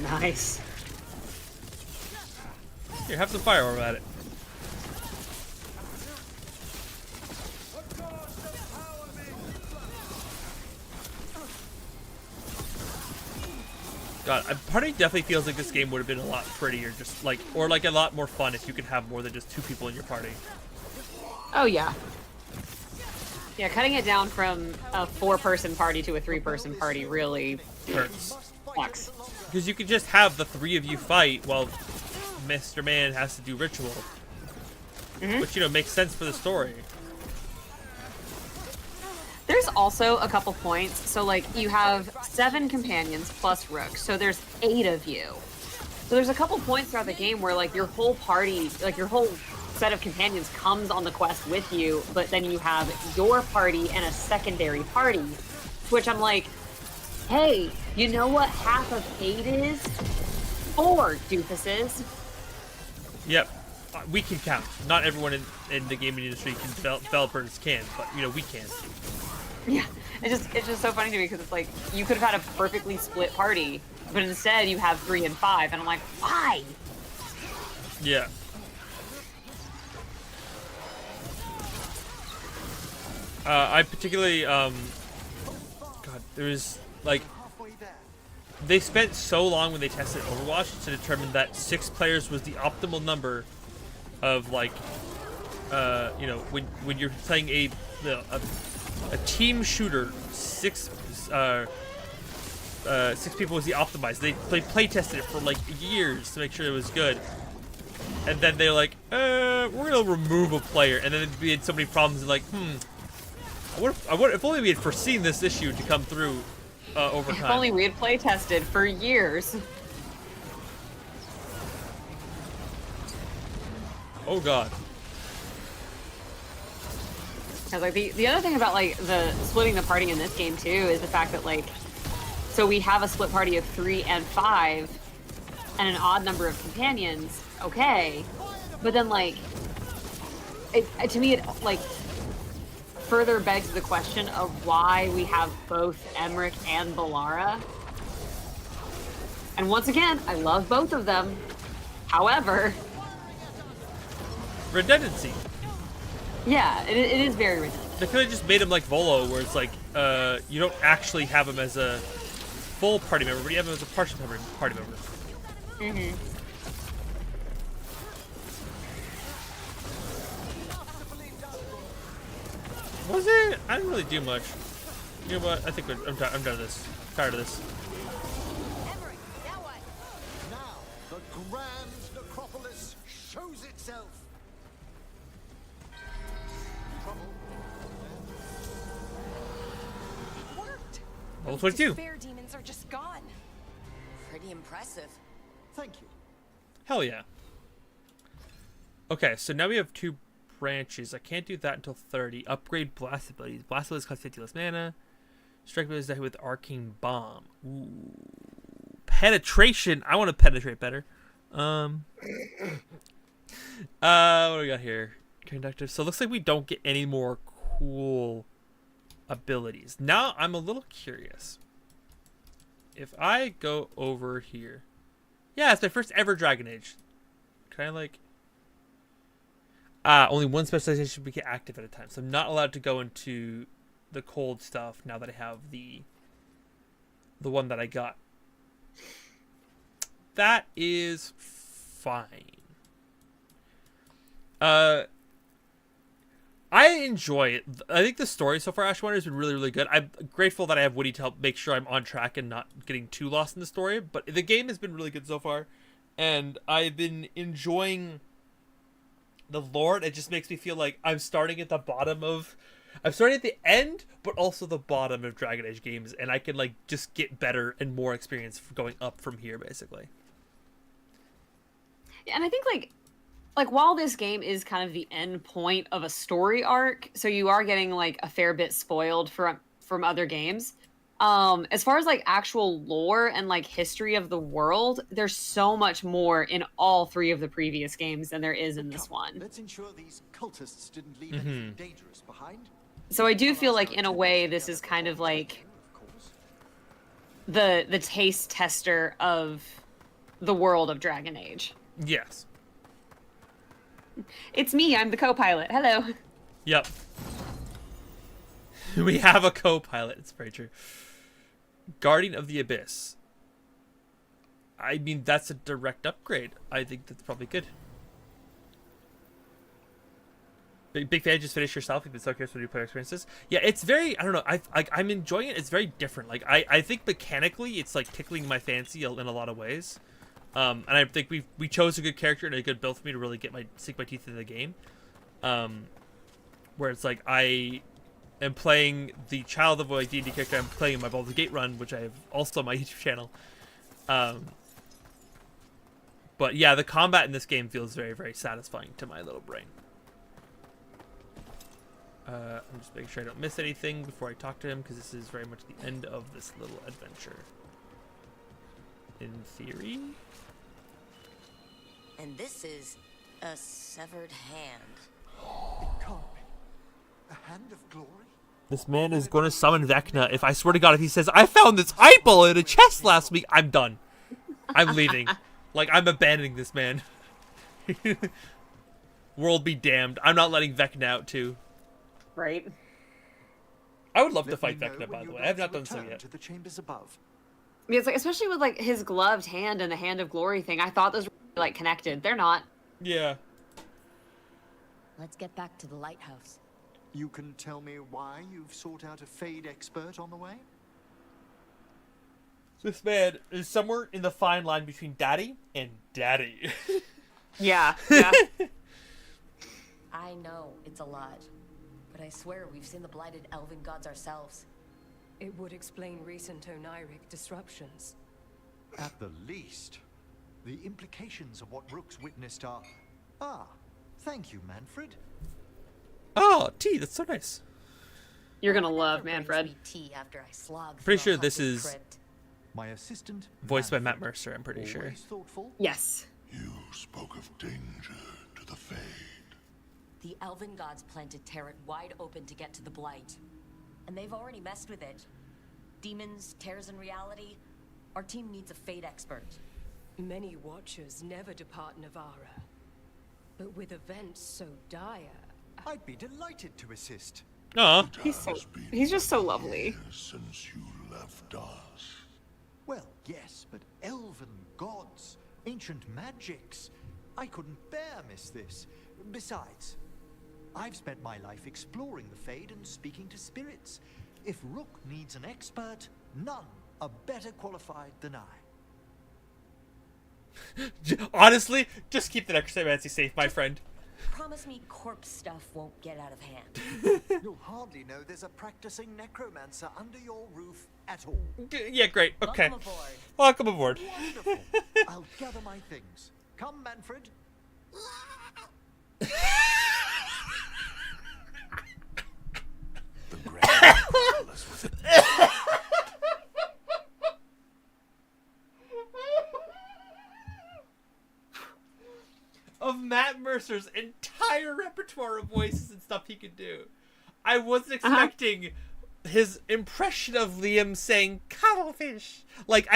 Nice. Here, have some fire orb at it. God, part of me definitely feels like this game would have been a lot prettier, just like, or like a lot more fun if you could have more than just 2 people in your party. Oh yeah. Yeah, cutting it down from a 4-person party to a 3-person party really Hurts. sucks. Because you could just have the 3 of you fight while Mr. Man has to do ritual. Which, you know, makes sense for the story. There's also a couple points. So, like, you have 7 companions plus Rook, so there's 8 of you. So there's a couple points throughout the game where like your whole party, like your whole set of companions comes on the quest with you, but then you have your party and a secondary party, which I'm like, hey, you know what half of 8 is? 4 doofuses. Yep. We can count. Not everyone in the gaming industry can, developers can, but you know, we can. Yeah, it's just so funny to me because it's like you could have had a perfectly split party, but instead you have 3 and 5, and I'm like, why? Yeah. I particularly God, there was like they spent so long when they tested Overwatch to determine that 6 players was the optimal number of like you know, when you're playing a team shooter, 6 people was the optimized. They play tested it for like years to make sure it was good, and then they're like, we're gonna remove a player, and then we had so many problems and like, if only we had foreseen this issue to come through over time. If only we had play tested for years. Oh god. Because like the other thing about like the splitting the party in this game too is the fact that like, so we have a split party of 3 and 5 and an odd number of companions, okay, but then like to me it like further begs the question of why we have both Emmerich and Balara. And once again, I love both of them. However, redundancy. Yeah, it is very redundant. They could have just made him like Volo, where it's like you don't actually have him as a full party member, but you have him as a partial party member. Mm-hmm. Was it? I didn't really do much. You know what? I think I'm done with this. Tired of this. Now, the grand necropolis shows itself. It worked. Level 22. Despair demons are just gone. Pretty impressive. Thank you. Hell yeah. Okay, so now we have 2 branches. I can't do that until 30. Upgrade blast abilities. Blast abilities cost 50 less mana. Strike abilities die with arcane bomb. Ooh. Penetration. I want to penetrate better. What do we got here? Conductive. So it looks like we don't get any more cool abilities. Now I'm a little curious. If I go over here. Yeah, it's my first ever Dragon Age. Can I like... only one specialization we get active at a time. So I'm not allowed to go into the cold stuff now that I have the one that I got. That is fine. I enjoy it. I think the story so far, Ash Wonder, has been really, really good. I'm grateful that I have Woody to help make sure I'm on track and not getting too lost in the story. But the game has been really good so far. And I've been enjoying the lore. It just makes me feel like I'm starting at the bottom of... I'm starting at the end, but also the bottom of Dragon Age games. And I can, like, just get better and more experience going up from here, basically. Yeah, and I think, like while this game is kind of the end point of a story arc, so you are getting like a fair bit spoiled from other games. As far as like actual lore and like history of the world, there's so much more in all 3 of the previous games than there is in this one. Let's ensure these cultists didn't leave anything dangerous behind. So I do feel like in a way this is kind of like the taste tester of the world of Dragon Age. Yes. It's me, I'm the co-pilot. Hello. Yep. We have a co-pilot. It's very true. Guardian of the Abyss. I mean, that's a direct upgrade. I think that's probably good. Big fan, just finish yourself. You've been so curious for new player experiences. Yeah, it's very, I don't know, I'm enjoying it. It's very different. Like, I think mechanically it's like tickling my fancy in a lot of ways. And I think we chose a good character and a good build for me to really sink my teeth into the game. Where it's like I am playing the Child of a D&D character. I'm playing my Baldur's Gate run, which I have also on my YouTube channel. But yeah, the combat in this game feels very, very satisfying to my little brain. I'm just making sure I don't miss anything before I talk to him, because this is very much the end of this little adventure. In theory. And this is a severed hand. It can't be. A hand of glory? This man is going to summon Vecna. If I swear to God, if he says, I found this eyeball in a chest last week, I'm done. I'm leaving. Like, I'm abandoning this man. World be damned. I'm not letting Vecna out, too. Right. I would love to fight Vecna, by the way. I have not done so yet. To the chambers above. I mean, it's like, especially with like his gloved hand and the hand of glory thing, I thought those were like connected. They're not. Yeah. Let's get back to the lighthouse. You can tell me why you've sought out a Fade expert on the way? This man is somewhere in the fine line between daddy and daddy. Yeah. I know, it's a lot. But I swear we've seen the blighted elven gods ourselves. It would explain recent Oniric disruptions. At the least. The implications of what Rook's witnessed are... Ah, thank you, Manfred. Oh, tea, that's so nice. You're gonna love Manfred. Tea after I slog Pretty through a sure this hungry is crypt. My assistant, voiced by Matt Mercer, I'm pretty sure. Always thoughtful. Yes. You spoke of danger to the Fade. The elven gods planted Territ wide open to get to the blight. And they've already messed with it. Demons, tears in reality. Our team needs a Fade expert. Many watchers never depart Navarra. But with events so dire... I'd be delighted to assist. Aw. He's just so lovely. Since you left us. Well, yes, but elven gods, ancient magics. I couldn't bear miss this. Besides, I've spent my life exploring the Fade and speaking to spirits. If Rook needs an expert, none are better qualified than I. Honestly, just keep the necromancy safe, my friend. Promise me corpse stuff won't get out of hand. You'll hardly know there's a practicing necromancer under your roof at all. Yeah, great. Okay. Welcome aboard. Welcome aboard. Wonderful. I'll gather my things. Come, Manfred. The grand necropolis with it. Of Matt Mercer's entire repertoire of voices and stuff he could do, I wasn't expecting his impression of Liam saying cuttlefish. Like,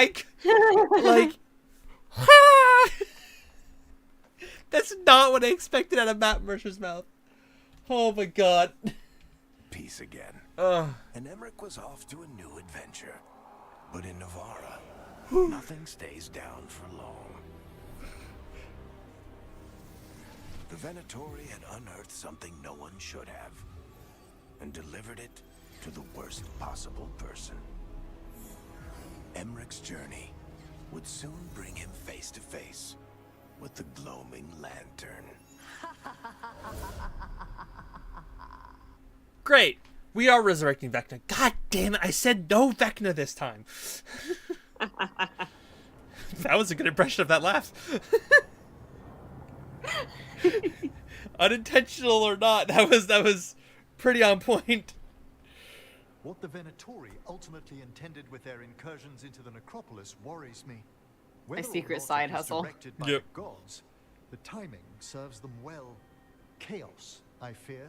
that's not what I expected out of Matt Mercer's mouth. Oh my god. Peace again. Ugh. And Emmerich was off to a new adventure. But in Navarra, nothing stays down for long. The Venatori had unearthed something no one should have, and delivered it to the worst possible person. Emmerich's journey would soon bring him face to face with the gloaming lantern. Great. We are resurrecting Vecna. God damn it, I said no Vecna this time. That was a good impression of that laugh. Unintentional or not, that was pretty on point. What the Venatori ultimately intended with their incursions into the necropolis worries me. A secret side hustle. Directed by the gods, the timing serves them well. Chaos, I fear,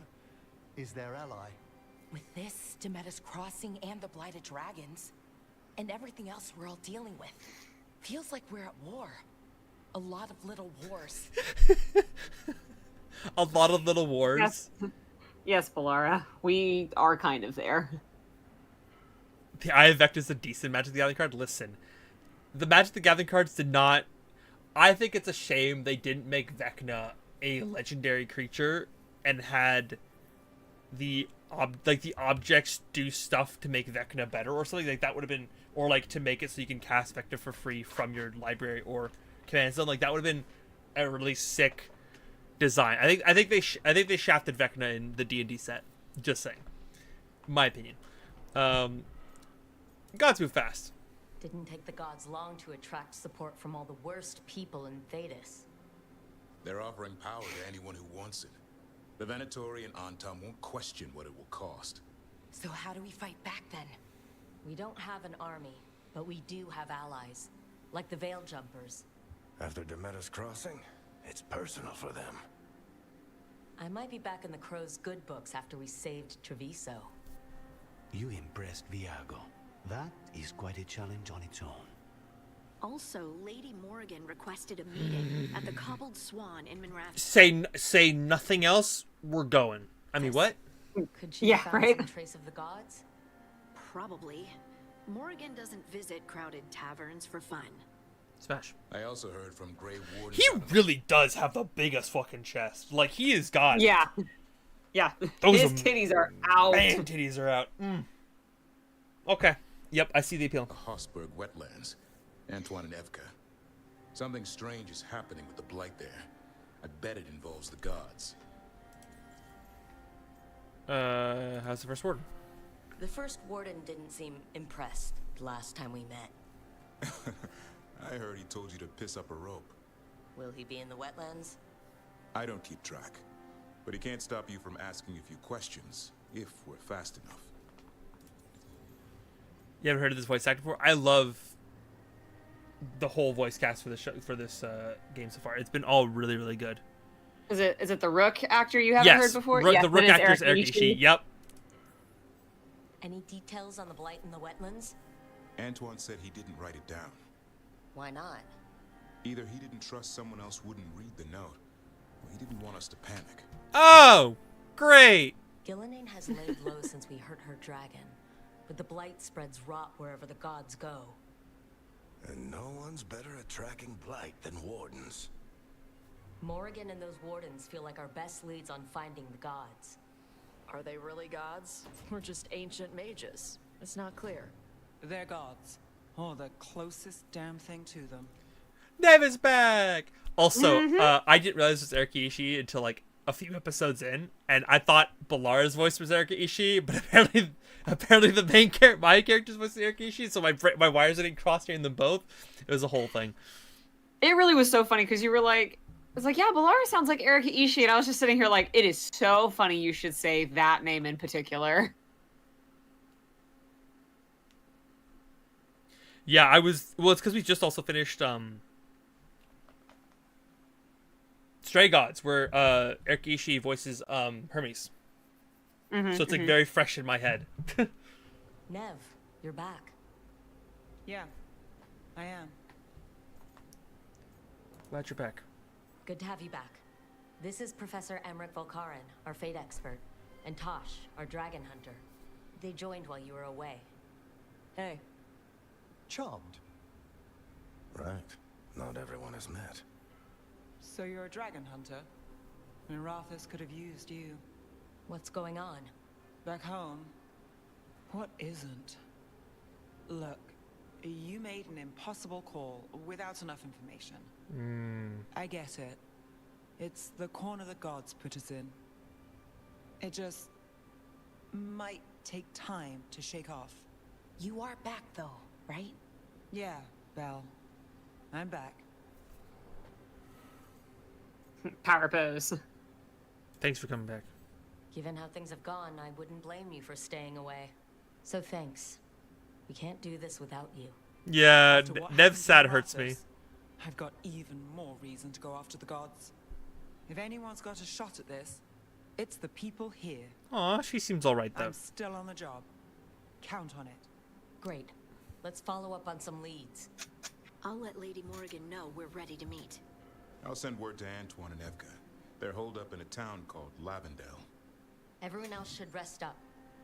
is their ally. With this, Demeter's crossing and the blighted dragons, and everything else we're all dealing with, feels like we're at war. A lot of little wars. A lot of little wars. Yes, yes, Polara. We are kind of there. The Eye of Vecna is a decent Magic the Gathering card. Listen, the Magic the Gathering cards did not... I think it's a shame they didn't make Vecna a legendary creature and had the objects do stuff to make Vecna better or something. Like that would have been... Or like to make it so you can cast Vecna for free from your library or command zone. Like that would have been a really sick design. I think they shafted Vecna in the D&D set. Just saying. My opinion. Gods move fast. Didn't take the gods long to attract support from all the worst people in Thedas. They're offering power to anyone who wants it. The Venatori and Antam won't question what it will cost. So how do we fight back then? We don't have an army, but we do have allies. Like the Veil Jumpers. After Demeter's crossing, it's personal for them. I might be back in the Crow's good books after we saved Treviso. You impressed Viago. That is quite a challenge on its own. Also, Lady Morrigan requested a meeting at the Cobbled Swan in Monrath. Say nothing else. We're going. I mean, what? Could she have found some trace of the gods? Probably. Morrigan doesn't visit crowded taverns for fun. Smash. I also heard from Grey Warden. He really does have the biggest fucking chest. Like, he is God. Yeah. Yeah. His titties are out. Man, titties are out. Okay. Yep, I see the appeal. Hossberg wetlands. Antoine and Evka. Something strange is happening with the blight there. I bet it involves the gods. How's the first warden? The first warden didn't seem impressed the last time we met. I heard he told you to piss up a rope. Will he be in the wetlands? I don't keep track. But he can't stop you from asking a few questions, if we're fast enough. You haven't heard of this voice actor before? I love the whole voice cast for this show, for this game so far. It's been all really, really good. Is it the Rook actor you haven't heard before? Yes, the Rook actor is Eric Ishii. Yep. Any details on the blight in the wetlands? Antoine said he didn't write it down. Why not? Either he didn't trust someone else wouldn't read the note, or he didn't want us to panic. Oh, great! Gillenane has laid low since we hurt her dragon, but the blight spreads rot wherever the gods go. And no one's better at tracking blight than wardens. Morrigan and those wardens feel like our best leads on finding the gods. Are they really gods? Or just ancient mages? It's not clear. They're gods. Or the closest damn thing to them. Nev is back! Also, I didn't realize it was Eric Ishii until like a few episodes in, and I thought Balara's voice was Eric Ishii, but apparently the main character, my character's voice is Eric Ishii, so my wires didn't cross hearing them both. It was a whole thing. It really was so funny because you were like, it's like, yeah, Balara sounds like Eric Ishii, and I was just sitting here like, it is so funny you should say that name in particular. Yeah, I was. Well, it's because we just also finished Stray Gods, where Eric Ishii voices Hermes. So it's like very fresh in my head. Nev, you're back. Yeah, I am. Glad you're back. Good to have you back. This is Professor Emmerich Volkaren, our fate expert, and Tosh, our dragon hunter. They joined while you were away. Hey. Charmed. Right. Not everyone has met. So you're a dragon hunter? Mirathus could have used you. What's going on? Back home, what isn't? Look, you made an impossible call without enough information. I get it. It's the corner the gods put us in. It just might take time to shake off. You are back though, right? Yeah, Belle. I'm back. Power pose. Thanks for coming back. Given how things have gone, I wouldn't blame you for staying away. So thanks. We can't do this without you. Yeah, Nev's sad hurts me. I've got even more reason to go after the gods. If anyone's got a shot at this, it's the people here. Aw, she seems alright though. I'm still on the job. Count on it. Great. Let's follow up on some leads. I'll let Lady Morrigan know we're ready to meet. I'll send word to Antoine and Evka. They're holed up in a town called Lavendale. Everyone else should rest up.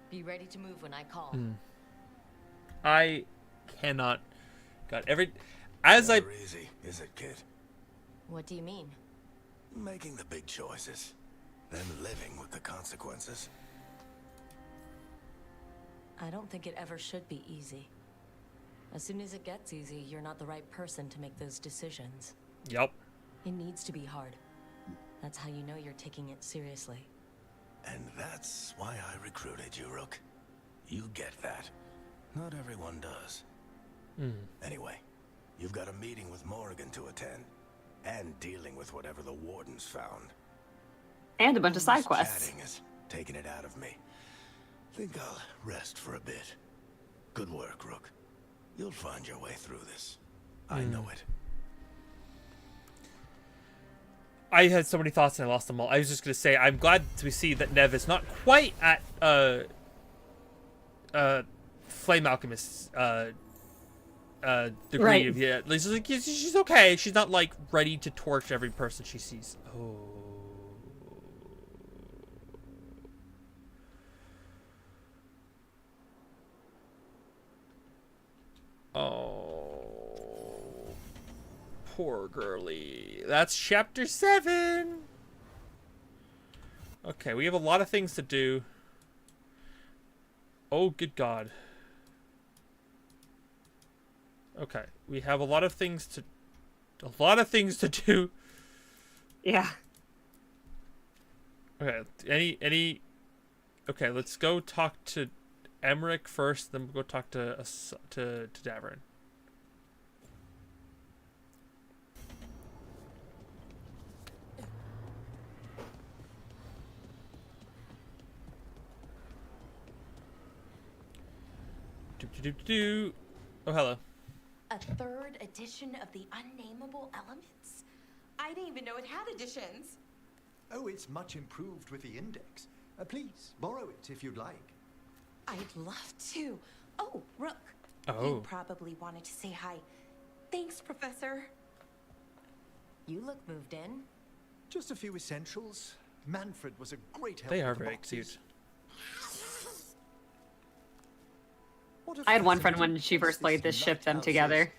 Be ready to move when I call. I cannot. God, Never easy, is it, kid? What do you mean? Making the big choices, then living with the consequences. I don't think it ever should be easy. As soon as it gets easy, you're not the right person to make those decisions. Yep. It needs to be hard. That's how you know you're taking it seriously. And that's why I recruited you, Rook. You get that. Not everyone does. Anyway, you've got a meeting with Morrigan to attend, and dealing with whatever the Warden's found. And a bunch of side This quests. Chatting is taking it out of me. Think I'll rest for a bit. Good work, Rook. You'll find your way through this. I know it. I had so many thoughts and I lost them all. I was just gonna say I'm glad to see that Nev is not quite at Flame Alchemist's degree Right. of she's okay. She's not like ready to torch every person she sees. Oh, poor girly. That's chapter 7. Okay, we have a lot of things to do. Oh, good God. Okay, we have a lot of things to do. Yeah. Okay, any okay, let's go talk to Emmerich first, then we'll go talk to Davern. Oh, hello. A third edition of the Unnameable Elements? I didn't even know it had editions. Oh, it's much improved with the index. Please, borrow it if you'd like. I'd love to. Oh, Rook. Oh. You probably wanted to say hi. Thanks, Professor. You look moved in. Just a few essentials. Manfred was a great help. They with are the very boxes. cute. I had one friend when she first played this ship them together.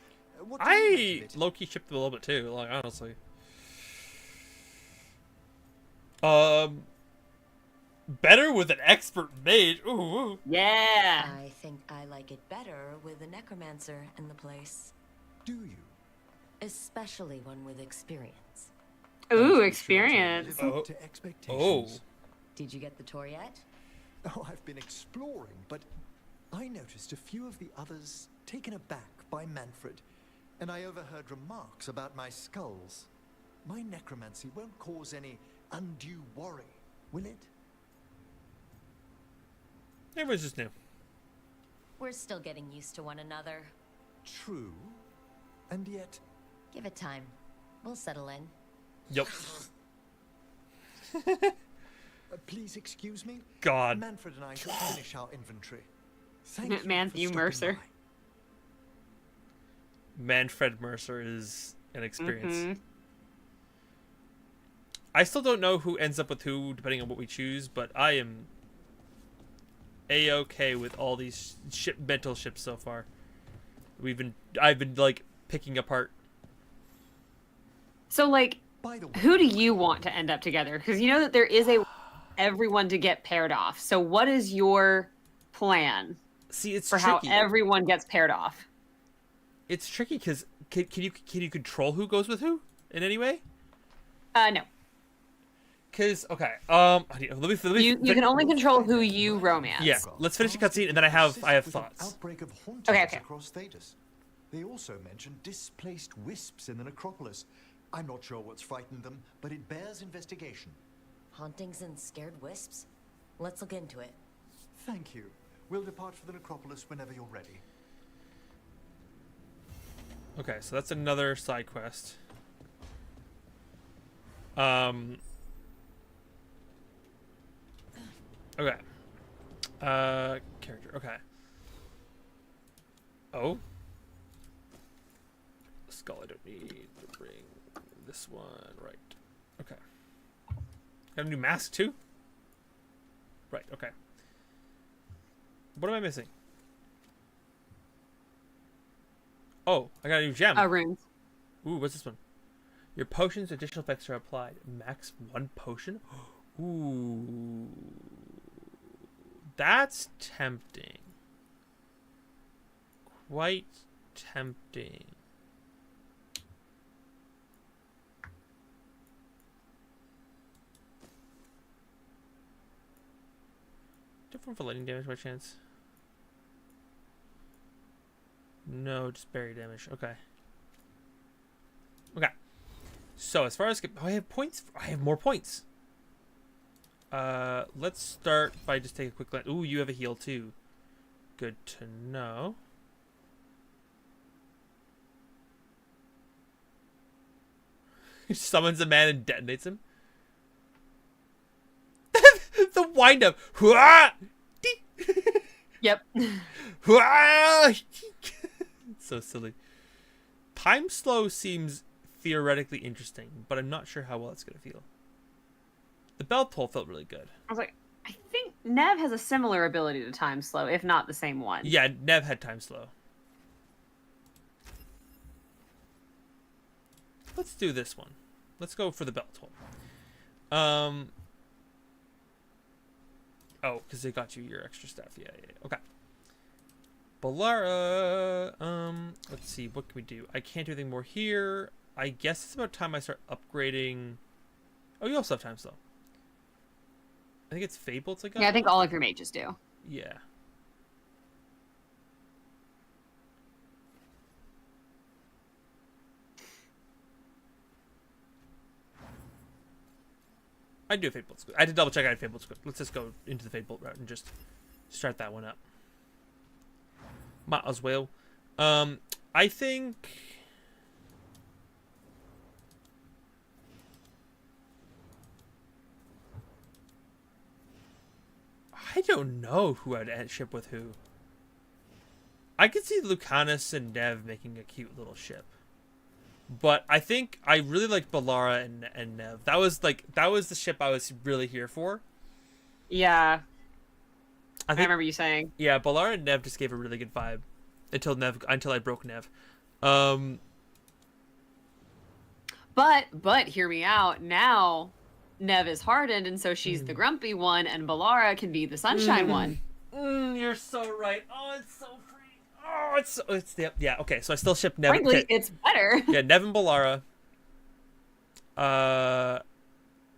I low-key shipped them a little bit too, like honestly. Better with an expert mage. Ooh. Yeah. I think I like it better with a necromancer in the place. Do you? Especially one with experience. Ooh, experience. Live up to expectations. Did you get the tour yet? Oh, I've been exploring, but I noticed a few of the others taken aback by Manfred, and I overheard remarks about my skulls. My necromancy won't cause any undue worry, will it? Everyone's just new. We're still getting used to one another. True. And yet... Give it time. We'll settle in. Yep. Please excuse me? God. Manfred and I should finish our inventory. Thank you Matthew for Mercer. stopping Manfred Mercer is an experience. Mhm. I still don't know who ends up with who, depending on what we choose, but I am A-okay with all these mental ships so far. I've been like picking apart. So, like, who do you want to end up together? Because you know that there is everyone to get paired off. So, what is your plan? See, it's for tricky. how everyone gets paired off. It's tricky because can you control who goes with who in any way? No. Because let me. You can only control who you romance. Yeah, let's finish the cutscene and then I have thoughts. Outbreak of hauntings Okay. across Thetis. They also mentioned displaced wisps in the necropolis. I'm not sure what's frightened them, but it bears investigation. Hauntings and scared wisps? Let's look into it. Thank you. We'll depart for the necropolis whenever you're ready. Okay, so that's another side quest. Okay. Character. Okay. Oh. Skull I don't need. The ring. This one. Right. Okay. Got a new mask too? Right, okay. What am I missing? Oh, I got a new gem. Runes. Ooh, what's this one? Your potion's additional effects are applied. Max 1 potion? Ooh. That's tempting. Quite tempting. Different for lightning damage by chance. No, just berry damage. Okay. Okay. So as far as I have points. I have more points. Let's start by just taking a quick glance. Ooh, you have a heal too. Good to know. Summons a man and detonates him. The wind up. Yep. So silly. Time slow seems theoretically interesting, but I'm not sure how well it's gonna feel. The bell toll felt really good. I was like, I think Nev has a similar ability to time slow, if not the same one. Yeah, Nev had time slow. Let's do this one. Let's go for the bell toll. Oh, because they got you your extra stuff. Yeah. Okay. Balara. Let's see. What can we do? I can't do anything more here. I guess it's about time I start upgrading. Oh, you also have time slow. I think it's Fabled. Like yeah, I think all of your mages do. Yeah. I do Fate-Bolt Squid. I had to double check I had Fate-Bolt Squid. Let's just go into the Fate-Bolt route and just start that one up. Might as well. I think... I don't know who I'd ship with who. I could see Lucanus and Nev making a cute little ship. But I think I really like Balara and Nev. That was the ship I was really here for. Yeah. I remember you saying. Yeah, Balara and Nev just gave a really good vibe until I broke Nev. But hear me out. Now Nev is hardened, and so she's the grumpy one, and Balara can be the sunshine one. You're so right. Oh, it's so free. Oh, yeah. Okay, so I still ship Nev. Frankly, okay. it's better. Yeah, Nev and Balara.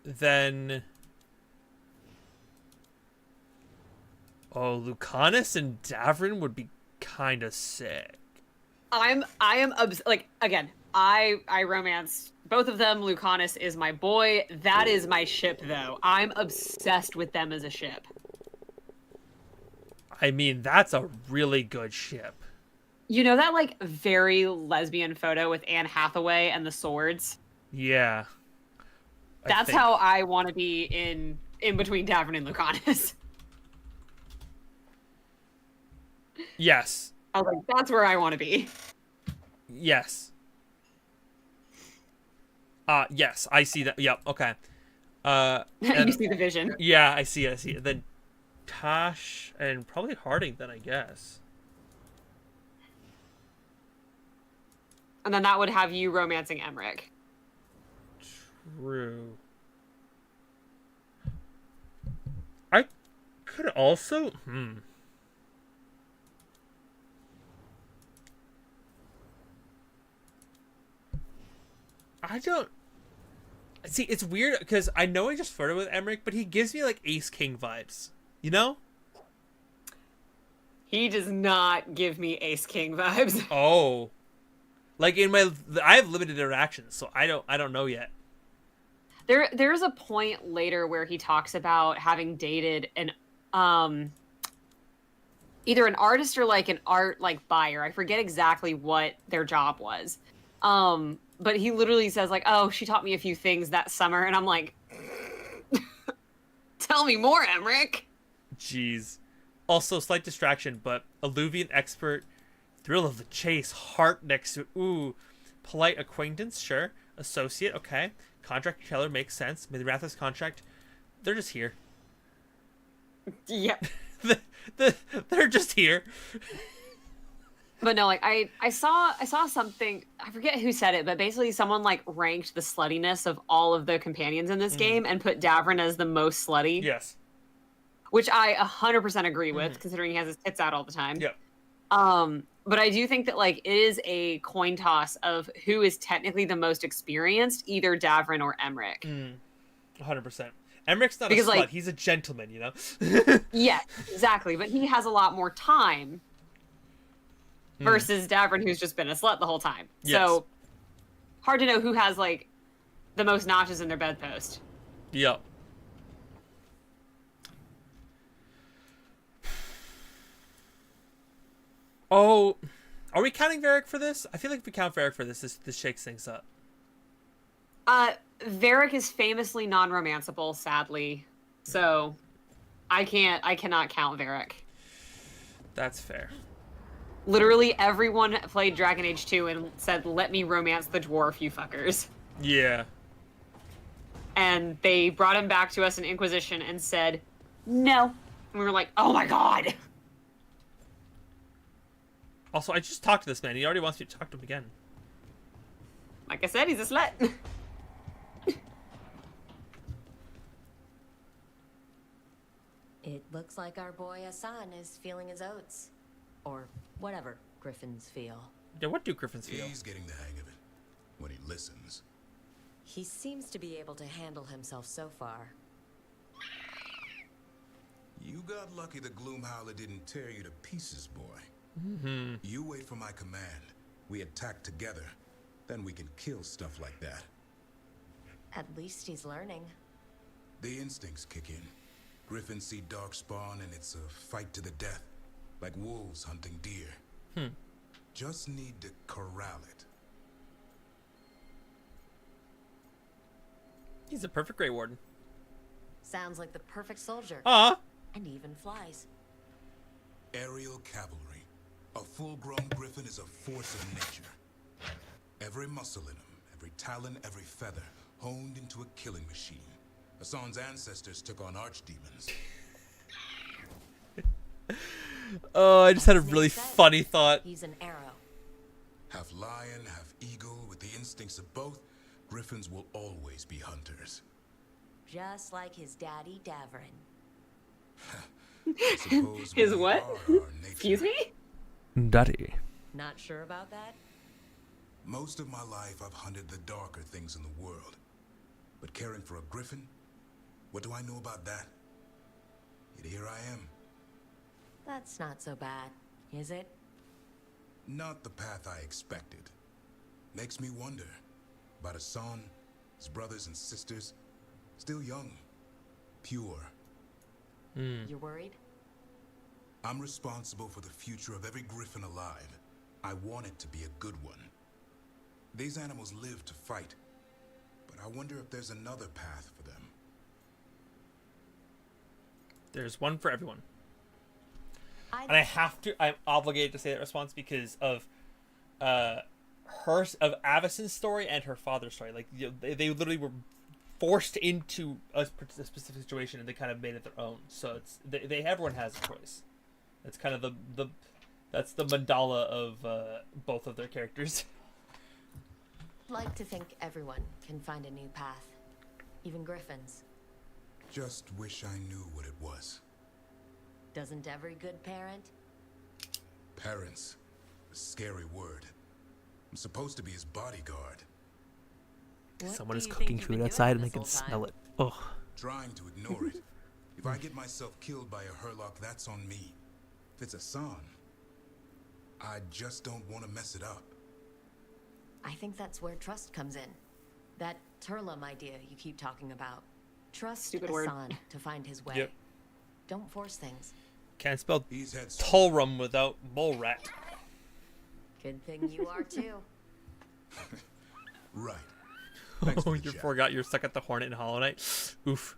Then. Oh, Lucanus and Davrin would be kind of sick. I romance both of them. Lucanus is my boy. That is my ship, though. I'm obsessed with them as a ship. I mean, that's a really good ship. You know that, like, very lesbian photo with Anne Hathaway and the swords? Yeah. That's how I want to be in between Davrin and Lucanus. Yes. I was like, that's where I want to be. Yes. Yes, I see that. Yep, okay. You see the vision. Yeah, I see it. Then Tosh and probably Harding then, I guess. And then that would have you romancing Emmerich. True. I could also... I don't... See, it's weird, because I know I just flirted with Emmerich, but he gives me, like, Ace King vibes. You know? He does not give me Ace King vibes. Oh. Like, I have limited interactions, so I don't know yet. There's a point later where he talks about having dated an either an artist or like an art like buyer. I forget exactly what their job was. But he literally says like, "Oh, she taught me a few things that summer," and I'm like, "Tell me more, Emmerich." Jeez. Also, slight distraction, but Alluvian expert, thrill of the chase, heart next to ooh, polite acquaintance, sure, associate, okay, contract teller makes sense. Mithrath's contract, they're just here. Yep. They're just here. But no, like I saw something, I forget who said it, but basically someone like ranked the sluttiness of all of the companions in this game and put Davrin as the most slutty. Yes. Which I 100% agree with, considering he has his tits out all the time. Yep. But I do think that like it is a coin toss of who is technically the most experienced, either Davrin or Emmerich. 100%. Emmerich's not because, a slut, like, he's a gentleman, you know? Yeah, exactly. But he has a lot more time. versus Davern, who's just been a slut the whole time. Yes. So hard to know who has like the most notches in their bedpost. Yep. Oh, are we counting Varric for this? I feel like if we count Varric for this, this shakes things up. Varric is famously non-romanceable, sadly. So I cannot count Varric. That's fair. Literally everyone played Dragon Age 2 and said, "Let me romance the dwarf, you fuckers." Yeah. And they brought him back to us in Inquisition and said, "No." And we were like, "Oh my god." Also, I just talked to this man. He already wants me to talk to him again. Like I said, he's a slut. It looks like our boy Hassan is feeling his oats. Or whatever griffins feel. Yeah, what do griffins feel? He's getting the hang of it. When he listens. He seems to be able to handle himself so far. You got lucky the Gloomhowler didn't tear you to pieces, boy. Mm-hmm. You wait for my command. We attack together. Then we can kill stuff like that. At least he's learning. The instincts kick in. Griffins see darkspawn and it's a fight to the death. Like wolves hunting deer. Just need to corral it. He's a perfect Grey Warden. Sounds like the perfect soldier. And even flies. Aerial cavalry. A full-grown griffin is a force of nature. Every muscle in him, every talon, every feather, honed into a killing machine. Hassan's ancestors took on archdemons. Oh, I just had a really funny thought. He's an arrow. Half lion, half eagle, with the instincts of both, griffins will always be hunters. Just like his daddy Davern. His what? Excuse me? Daddy. Not sure about that? Most of my life I've hunted the darker things in the world. But caring for a griffin? What do I know about that? Yet here I am. That's not so bad, is it? Not the path I expected. Makes me wonder about Hassan, his brothers and sisters. Still young. Pure. You're worried? I'm responsible for the future of every griffin alive. I want it to be a good one. These animals live to fight. But I wonder if there's another path for them. There's one for everyone. And I'm obligated to say that response because of Avacyn's story and her father's story. Like, they literally were forced into a specific situation and they kind of made it their own. So it's everyone has a choice. It's kind of that's the mandala of both of their characters. Like to think everyone can find a new path. Even griffins. Just wish I knew what it was. Doesn't every good parent? Parents. A scary word. I'm supposed to be his bodyguard. Someone is cooking food outside and I can smell it. Ugh. Trying to ignore it. If I get myself killed by a Herlock, that's on me. If it's Hassan, I just don't want to mess it up. I think that's where trust comes in. That Turlum idea you keep talking about. Trust Hassan to find his way. Yep. Don't force things. Can't spell Tulrum without bullrat. Good thing you are too. Right. Oh, you forgot you're stuck at the Hornet in Hollow Knight? Oof.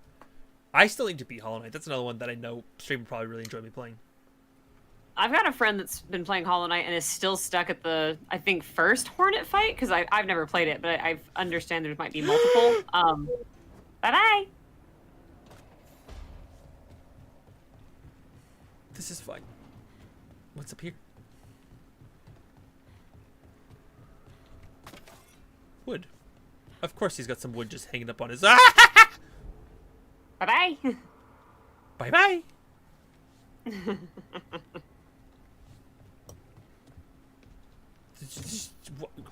I still need to beat Hollow Knight. That's another one that I know stream would probably really enjoy me playing. I've got a friend that's been playing Hollow Knight and is still stuck at the, I think, first Hornet fight, because I've never played it, but I understand there might be multiple. Bye-bye! This is fine. What's up here? Wood. Of course he's got some wood just hanging up on his... Bye-bye! Bye-bye!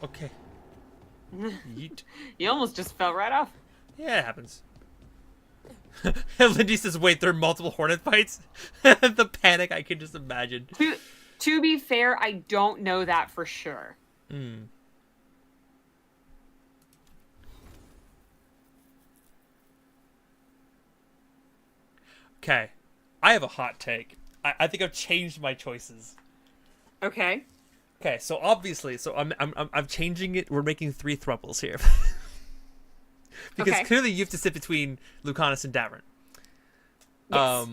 Okay. Yeet. You almost just fell right off. Yeah, it happens. Lindy says, wait, there are multiple Hornet fights? The panic I can just imagine. To be fair, I don't know that for sure. Okay, I have a hot take. I think I've changed my choices. Okay. Okay, so obviously, I'm changing it. We're making 3 thruples here. Because clearly you have to sit between Lucanus and Davern. Yes.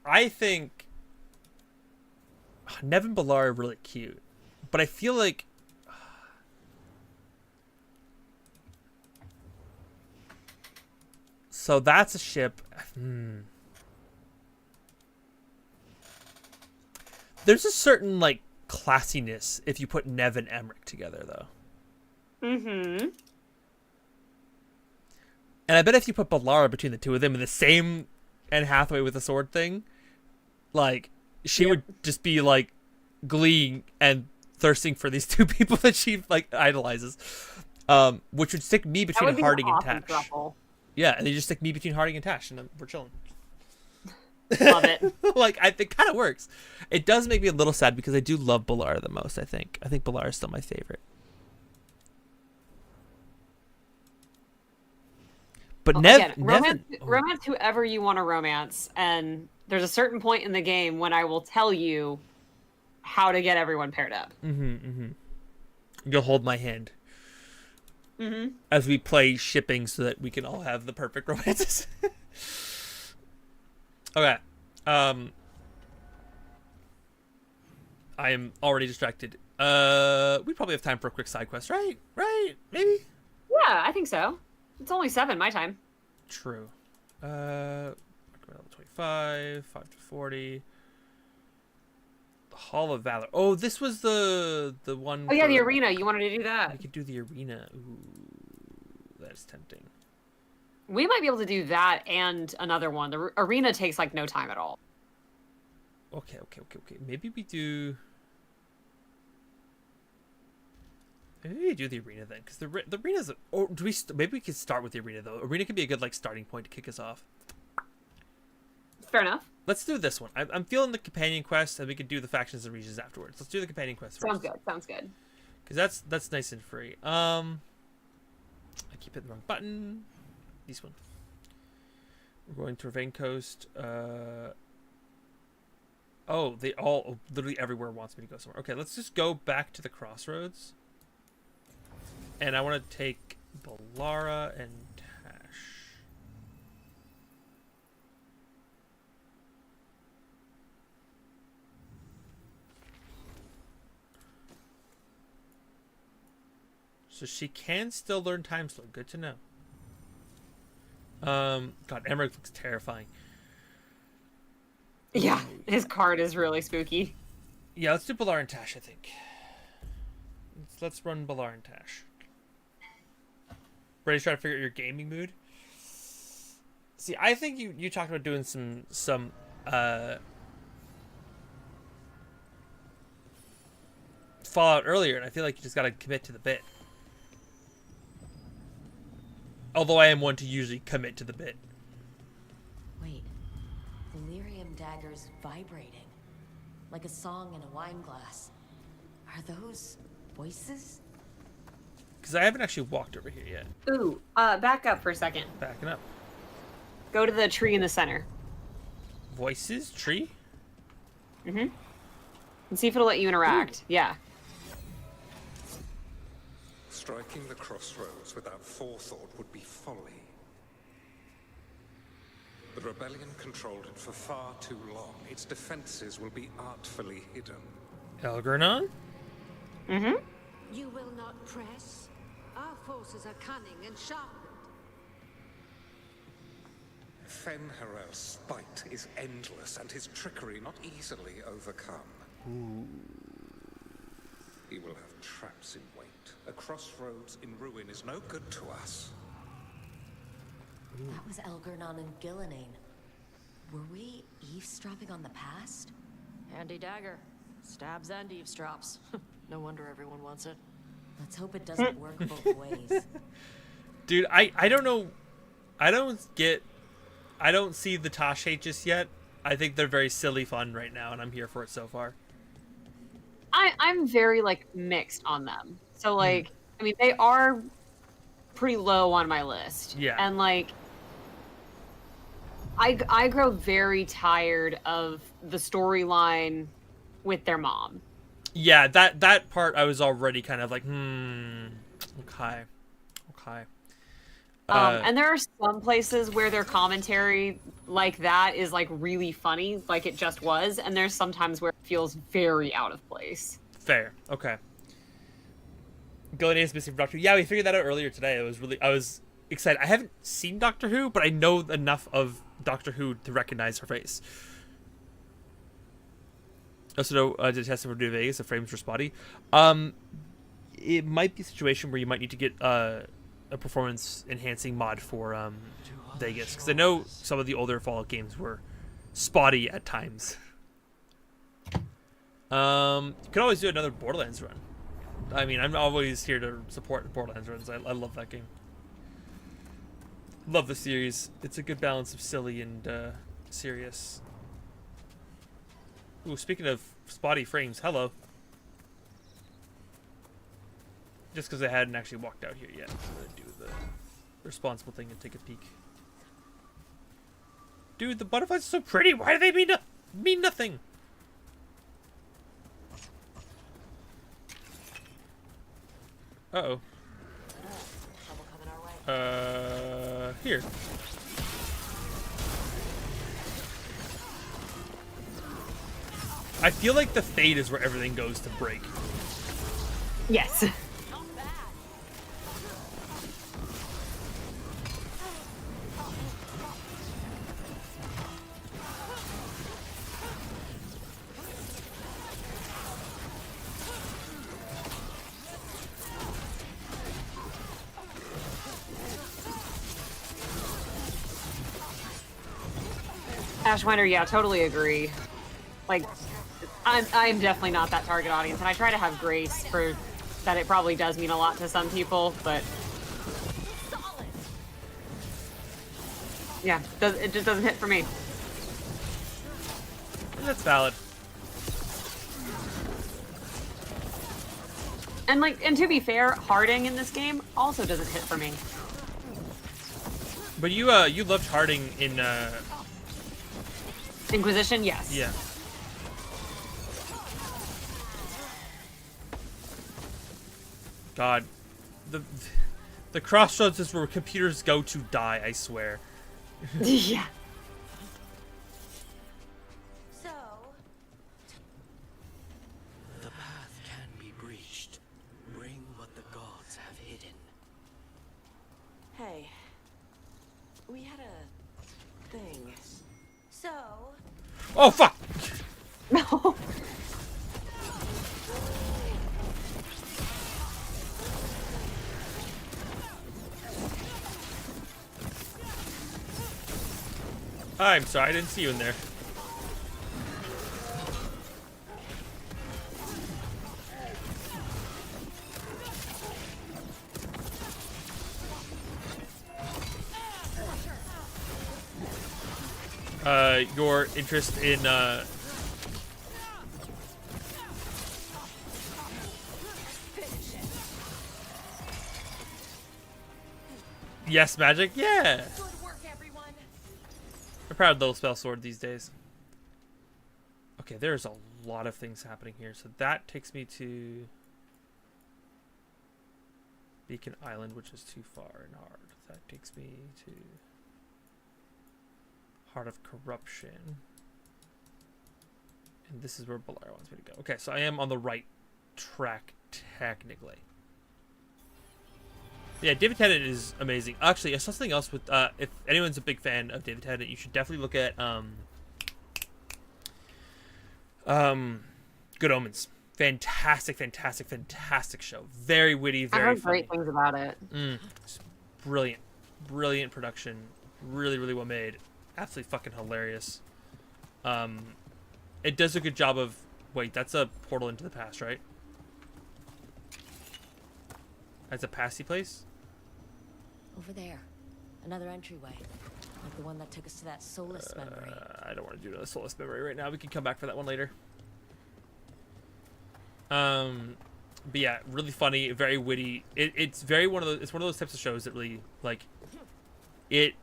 I think Nev and Balar are really cute, but I feel like so that's a ship. There's a certain like classiness if you put Nev and Emmerich together, though. Mm-hmm. And I bet if you put Balara between the two of them in the same Anne Hathaway with a sword thing, like, she would just be, like, gleeing and thirsting for these 2 people that she, like, idolizes. Which would stick me between Harding and Tash. Thruple. Yeah, and they just stick me between Harding and Tash, and we're chilling. Love it. Like, it kind of works. It does make me a little sad because I do love Balara the most, I think. I think Balara is still my favorite. But romance whoever you want to romance, and there's a certain point in the game when I will tell you how to get everyone paired up. You'll hold my hand Mm-hmm. as we play shipping so that we can all have the perfect romances. Okay. I am already distracted. We probably have time for a quick side quest, right? Right? Maybe? Yeah, I think so. It's only 7 my time. True. Level 25, 5 to 40. The Hall of Valor. Oh, this was the one. Oh yeah, the arena. You wanted to do that. We could do the arena. Ooh, that's tempting. We might be able to do that and another one. The arena takes like no time at all. Okay. Maybe we do. Maybe we do the arena then, because the arena's. Or do we? Maybe we could start with the arena though. Arena could be a good like starting point to kick us off. Fair enough. Let's do this one. I'm feeling the companion quest, and we could do the factions and regions afterwards. Let's do the companion quest first. Sounds good. Because that's nice and free. I keep hitting the wrong button. This one. We're going to Ravane Coast. Oh, they all literally everywhere wants me to go somewhere. Okay, let's just go back to the crossroads. And I want to take Balara and Tash. So she can still learn time slow. Good to know. God, Emmerich looks terrifying. Yeah, his card is really spooky. Yeah, let's do Balar and Tash, I think. Let's run Balar and Tash. Ready to try to figure out your gaming mood? See, I think you talked about doing some Fallout earlier, and I feel like you just gotta commit to the bit. Although I am one to usually commit to the bit. Wait, the lyrium dagger's vibrating, like a song in a wine glass. Are those voices? Because I haven't actually walked over here yet. Ooh, back up for a second. Backing up. Go to the tree in the center. Voices? Tree? Mm-hmm. And see if it'll let you interact. Ooh. Yeah. Striking the crossroads without forethought would be folly. The rebellion controlled it for far too long. Its defenses will be artfully hidden. Elgernon? Mm-hmm. You will not press. Our forces are cunning and sharpened. Fen'Harel's spite is endless, and his trickery not easily overcome. Ooh. He will have traps in wait. A crossroads in ruin is no good to us. Ooh. That was Elgernon and Gillenane. Were we eavesdropping on the past? Handy dagger. Stabs and eavesdrops. No wonder everyone wants it. Let's hope it doesn't work both ways. Dude, I don't know. I don't see the Tosh hate just yet. I think they're very silly fun right now, and I'm here for it so far. I'm very like mixed on them. So like, I mean, they are pretty low on my list. Yeah. And like, I grow very tired of the storyline with their mom. Yeah, that part I was already kind of like, okay. And there are some places where their commentary like that is like really funny, like it just was, and there's sometimes where it feels very out of place. Fair. Okay. Gillian is missing from Doctor Who. Yeah, we figured that out earlier today. I was excited. I haven't seen Doctor Who, but I know enough of Doctor Who to recognize her face. Also know to test for New Vegas, the frames were spotty. It might be a situation where you might need to get a performance enhancing mod for Vegas, because I know some of the older Fallout games were spotty at times. You could always do another Borderlands run. I mean, I'm always here to support Borderlands runs. I love that game. Love the series. It's a good balance of silly and serious. Ooh, speaking of spotty frames, hello. Just because I hadn't actually walked out here yet, I'm gonna do the responsible thing and take a peek. Dude, the butterflies are so pretty. Why do they mean nothing? Uh-oh. Here. I feel like the fade is where everything goes to break. Yes. Ashwinder, yeah, totally agree. Like, I'm definitely not that target audience, and I try to have grace for that. It probably does mean a lot to some people, but yeah, it just doesn't hit for me. That's valid. And like, and to be fair, Harding in this game also doesn't hit for me. But you loved Harding in Inquisition, yes. Yeah. God, the crossroads is where computers go to die. I swear. Yeah. So, The path can be breached. Bring what the gods have hidden. Hey, we had a thing. so Oh fuck! No. I'm sorry, I didn't see you in there. Your interest in yes, magic, yeah. good work, everyone. I'm proud of little spell sword these days. Okay, there's a lot of things happening here. So that takes me to Beacon Island, which is too far and hard. That takes me to Heart of Corruption. And this is where Balar wants me to go. Okay, so I am on the right track, technically. Yeah, David Tennant is amazing. Actually, I saw something else with, if anyone's a big fan of David Tennant, you should definitely look at, Good Omens. Fantastic, fantastic, fantastic show. Very witty, very I heard funny. great things about it. It's brilliant. Brilliant production. Really, really well made. Absolutely fucking hilarious. It does a good job of... Wait, that's a portal into the past, right? That's a passy place? Over there. Another entryway. Like the one that took us to that Solus memory. I don't want to do another Solus memory right now. We can come back for that one later. But yeah, really funny, very witty. It's very one of those. It's one of those types of shows that really like it.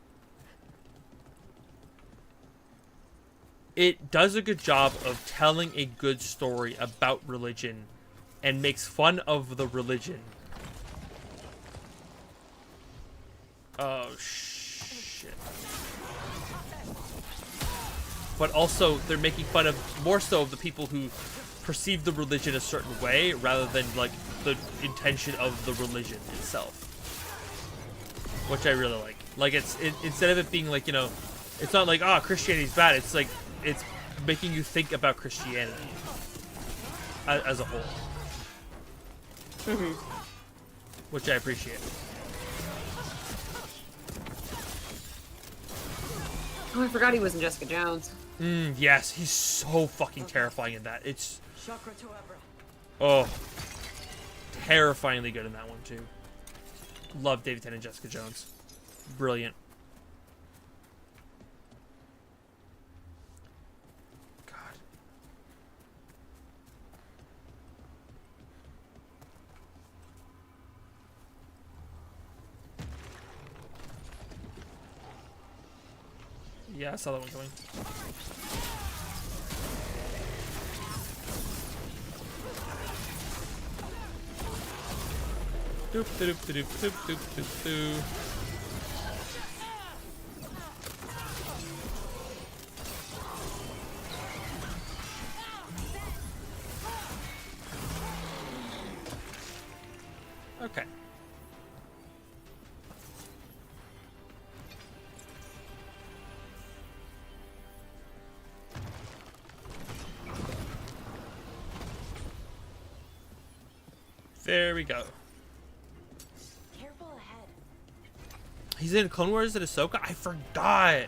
It does a good job of telling a good story about religion, and makes fun of the religion. Oh shit! But also, they're making fun of more so of the people who perceive the religion a certain way rather than like the intention of the religion itself, which I really like. Like instead of it being like, you know, it's not like, oh, Christianity's bad. It's like it's making you think about Christianity as a whole, which I appreciate. Oh, I forgot he was in Jessica Jones. Yes, he's so fucking terrifying in that. It's oh, terrifyingly good in that one too. Love David Tennant and Jessica Jones. Brilliant. God. Yeah, I saw that one coming. Doop doop doop doop doop doop doop. Okay. There we go. Careful ahead. He's in Clone Wars at Ahsoka? I forgot.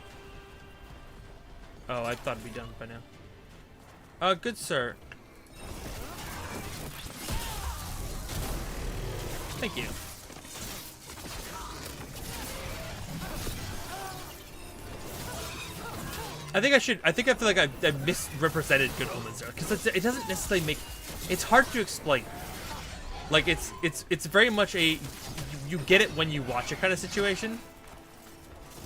Oh, I thought it'd be done by now. Good sir. Thank you. I feel like I misrepresented Good Omens there, because it doesn't necessarily make. It's hard to explain. Like it's very much a you get it when you watch it kind of situation.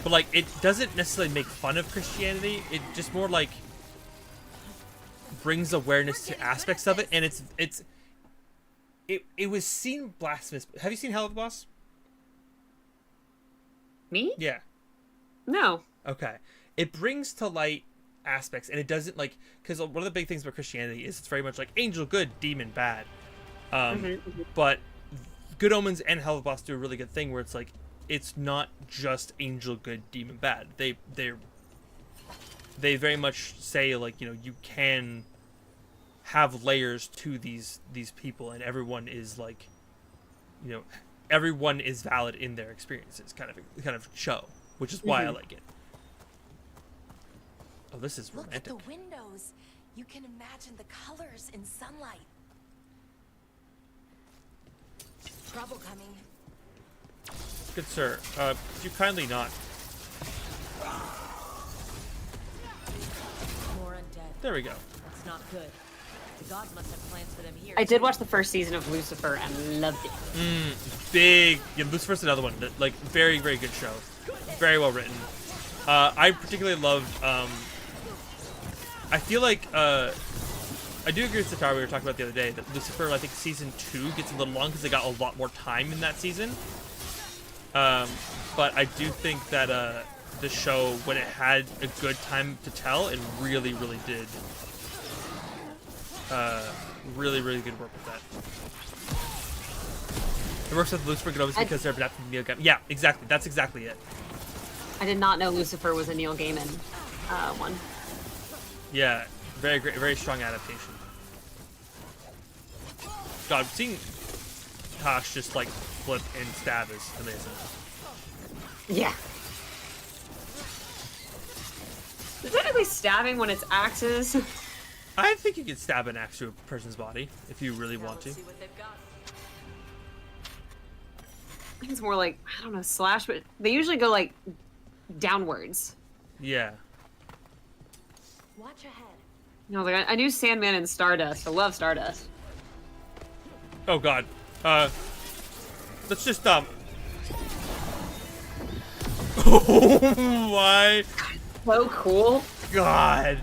But like it doesn't necessarily make fun of Christianity. It just more like brings awareness to aspects of it, and it was seen blasphemous. Have you seen Hell of the Boss? Me? Yeah. No. Okay. It brings to light aspects, and it doesn't like, because one of the big things about Christianity is it's very much like angel good, demon bad. But Good Omens and Hell of the Boss do a really good thing where it's like it's not just angel good, demon bad. They very much say, like, you know, you can have layers to these people, and everyone is like, you know, everyone is valid in their experiences, kind of show, which is why I like it. Oh, this is romantic. Look at the windows. You can imagine the colors in sunlight. Trouble coming. Good sir. Could you kindly not? More undead. There we go. That's not good. The gods must have plans for them here. I did watch the first season of Lucifer and loved it. Big. Yeah, Lucifer's another one. That, like, very, very good show. Very well written. I particularly loved. I feel like. I do agree with Satara, we were talking about the other day, that Lucifer, I think season 2 gets a little long because they got a lot more time in that season. But I do think that the show, when it had a good time to tell, it really, really did really, really good work with that. It works with Lucifer Good Omens because they're adapted to Neil Gaiman. Yeah, exactly. That's exactly it. I did not know Lucifer was a Neil Gaiman one. Yeah. Very great, very strong adaptation. God, seeing Tosh just like flip and stab is amazing. Yeah. Is technically stabbing when it's axes? I think you can stab an axe to a person's body if you really want to. I think it's more like, I don't know, slash, but they usually go like downwards. Yeah. Watch ahead. No, like I knew Sandman and Stardust. I love Stardust. Oh god. Let's just Oh my. So cool. God.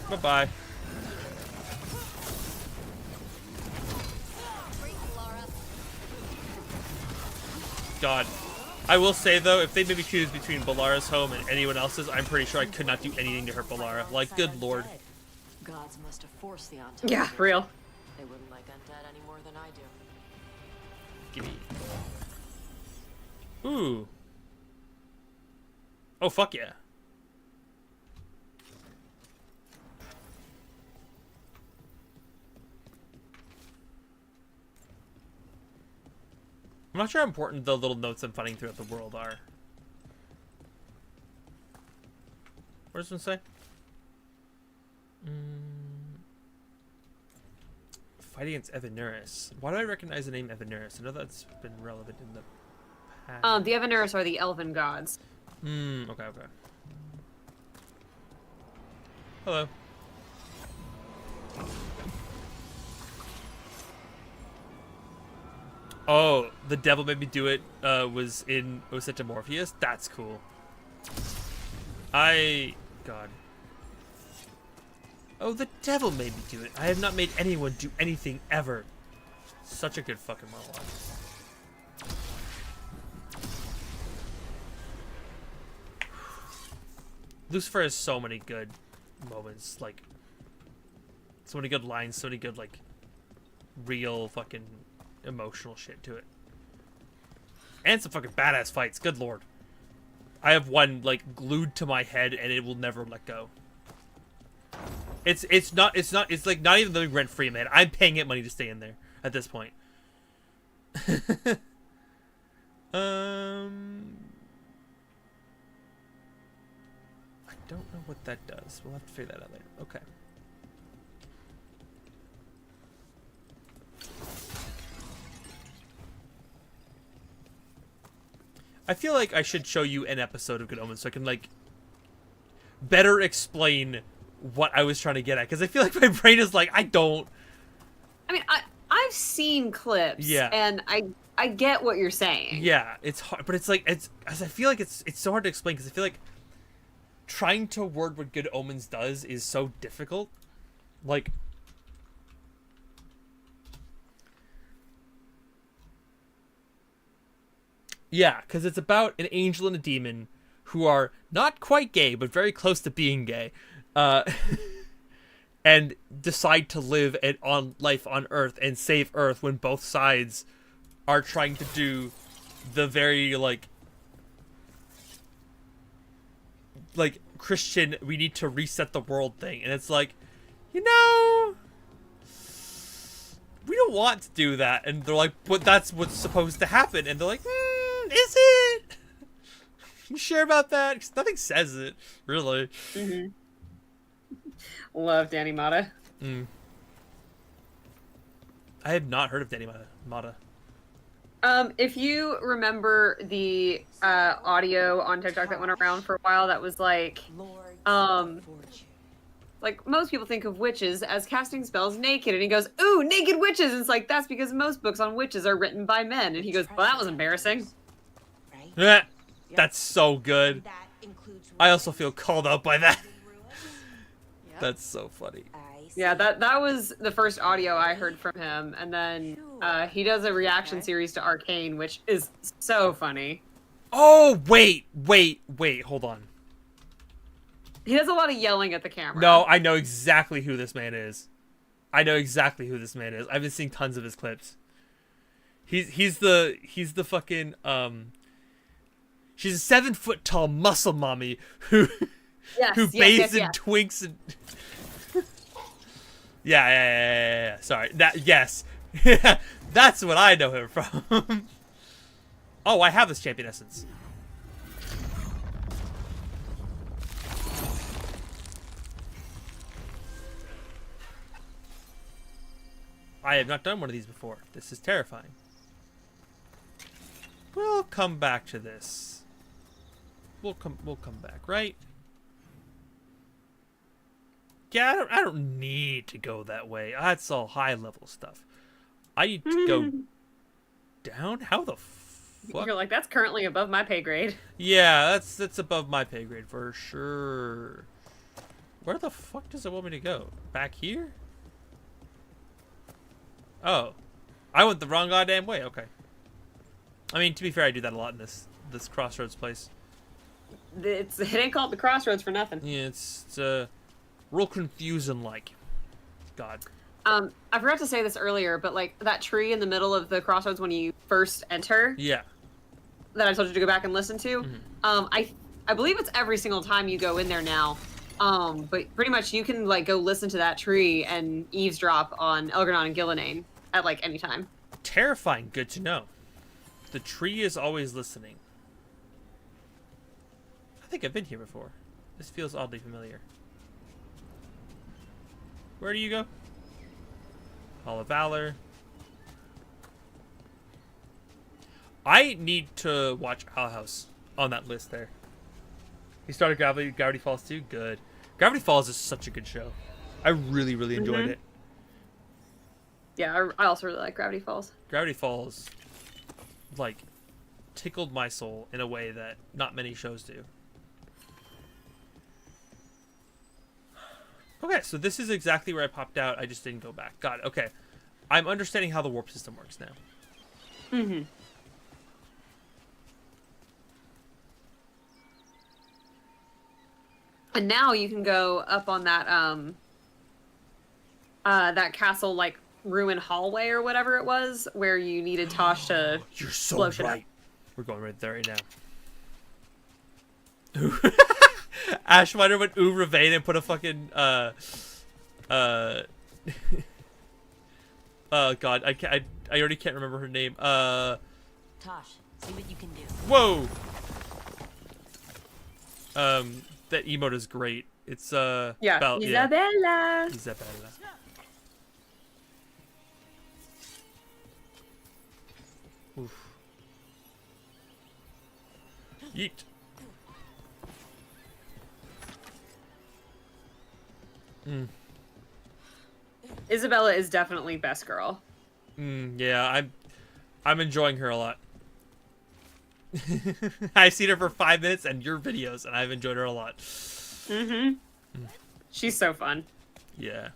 Bye-bye. God. I will say, though, if they made me choose between Balara's home and anyone else's, I'm pretty sure I could not do anything to hurt Balara. Like, good lord. Gods must have forced the Antam. Yeah, real. They wouldn't like undead any more than I do. Gimme. Ooh. Oh, fuck yeah. I'm not sure how important the little notes I'm finding throughout the world are. What does one say? Fight against Evanuris. Why do I recognize the name Evanuris? I know that's been relevant in the past. The Evanuris are the elven gods. Okay, okay. Hello. Oh, the devil made me do it, was set to Morpheus? That's cool. God. Oh, the devil made me do it. I have not made anyone do anything ever. Such a good fucking monologue. Lucifer has so many good moments, like, so many good lines, so many good, like, real fucking emotional shit to it. And some fucking badass fights, good lord. I have one, like, glued to my head and it will never let go. It's like not even living rent free, man. I'm paying it money to stay in there at this point. I don't know what that does. We'll have to figure that out later. Okay. I feel like I should show you an episode of Good Omens so I can, like, better explain what I was trying to get at. Because I feel like my brain is like, I don't... I mean, I've seen clips. Yeah. And I get what you're saying. Yeah, it's hard. But it's like, I feel like it's so hard to explain because I feel like trying to word what Good Omens does is so difficult. Like... Yeah, because it's about an angel and a demon who are not quite gay, but very close to being gay, and decide to live life on Earth and save Earth when both sides are trying to do the very, like Christian, we need to reset the world thing. And it's like, you know, we don't want to do that. And they're like, but that's what's supposed to happen. And they're like, is it? You sure about that? Because nothing says it, really. Mm-hmm. Love Danny Mata. I have not heard of Danny Mata. If you remember the audio on TikTok that went around for a while, that was like, like most people think of witches as casting spells naked, and he goes, "Ooh, naked witches!" And it's like, that's because most books on witches are written by men. And he goes, "Well, that was embarrassing." That's so good. I also feel called out by that. That's so funny. Yeah, that was the first audio I heard from him, and then he does a reaction series to Arcane, which is so funny. Oh, wait, hold on. He does a lot of yelling at the camera. No, I know exactly who this man is. I've been seeing tons of his clips. He's the fucking she's a 7-foot-tall muscle mommy who bathes in twinks and yeah. Sorry. That's what I know him from. Oh, I have this champion essence. I have not done one of these before. This is terrifying. We'll come back to this. We'll come back, right? yeah, I don't need to go that way. That's all high level stuff. I need to go down? How the fuck? You're like, that's currently above my pay grade. Yeah, that's above my pay grade for sure. Where the fuck does it want me to go? Back here? Oh. I went the wrong goddamn way. Okay. I mean, to be fair, I do that a lot in this Crossroads place. It ain't called the Crossroads for nothing. Yeah, it's real confusing like. God. I forgot to say this earlier, but like that tree in the middle of the Crossroads when you first enter. Yeah. That I told you to go back and listen to. Mm-hmm. I believe it's every single time you go in there now. But pretty much you can like go listen to that tree and eavesdrop on Elgranon and Gillinane at like any time. Terrifying. Good to know. The tree is always listening. I think I've been here before. This feels oddly familiar. Where do you go? Hall of Valor. I need to watch Owl House on that list there. You started Gravity Falls too? Good. Gravity Falls is such a good show. I really, really enjoyed it. Yeah, I also really like Gravity Falls. Gravity Falls, like, tickled my soul in a way that not many shows do. Okay, so this is exactly where I popped out. I just didn't go back. Got it. Okay. I'm understanding how the warp system works now. Mm-hmm. And now you can go up on that that castle like ruin hallway or whatever it was where you needed Tosh to You're so blow shit up. right. We're going right there right now. Ashwinder went Ravain and put a fucking oh god, I already can't remember her name. Tosh, see what you can do. Whoa. That emote is great. It's yeah, Isabella. Isabella. Isabella. Oof. Yeet. Isabella is definitely best girl. Yeah, I'm enjoying her a lot. I've seen her for 5 minutes and your videos, and I've enjoyed her a lot. She's so fun. Yeah.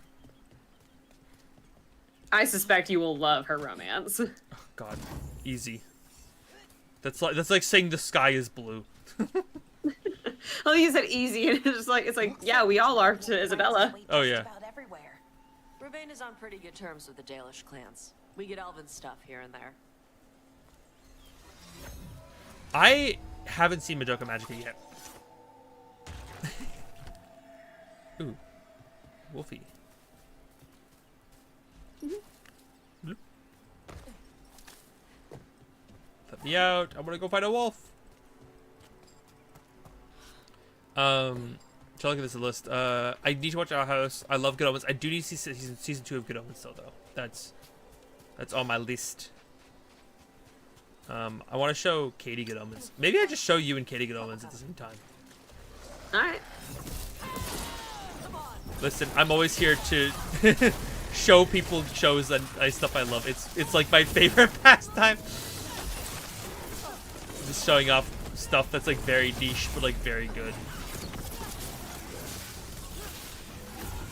I suspect you will love her romance. Oh, God, easy. That's like saying the sky is blue. Well, you said easy, and it's like yeah, we all are to Isabella. Oh yeah. Ravain is on pretty good terms with the Dalish clans. We get elven stuff here and there. I haven't seen Madoka Magica yet. Ooh, Wolfie. Let me out. I want to go find a wolf. So look at this list. I need to watch Our House. I love Good Omens. I do need to see season 2 of Good Omens still, though. That's on my list. I want to show Katie Good Omens. Maybe I just show you and Katie Good Omens at the same time. All right. Listen, I'm always here to show people shows and stuff I love. It's like my favorite pastime. Just showing off stuff that's like very niche but like very good.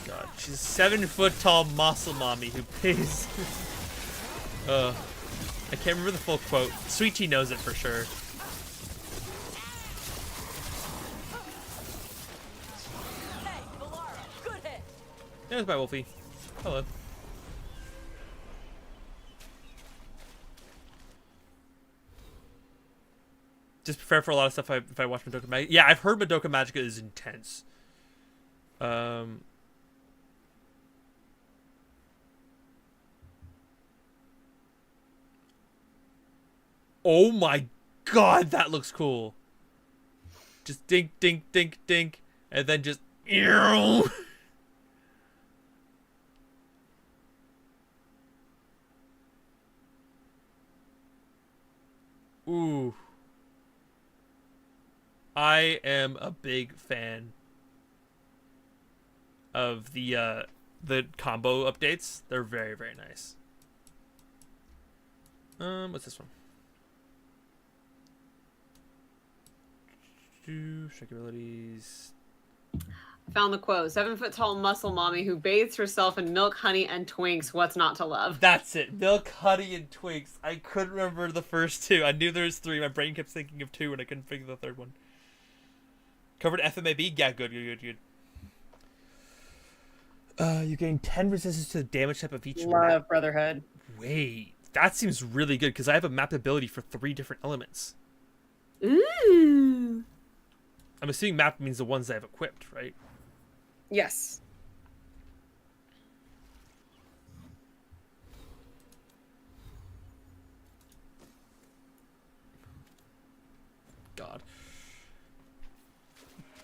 God, she's a 7-foot-tall muscle mommy who pays. I can't remember the full quote. Sweet Tea knows it for sure. Hey, Valara, good hit. There's my Wolfie. Hello. Just prepare for a lot of stuff if I watch Madoka Magica. Yeah, I've heard Madoka Magica is intense. Oh my god, that looks cool. Just dink, dink, dink, dink, and then just... Ooh. I am a big fan of the combo updates. They're very, very nice. What's this one? Strike abilities. Found the quote. 7-foot-tall muscle mommy who bathes herself in milk, honey, and Twinks. What's not to love? That's it. Milk, honey, and Twinks. I couldn't remember the first two. I knew there was three. My brain kept thinking of two, and I couldn't figure the third one. Covered FMAB? Yeah, good. You gain 10 resistance to the damage type of each Love Brotherhood. Wait, that seems really good, because I have a mapped ability for 3 different elements. Ooh. I'm assuming map means the ones that I've equipped, right? Yes. God.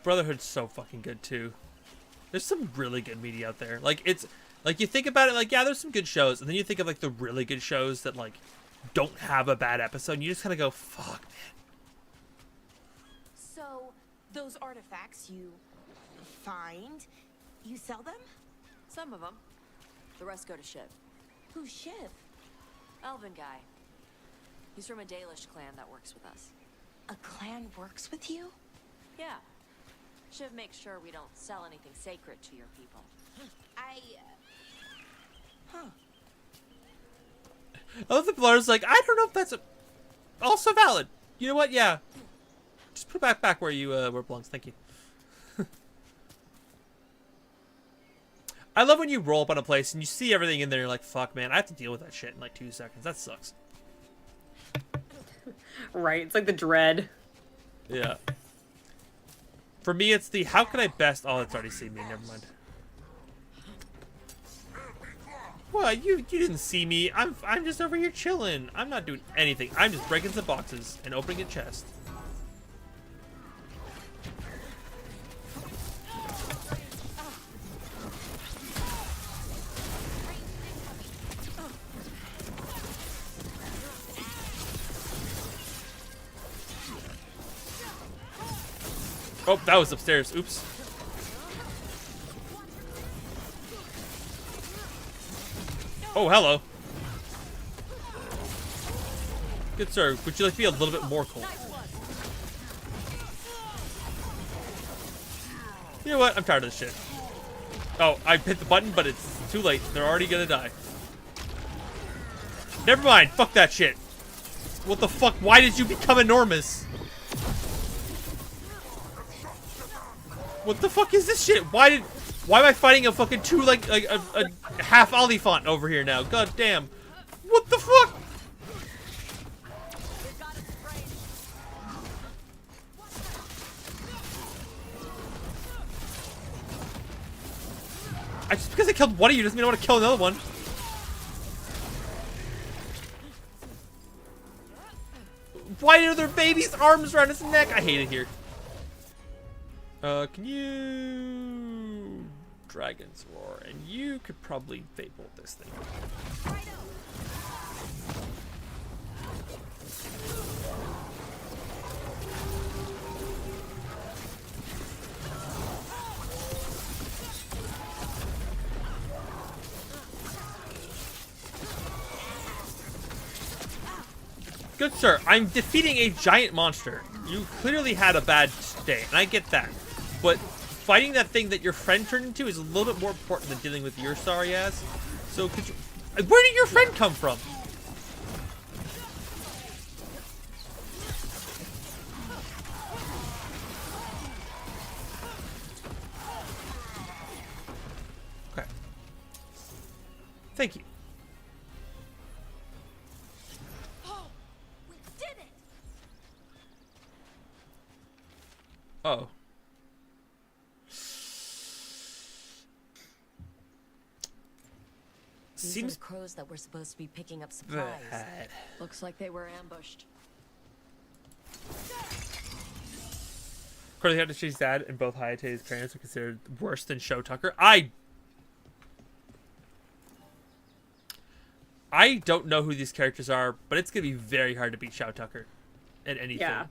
Brotherhood's so fucking good too. There's some really good media out there. Like it's like you think about it, like yeah, there's some good shows, and then you think of like the really good shows that like don't have a bad episode, and you just kind of go, fuck, man. So, those artifacts you find, you sell them? Some of them. The rest go to Shiv. Who's Shiv? Elven guy. He's from a Dalish clan that works with us. A clan works with you? Yeah. Shiv makes sure we don't sell anything sacred to your people. Huh. I love the Blar's like, I don't know if that's also valid. You know what? Yeah. Just put it back where you where it belongs. Thank you. I love when you roll up on a place and you see everything in there. You're like, fuck, man, I have to deal with that shit in like 2 seconds. That sucks. Right. It's like the dread. Yeah. For me, it's the how can I best. Oh, it's already seen me. Never mind. Well, you didn't see me. I'm just over here chilling. I'm not doing anything. I'm just breaking some boxes and opening a chest. Oh, that was upstairs. Oops. Oh, hello. Good sir, would you like to be a little bit more cold? You know what? I'm tired of this shit. Oh, I hit the button, but it's too late. They're already gonna die. Never mind. Fuck that shit. What the fuck? Why did you become enormous? What the fuck is this shit? Why am I fighting a fucking a half Olifant over here now? God damn. What the fuck? Just because I killed one of you doesn't mean I want to kill another one. Why are there baby's arms around his neck? I hate it here. Can you... Dragon's Roar, and you could probably Fable this thing. Good sir, I'm defeating a giant monster. You clearly had a bad day, and I get that. But fighting that thing that your friend turned into is a little bit more important than dealing with your sorry ass. So could you... Where did your friend come from? Okay. Thank you. We did it! Uh-oh. These are the crows that were supposed to be picking up supplies. Bad. Looks like they were ambushed. According to Hayate's dad and both Hayate's parents are considered worse than Show Tucker. I don't know who these characters are, but it's gonna be very hard to beat Show Tucker at anything. Yeah.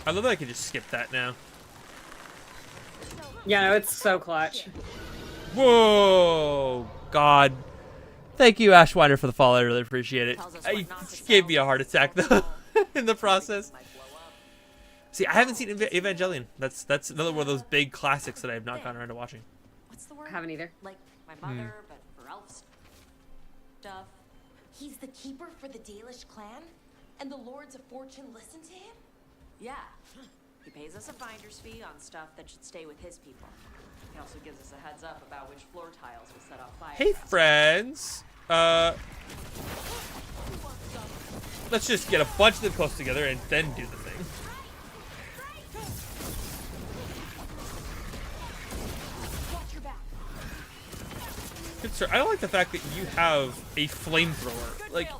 I love that I can just skip that now. Yeah, no, it's so clutch. Whoa, God. Thank you, Ashwinder, for the follow. I really appreciate it. It gave me a heart attack, though, in the process. See, I haven't seen Evangelion. That's another one of those big classics that I have not gotten around to watching. What's the word? Haven't either. Like my mother, but for elf stuff. He's the keeper for the Dalish clan? And the Lords of Fortune listen to him? Yeah. He pays us a finder's fee on stuff that should stay with his people. He also gives us a heads up about which floor tiles will set off fire. Hey, friends. Let's just get a bunch of them close together and then do the thing. Good sir, I don't like the fact that you have a flamethrower. Like,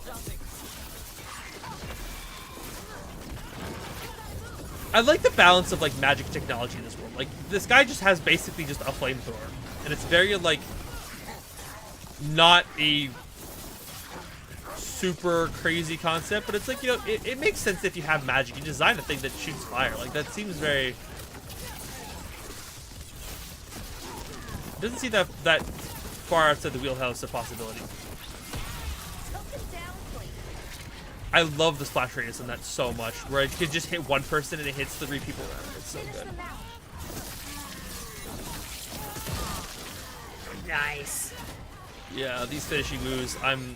I like the balance of like magic technology in this world. Like, this guy just has basically just a flamethrower, and it's very like not a super crazy concept, but it's like, you know, it makes sense if you have magic. You design a thing that shoots fire. Like, that seems very. Doesn't seem that far outside the wheelhouse of possibility. I love the splash radius in that so much, where it could just hit one person and it hits the 3 people around it. It's so good. Nice. Yeah, these finishing moves, I'm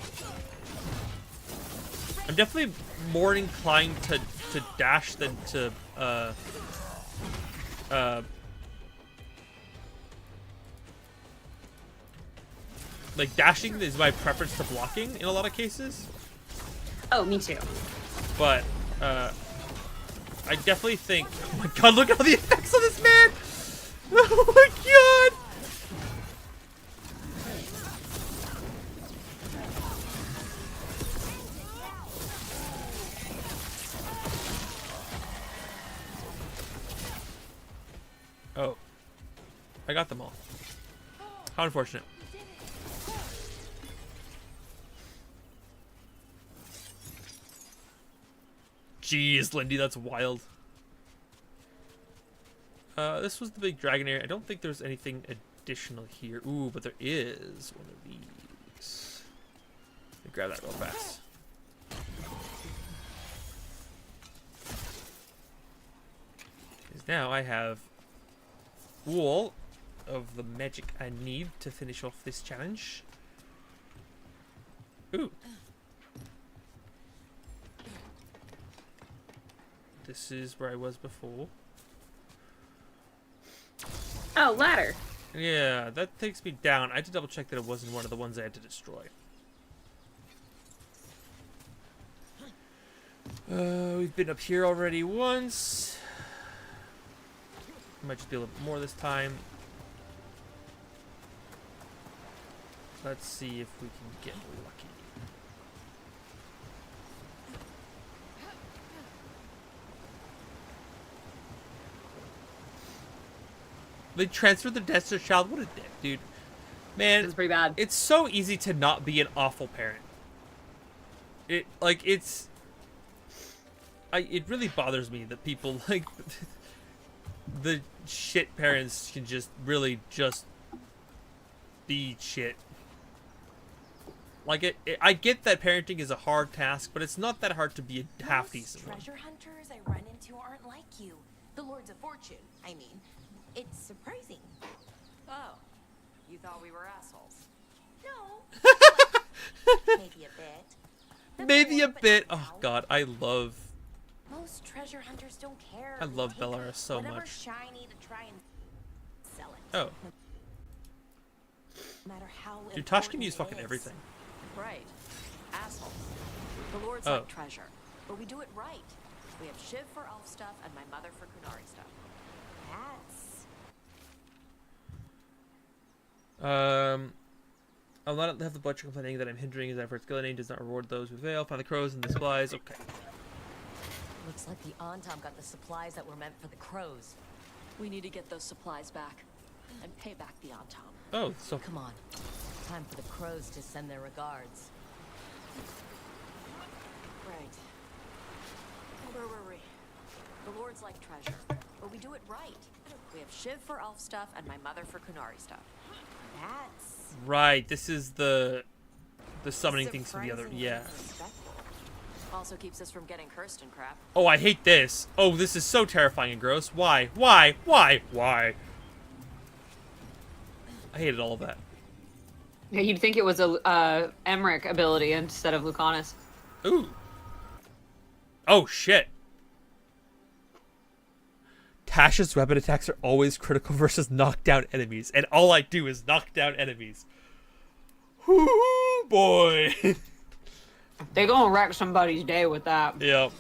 definitely more inclined to dash than to like, dashing is my preference to blocking in a lot of cases. Oh, me too. But I definitely think, oh my god, look at all the effects on this man! Oh my god! Oh. I got them all. How unfortunate. Jeez, Lindy, that's wild. This was the big dragon area. I don't think there's anything additional here. Ooh, but there is one of these. Let me grab that real fast. Because now I have all of the magic I need to finish off this challenge. Ooh. This is where I was before. Oh, ladder. Yeah, that takes me down. I had to double check that it wasn't one of the ones I had to destroy. We've been up here already once. Might just be a little bit more this time. Let's see if we can get lucky. They transferred the Destiny Child. What a dick, dude. Man, it's pretty bad. It's so easy to not be an awful parent. It really bothers me that people like the shit parents can just really just be shit. Like I get that parenting is a hard task, but it's not that hard to be a half decent one. Treasure hunters I run into aren't like you. The Lords of Fortune, I mean. It's surprising. Oh, you thought we were assholes? No. Maybe a bit. Maybe a bit. Oh god, I love. Most treasure hunters don't care. I love Bellaris so much. Shiny to try and sell it. Oh. No matter how Dude, Tosh can use fucking everything. Right. Assholes. The Lords Oh. like treasure, but we do it right. We have Shiv for elf stuff and my mother for Kunari stuff. I'll not have the butcher complaining that I'm hindering his efforts. Gillian does not reward those with veil. Find the crows and the supplies. Okay. Looks like the Antom got the supplies that were meant for the crows. We need to get those supplies back and pay back the Antom. Oh, so come on. Time for the crows to send their regards. Right. Where were we? The Lords like treasure, but we do it right. We have Shiv for elf stuff and my mother for Kunari stuff. That's Right. This is the summoning things from the other. Yeah. respectful. Also keeps us from getting cursed and crap. Oh, I hate this. Oh, this is so terrifying and gross. Why? Why? Why? Why? I hated all of that. Yeah, you'd think it was a Emmerich ability instead of Lucanus. Ooh. Oh, shit. Tasha's weapon attacks are always critical versus knockdown enemies, and all I do is knock down enemies. Whoo, boy. They gonna wreck somebody's day with that. Yep.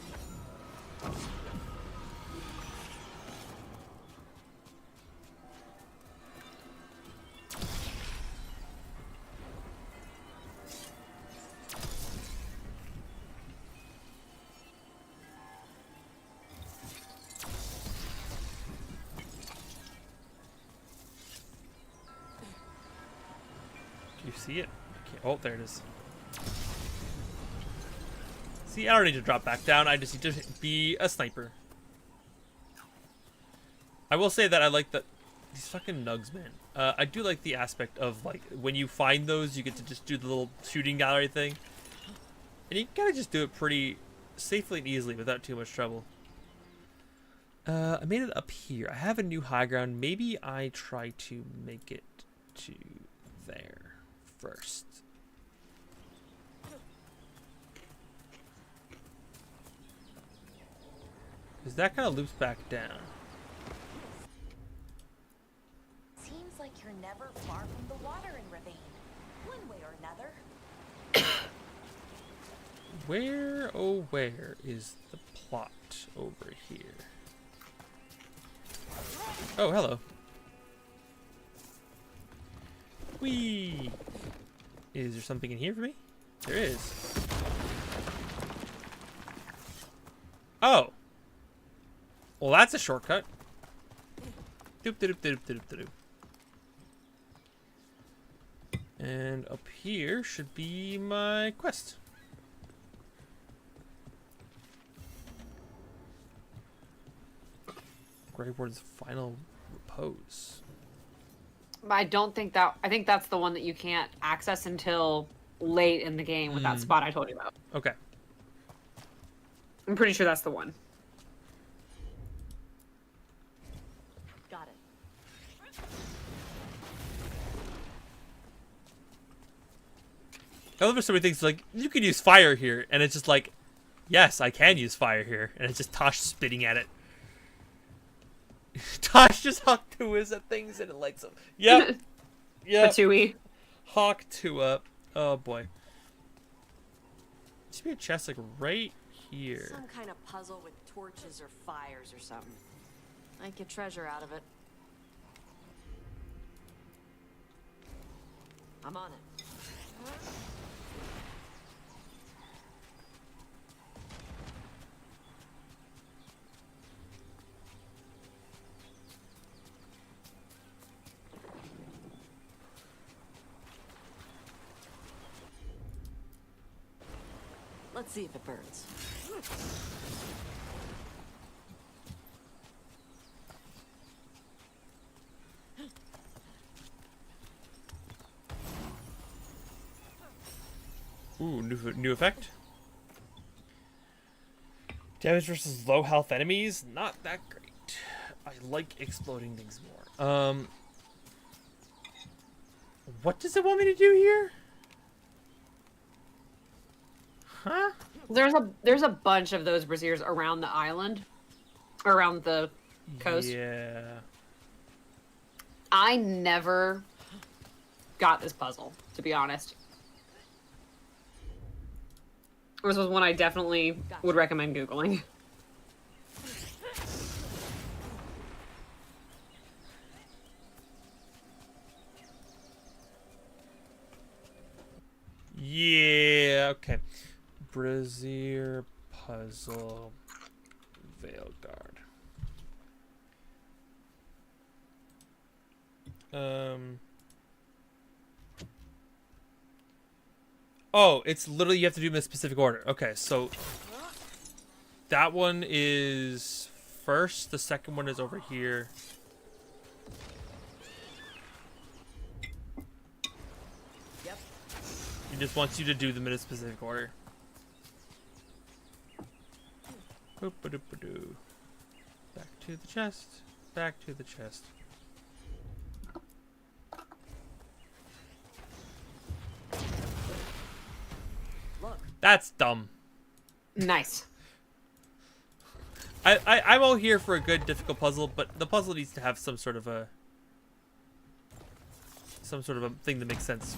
You see it? Oh, there it is. See, I don't need to drop back down. I just need to be a sniper. I will say that I like these fucking nugs, man. I do like the aspect of, like, when you find those, you get to just do the little shooting gallery thing. And you can kind of just do it pretty safely and easily without too much trouble. I made it up here. I have a new high ground. Maybe I try to make it to there first. Because that kind of loops back down. Seems like you're never far from the water in Ravine, one way or another. Where, oh where is the plot over here? Oh, hello. Whee! Is there something in here for me? There is. Oh! Well, that's a shortcut. Doop doop doop doop doop doop. And up here should be my quest. Graveward's final repose. I don't think that. I think that's the one that you can't access until late in the game with that spot I told you about. Okay. I'm pretty sure that's the one. Got it. I love so many things like, you can use fire here, and it's just like, yes, I can use fire here, and it's just Tosh spitting at it. Tosh just Hawk 2is at things and it lights up. Yep. Yep. Patui. Hawk 2 up. Oh boy. There should be a chest like right here. Some kind of puzzle with torches or fires or something. I'd get treasure out of it. I'm on it. Let's see if it burns. Ooh, new effect. Damage versus low health enemies, not that great. I like exploding things more. What does it want me to do here? Huh? There's a bunch of those braziers around the island, around the coast. Yeah. I never got this puzzle, to be honest. This was one I definitely would recommend Googling. Yeah, okay. Brazier puzzle. Veilguard. Oh, it's literally you have to do them in a specific order. Okay, so that one is first. The second one is over here. Yep. He just wants you to do them in a specific order. Boop-a-doop-a-doo. Back to the chest. Back to the chest. Look. That's dumb. Nice. I'm all here for a good difficult puzzle, but the puzzle needs to have some sort of a thing that makes sense.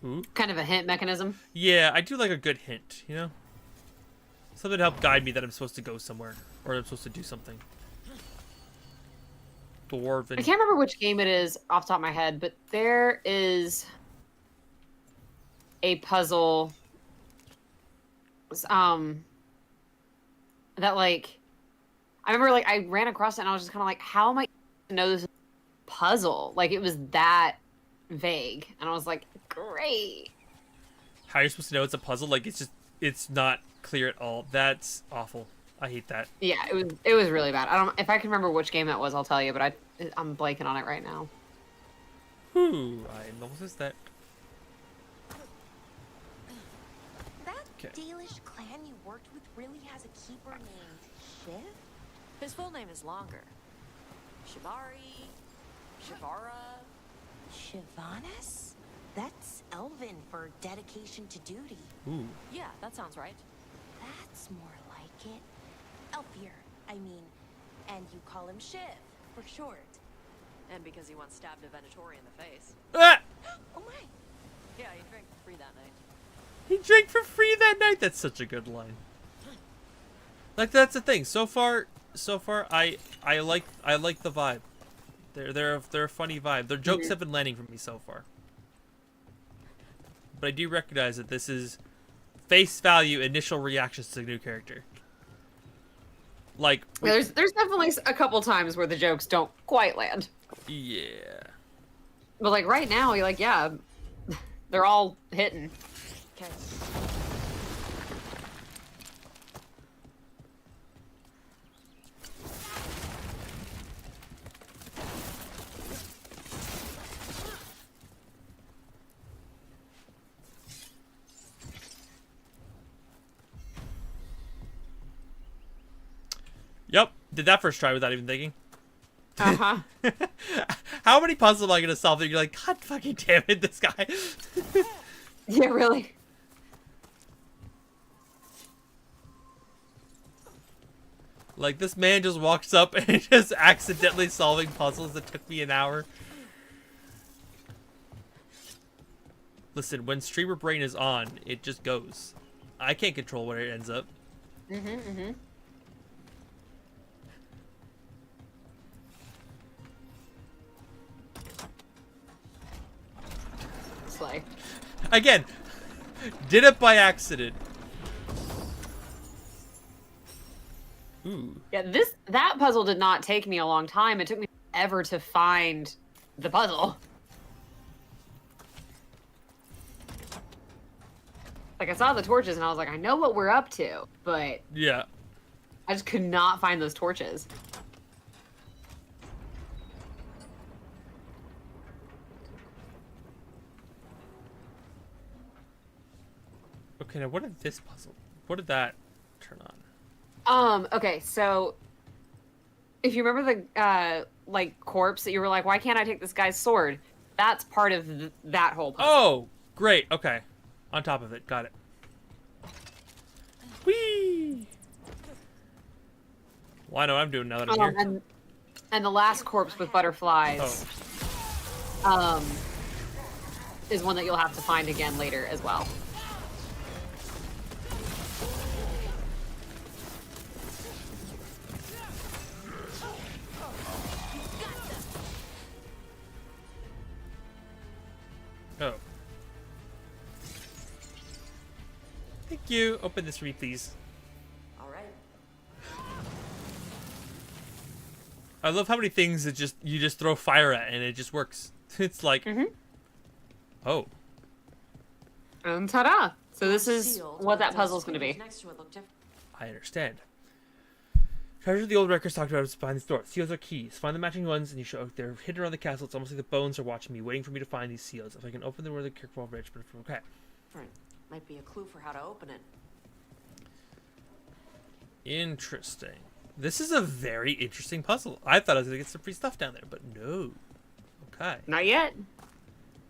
Ooh. Kind of a hint mechanism. Yeah, I do like a good hint, you know? Something to help guide me that I'm supposed to go somewhere. Or I'm supposed to do something. Dwarven. I can't remember which game it is off the top of my head, but there is a puzzle that like I remember like I ran across it and I was just kind of like, how am I to know this puzzle? Like it was that vague, and I was like, great. How you're supposed to know it's a puzzle? Like it's not clear at all. That's awful. I hate that. Yeah, it was really bad. I don't if I can remember which game that was, I'll tell you, but I'm blanking on it right now. Whew, I noticed that. That Dalish clan you worked with really has a keeper named Shiv? His full name is longer. Shivari, Shivara, Shivanis? That's Elven for dedication to duty. Ooh. Yeah, that sounds right. That's more like it. Elfier, I mean. And you call him Shiv, for short. And because he once stabbed a Venatori in the face. Ah! Oh my! Yeah, he drank for free that night. He drank for free that night. That's such a good line. Like that's the thing. So far, I like the vibe. They're a funny vibe. Their jokes have been landing for me so far. But I do recognize that this is face value initial reactions to the new character. Like There's definitely a couple times where the jokes don't quite land. Yeah. But like right now, you're like, yeah, they're all hitting. Okay. Yep, did that first try without even thinking. Uh-huh. How many puzzles am I gonna solve that you're like, God fucking damn it, this guy? Yeah, really. Like, this man just walks up and just accidentally solving puzzles that took me an hour. Listen, when streamer brain is on, it just goes. I can't control where it ends up. Mm-hmm. Slay. Again, did it by accident. Ooh. Yeah, that puzzle did not take me a long time. It took me forever to find the puzzle. Like, I saw the torches and I was like, I know what we're up to, but yeah, I just could not find those torches. Okay, now what did this puzzle? What did that turn on? Okay, so if you remember the like corpse that you were like, why can't I take this guy's sword? That's part of that whole puzzle. Oh, great. Okay, on top of it, got it. Whee! Well, I know what I'm doing now that I'm here. And the last corpse with butterflies, is one that you'll have to find again later as well. Oh. Thank you. Open this for me, please. All right. I love how many things that you just throw fire at and it just works. It's like, oh. And ta-da! So this is what that puzzle's going to be. Next to it looked different. I understand. Treasure the old records talked about is behind this door. Seals are keys. Find the matching ones, and you show they're hidden around the castle. It's almost like the bones are watching me, waiting for me to find these seals. If I can open them, we're the Kirkwall Bridge. But okay. Right. Might be a clue for how to open it. Interesting. This is a very interesting puzzle. I thought I was gonna get some free stuff down there, but no. Okay. Not yet.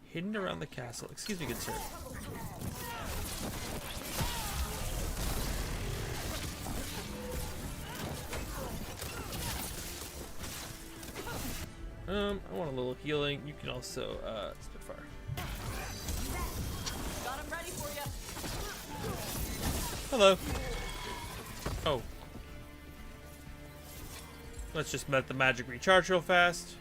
Hidden around the castle. Excuse me, good sir. I want a little healing. You can also Spitfire. Got him ready for you. Hello. Oh. Let's just let the magic recharge real fast.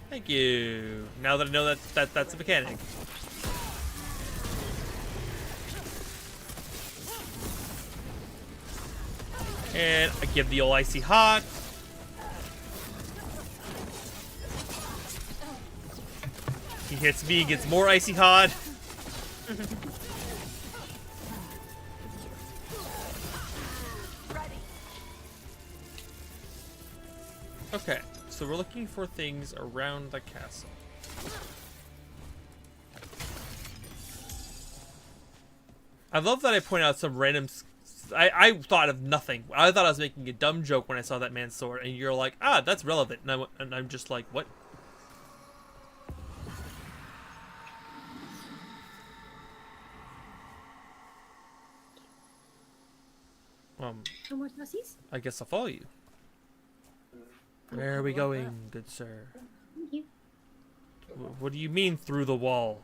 Thank you. Now that I know that's a mechanic. And I give the old icy hot. He hits me, gets more icy hot. Okay, so we're looking for things around the castle. I love that I point out some random... I thought of nothing. I thought I was making a dumb joke when I saw that man's sword, and you're like, ah, that's relevant. And I'm just like, what? I guess I'll follow you. Where are we going, good sir? Thank you. What do you mean through the wall?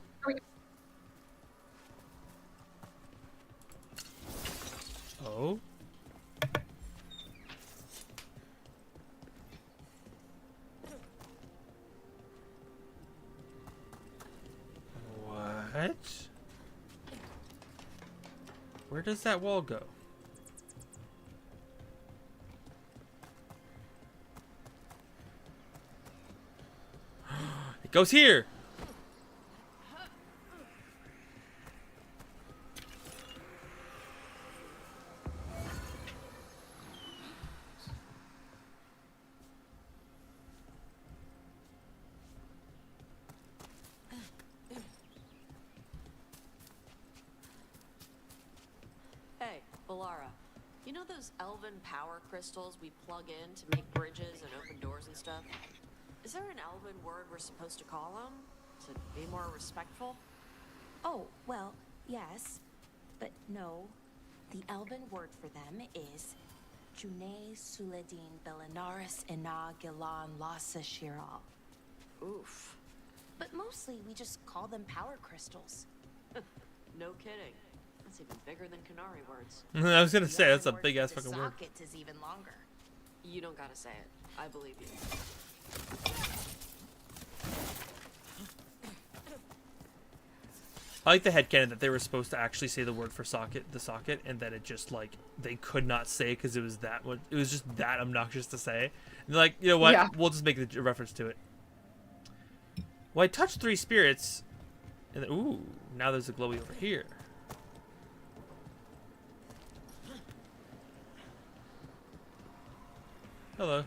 Oh? What? Where does that wall go? It goes here! Hey, Balara. You know those elven power crystals we plug in to make bridges and open doors and stuff? Is there an elven word we're supposed to call them? To be more respectful? Oh, well, yes. But no. The elven word for them is June Suladin Belinaris Ina Gilan Lasa Shiral. Oof. But mostly we just call them power crystals. No kidding. That's even bigger than Canary words. I was gonna say, that's a big ass fucking word. Socket is even longer. You don't gotta say it. I believe you. I like the headcanon that they were supposed to actually say the word for socket, and that it just like they could not say because it was that one. It was just that obnoxious to say. And they're like, you know what? Yeah. We'll just make a reference to it. Well, I touched 3 spirits, and then, ooh, now there's a glowy over here. Hello.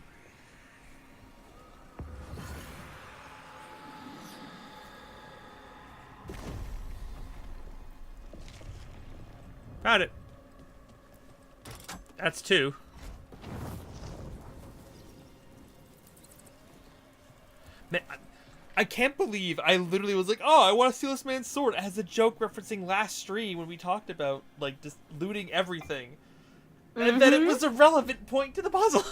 Found it. That's 2. Man, I can't believe I literally was like, oh, I want to steal this man's sword as a joke referencing last stream when we talked about, like, just looting everything. And then it was a relevant point to the puzzle.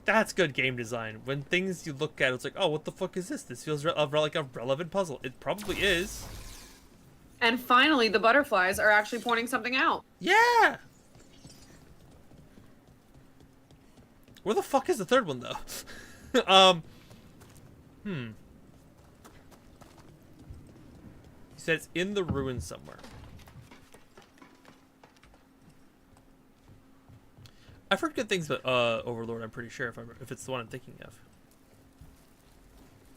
That's good game design. When things you look at, it's like, oh, what the fuck is this? This feels like a relevant puzzle. It probably is. And finally, the butterflies are actually pointing something out. Yeah! Where the fuck is the third one, though? He said it's in the ruins somewhere. I've heard good things about Overlord, I'm pretty sure, if it's the one I'm thinking of.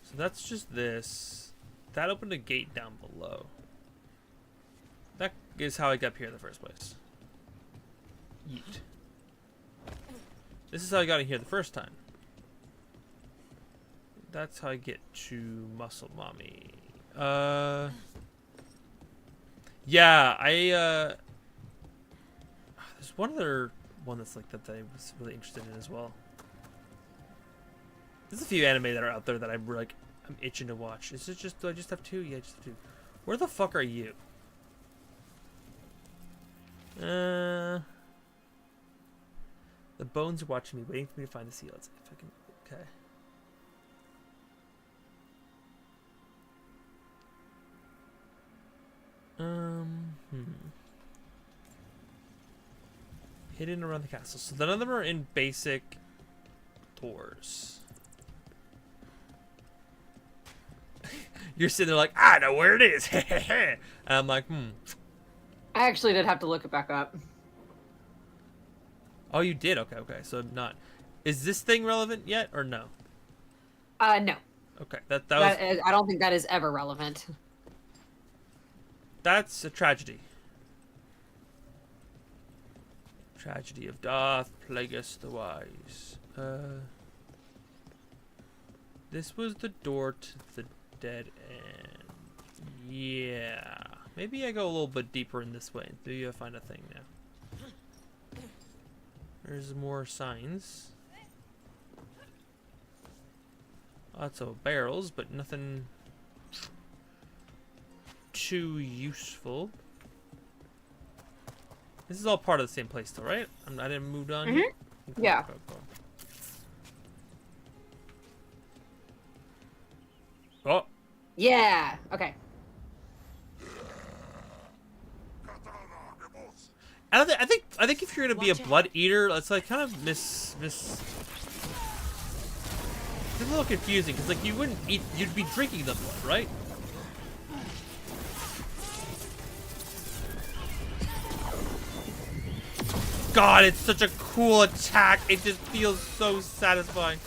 So that's just this. That opened a gate down below. That is how I got up here in the first place. Yeet. This is how I got in here the first time. That's how I get to Muscle Mommy. Yeah, there's one other one that's like that I was really interested in as well. There's a few anime that are out there that I'm like, I'm itching to watch. Is it just, do I just have two? Yeah, I just have two. Where the fuck are you? The bones are watching me, waiting for me to find the seal. Let's see if I can, okay. Hidden around the castle. So none of them are in basic doors. You're sitting there like, I know where it is. And I'm like, I actually did have to look it back up. Oh, you did? Okay, okay. So not. Is this thing relevant yet or no? No. Okay, that was. I don't think that is ever relevant. That's a tragedy. Tragedy of Darth Plagueis the Wise. This was the door to the dead end. Yeah. Maybe I go a little bit deeper in this way. Do you find a thing now? There's more signs. Lots of barrels, but nothing too useful. This is all part of the same place though, right? I didn't move on. Okay, yeah. Go. Oh. Yeah. Okay. I think if you're gonna be a blood eater, it's like kind of miss. It's a little confusing because like you wouldn't eat, you'd be drinking the blood, right? God, it's such a cool attack. It just feels so satisfying.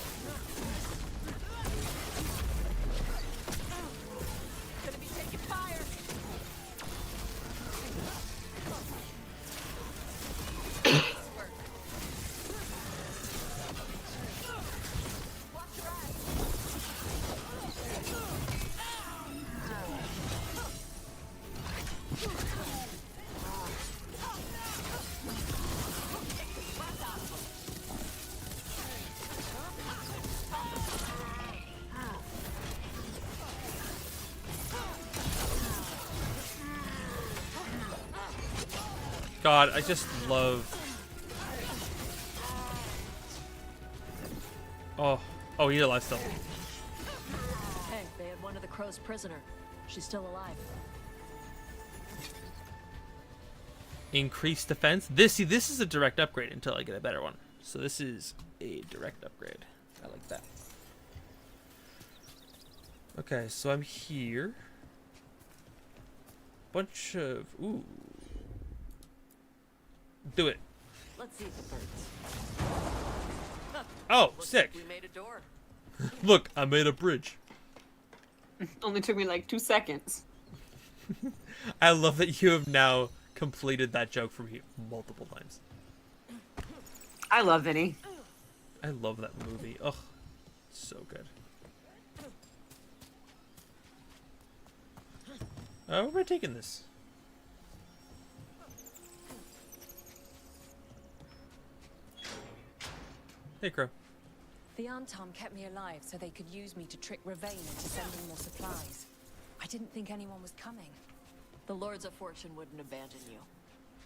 God, I just love. Oh, he's alive still. Hey, they had one of the crows prisoner. She's still alive. Increased defense. This is a direct upgrade until I get a better one. So this is a direct upgrade. I like that. Okay, so I'm here. Bunch of do it. Let's see the birds. Oh, Looks sick. like we made a door. Look, I made a bridge. Only took me like 2 seconds. I love that you have now completed that joke from here multiple times. I love Vinny. I love that movie. Ugh, so good. Where am I taking this? Hey, Crow. The Antom kept me alive so they could use me to trick Ravain into sending more supplies. I didn't think anyone was coming. The Lords of Fortune wouldn't abandon you.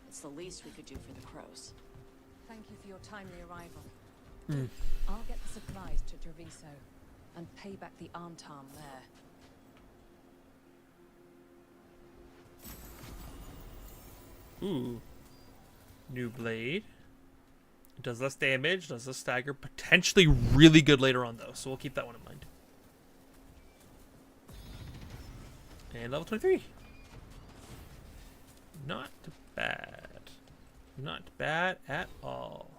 It's the least we could do for the crows. Thank you for your timely arrival. I'll get the supplies to Treviso and pay back the Antom there. Ooh. New blade. It does less damage, does less stagger. Potentially really good later on, though. So we'll keep that one in mind. And level 23. Not bad. Not bad at all.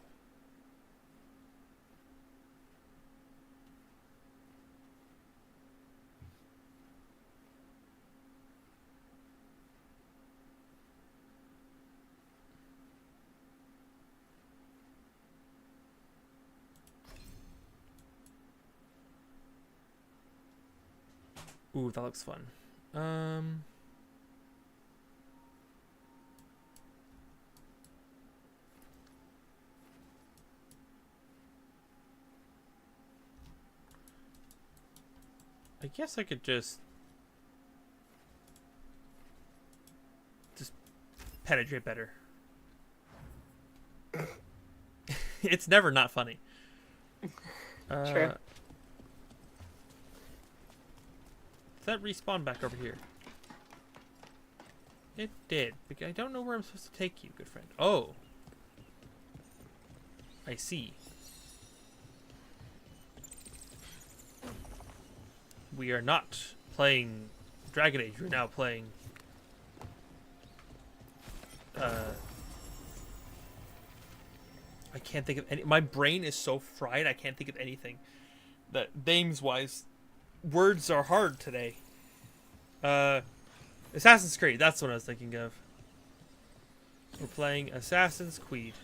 Ooh, that looks fun. I guess I could just penetrate better. It's never not funny. True. Did that respawn back over here? It did. But I don't know where I'm supposed to take you, good friend. Oh. I see. We are not playing Dragon Age. We're now playing... I can't think of any... My brain is so fried, I can't think of anything. That names-wise, words are hard today. Assassin's Creed, that's what I was thinking of. We're playing Assassin's Creed.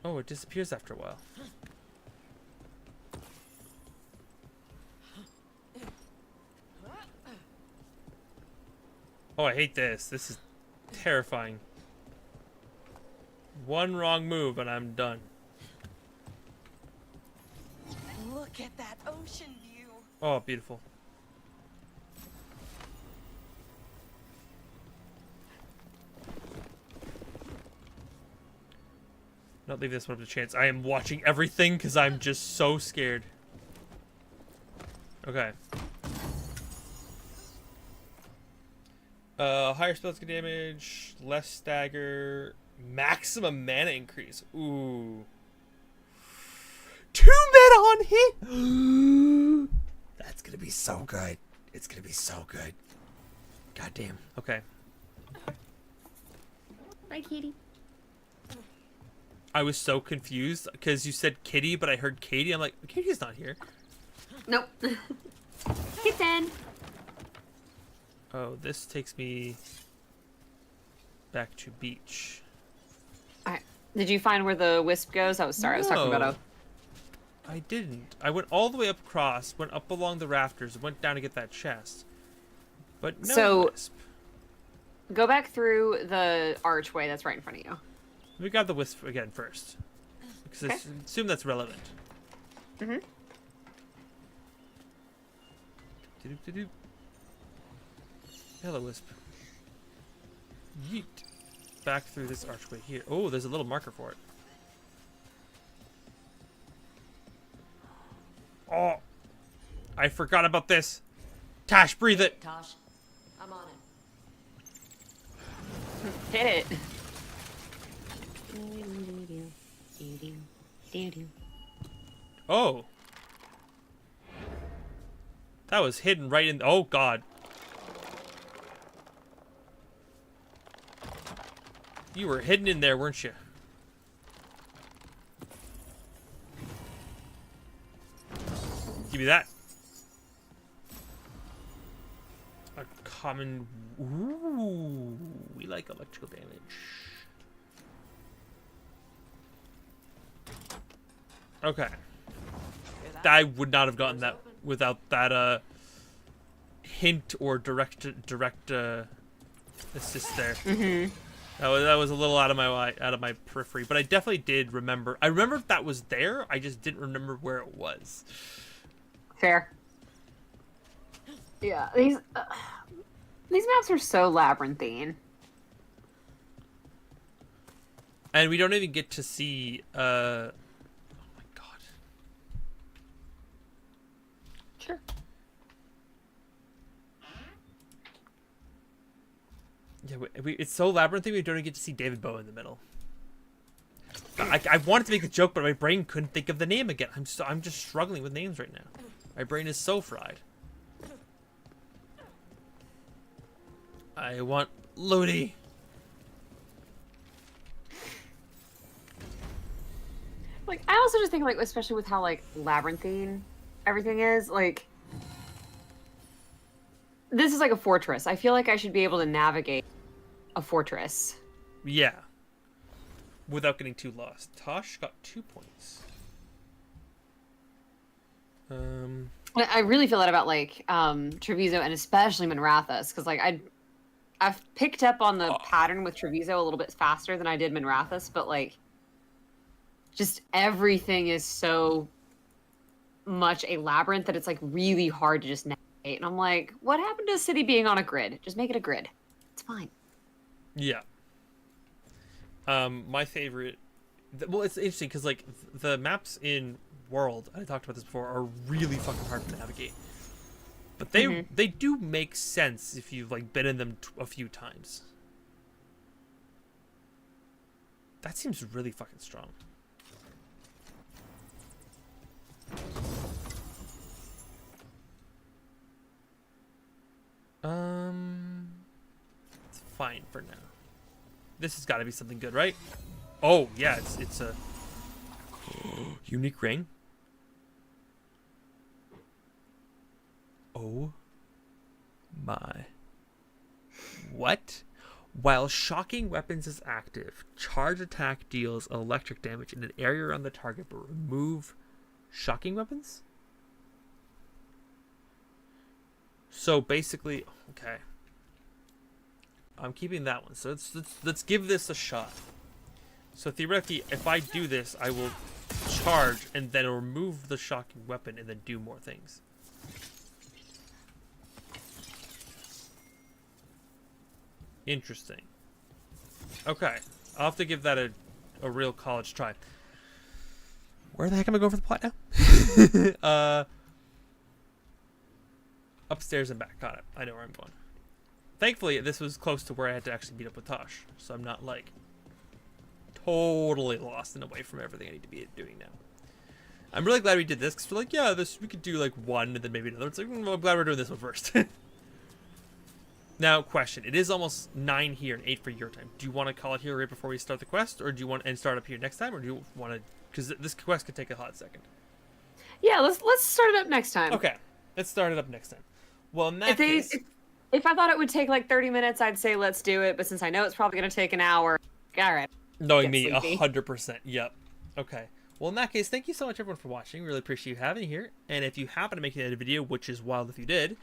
Oh, it disappears after a while. Oh, I hate this. This is terrifying. One wrong move and I'm done. Look at that ocean view. Oh, beautiful. Not leave this one up to chance. I am watching everything because I'm just so scared. Okay. Higher spells get damage, less stagger, maximum mana increase. Ooh. 2 mana on hit! That's gonna be so good. It's gonna be so good. God damn. Okay. Bye, kitty. I was so confused because you said kitty, but I heard Katie. I'm like, Katie's not here. Nope. Kitten. Oh, this takes me back to beach. Alright. Did you find where the wisp goes? I was sorry, I was talking about I didn't. I went all the way up across, went up along the rafters, went down to get that chest. But no wisp. Go back through the archway that's right in front of you. We got the wisp again first. Because I assume that's relevant. Mm-hmm. Do-do-do-do. Hello, wisp. Yeet. Back through this archway here. Oh, there's a little marker for it. Oh, I forgot about this. Tash, breathe it. Tosh, I'm on it. Hit it. Oh. That was hidden right in... Oh, God. You were hidden in there, weren't you? Give me that. A common... Ooh, we like electrical damage. Okay. I would not have gotten that without that hint or direct assist there. Mm-hmm. That was a little out of my periphery, but I definitely did remember. I remember that was there. I just didn't remember where it was. Fair. Yeah, these maps are so labyrinthine. And we don't even get to see. Oh my God. Sure. Yeah, it's so labyrinthine. We don't even get to see David Bowie in the middle. I wanted to make a joke, but my brain couldn't think of the name again. I'm just struggling with names right now. My brain is so fried. I want Ludi. Like, I also just think, like, especially with how, like, labyrinthine everything is, like, this is like a fortress. I feel like I should be able to navigate a fortress. Yeah. without getting too lost. Tosh got 2 points. I really feel that about like Treviso and especially Minrathous, because like I've picked up on the pattern with Treviso a little bit faster than I did Minrathous, but like just everything is so much a labyrinth that it's like really hard to just navigate. And I'm like, what happened to a city being on a grid? Just make it a grid. It's fine. Yeah. My favorite. Well, it's interesting because like the maps in World, I talked about this before, are really fucking hard to navigate. But they do make sense if you've like been in them a few times. That seems really fucking strong. It's fine for now. This has got to be something good, right? Oh yeah, it's a unique ring. Oh my. What? While shocking weapons is active, charge attack deals electric damage in an area around the target, but remove shocking weapons? So basically, okay. I'm keeping that one. So let's give this a shot. So theoretically, if I do this, I will charge and then remove the shocking weapon and then do more things. Interesting. Okay, I'll have to give that a real college try. Where the heck am I going for the plot now? Upstairs and back. Got it. I know where I'm going. Thankfully, this was close to where I had to actually meet up with Tosh, so I'm not like totally lost and away from everything I need to be doing now. I'm really glad we did this because we're like, yeah, we could do like one and then maybe another. It's like, well, I'm glad we're doing this one first. Now, question. It is almost 9 here and 8 for your time. Do you want to call it here right before we start the quest, or do you want and start up here next time, or do you want to? Because this quest could take a hot second. Yeah, let's start it up next time. Okay, let's start it up next time. Well, in that case, if I thought it would take like 30 minutes, I'd say let's do it. But since I know it's probably going to take an hour, all right. Knowing me, 100%. Yep. Okay. Well, in that case, thank you so much, everyone, for watching. Really appreciate you having you here. And if you happen to make it into a video, which is wild if you did,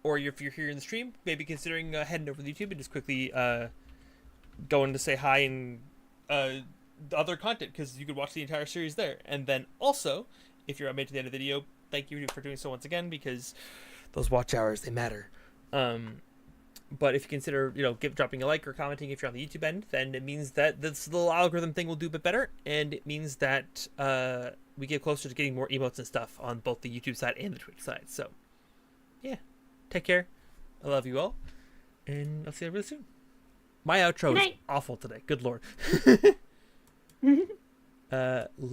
or if you're here in the stream, maybe considering heading over to YouTube and just quickly going to say hi and other content, because you could watch the entire series there. And then also, if you're made to the end of the video, thank you for doing so once again, because those watch hours, they matter. But if you consider, dropping a like or commenting if you're on the YouTube end, then it means that this little algorithm thing will do a bit better, and it means that we get closer to getting more emotes and stuff on both the YouTube side and the Twitch side. So, yeah. Take care. I love you all. And I'll see you really soon. My outro is awful today. Good lord.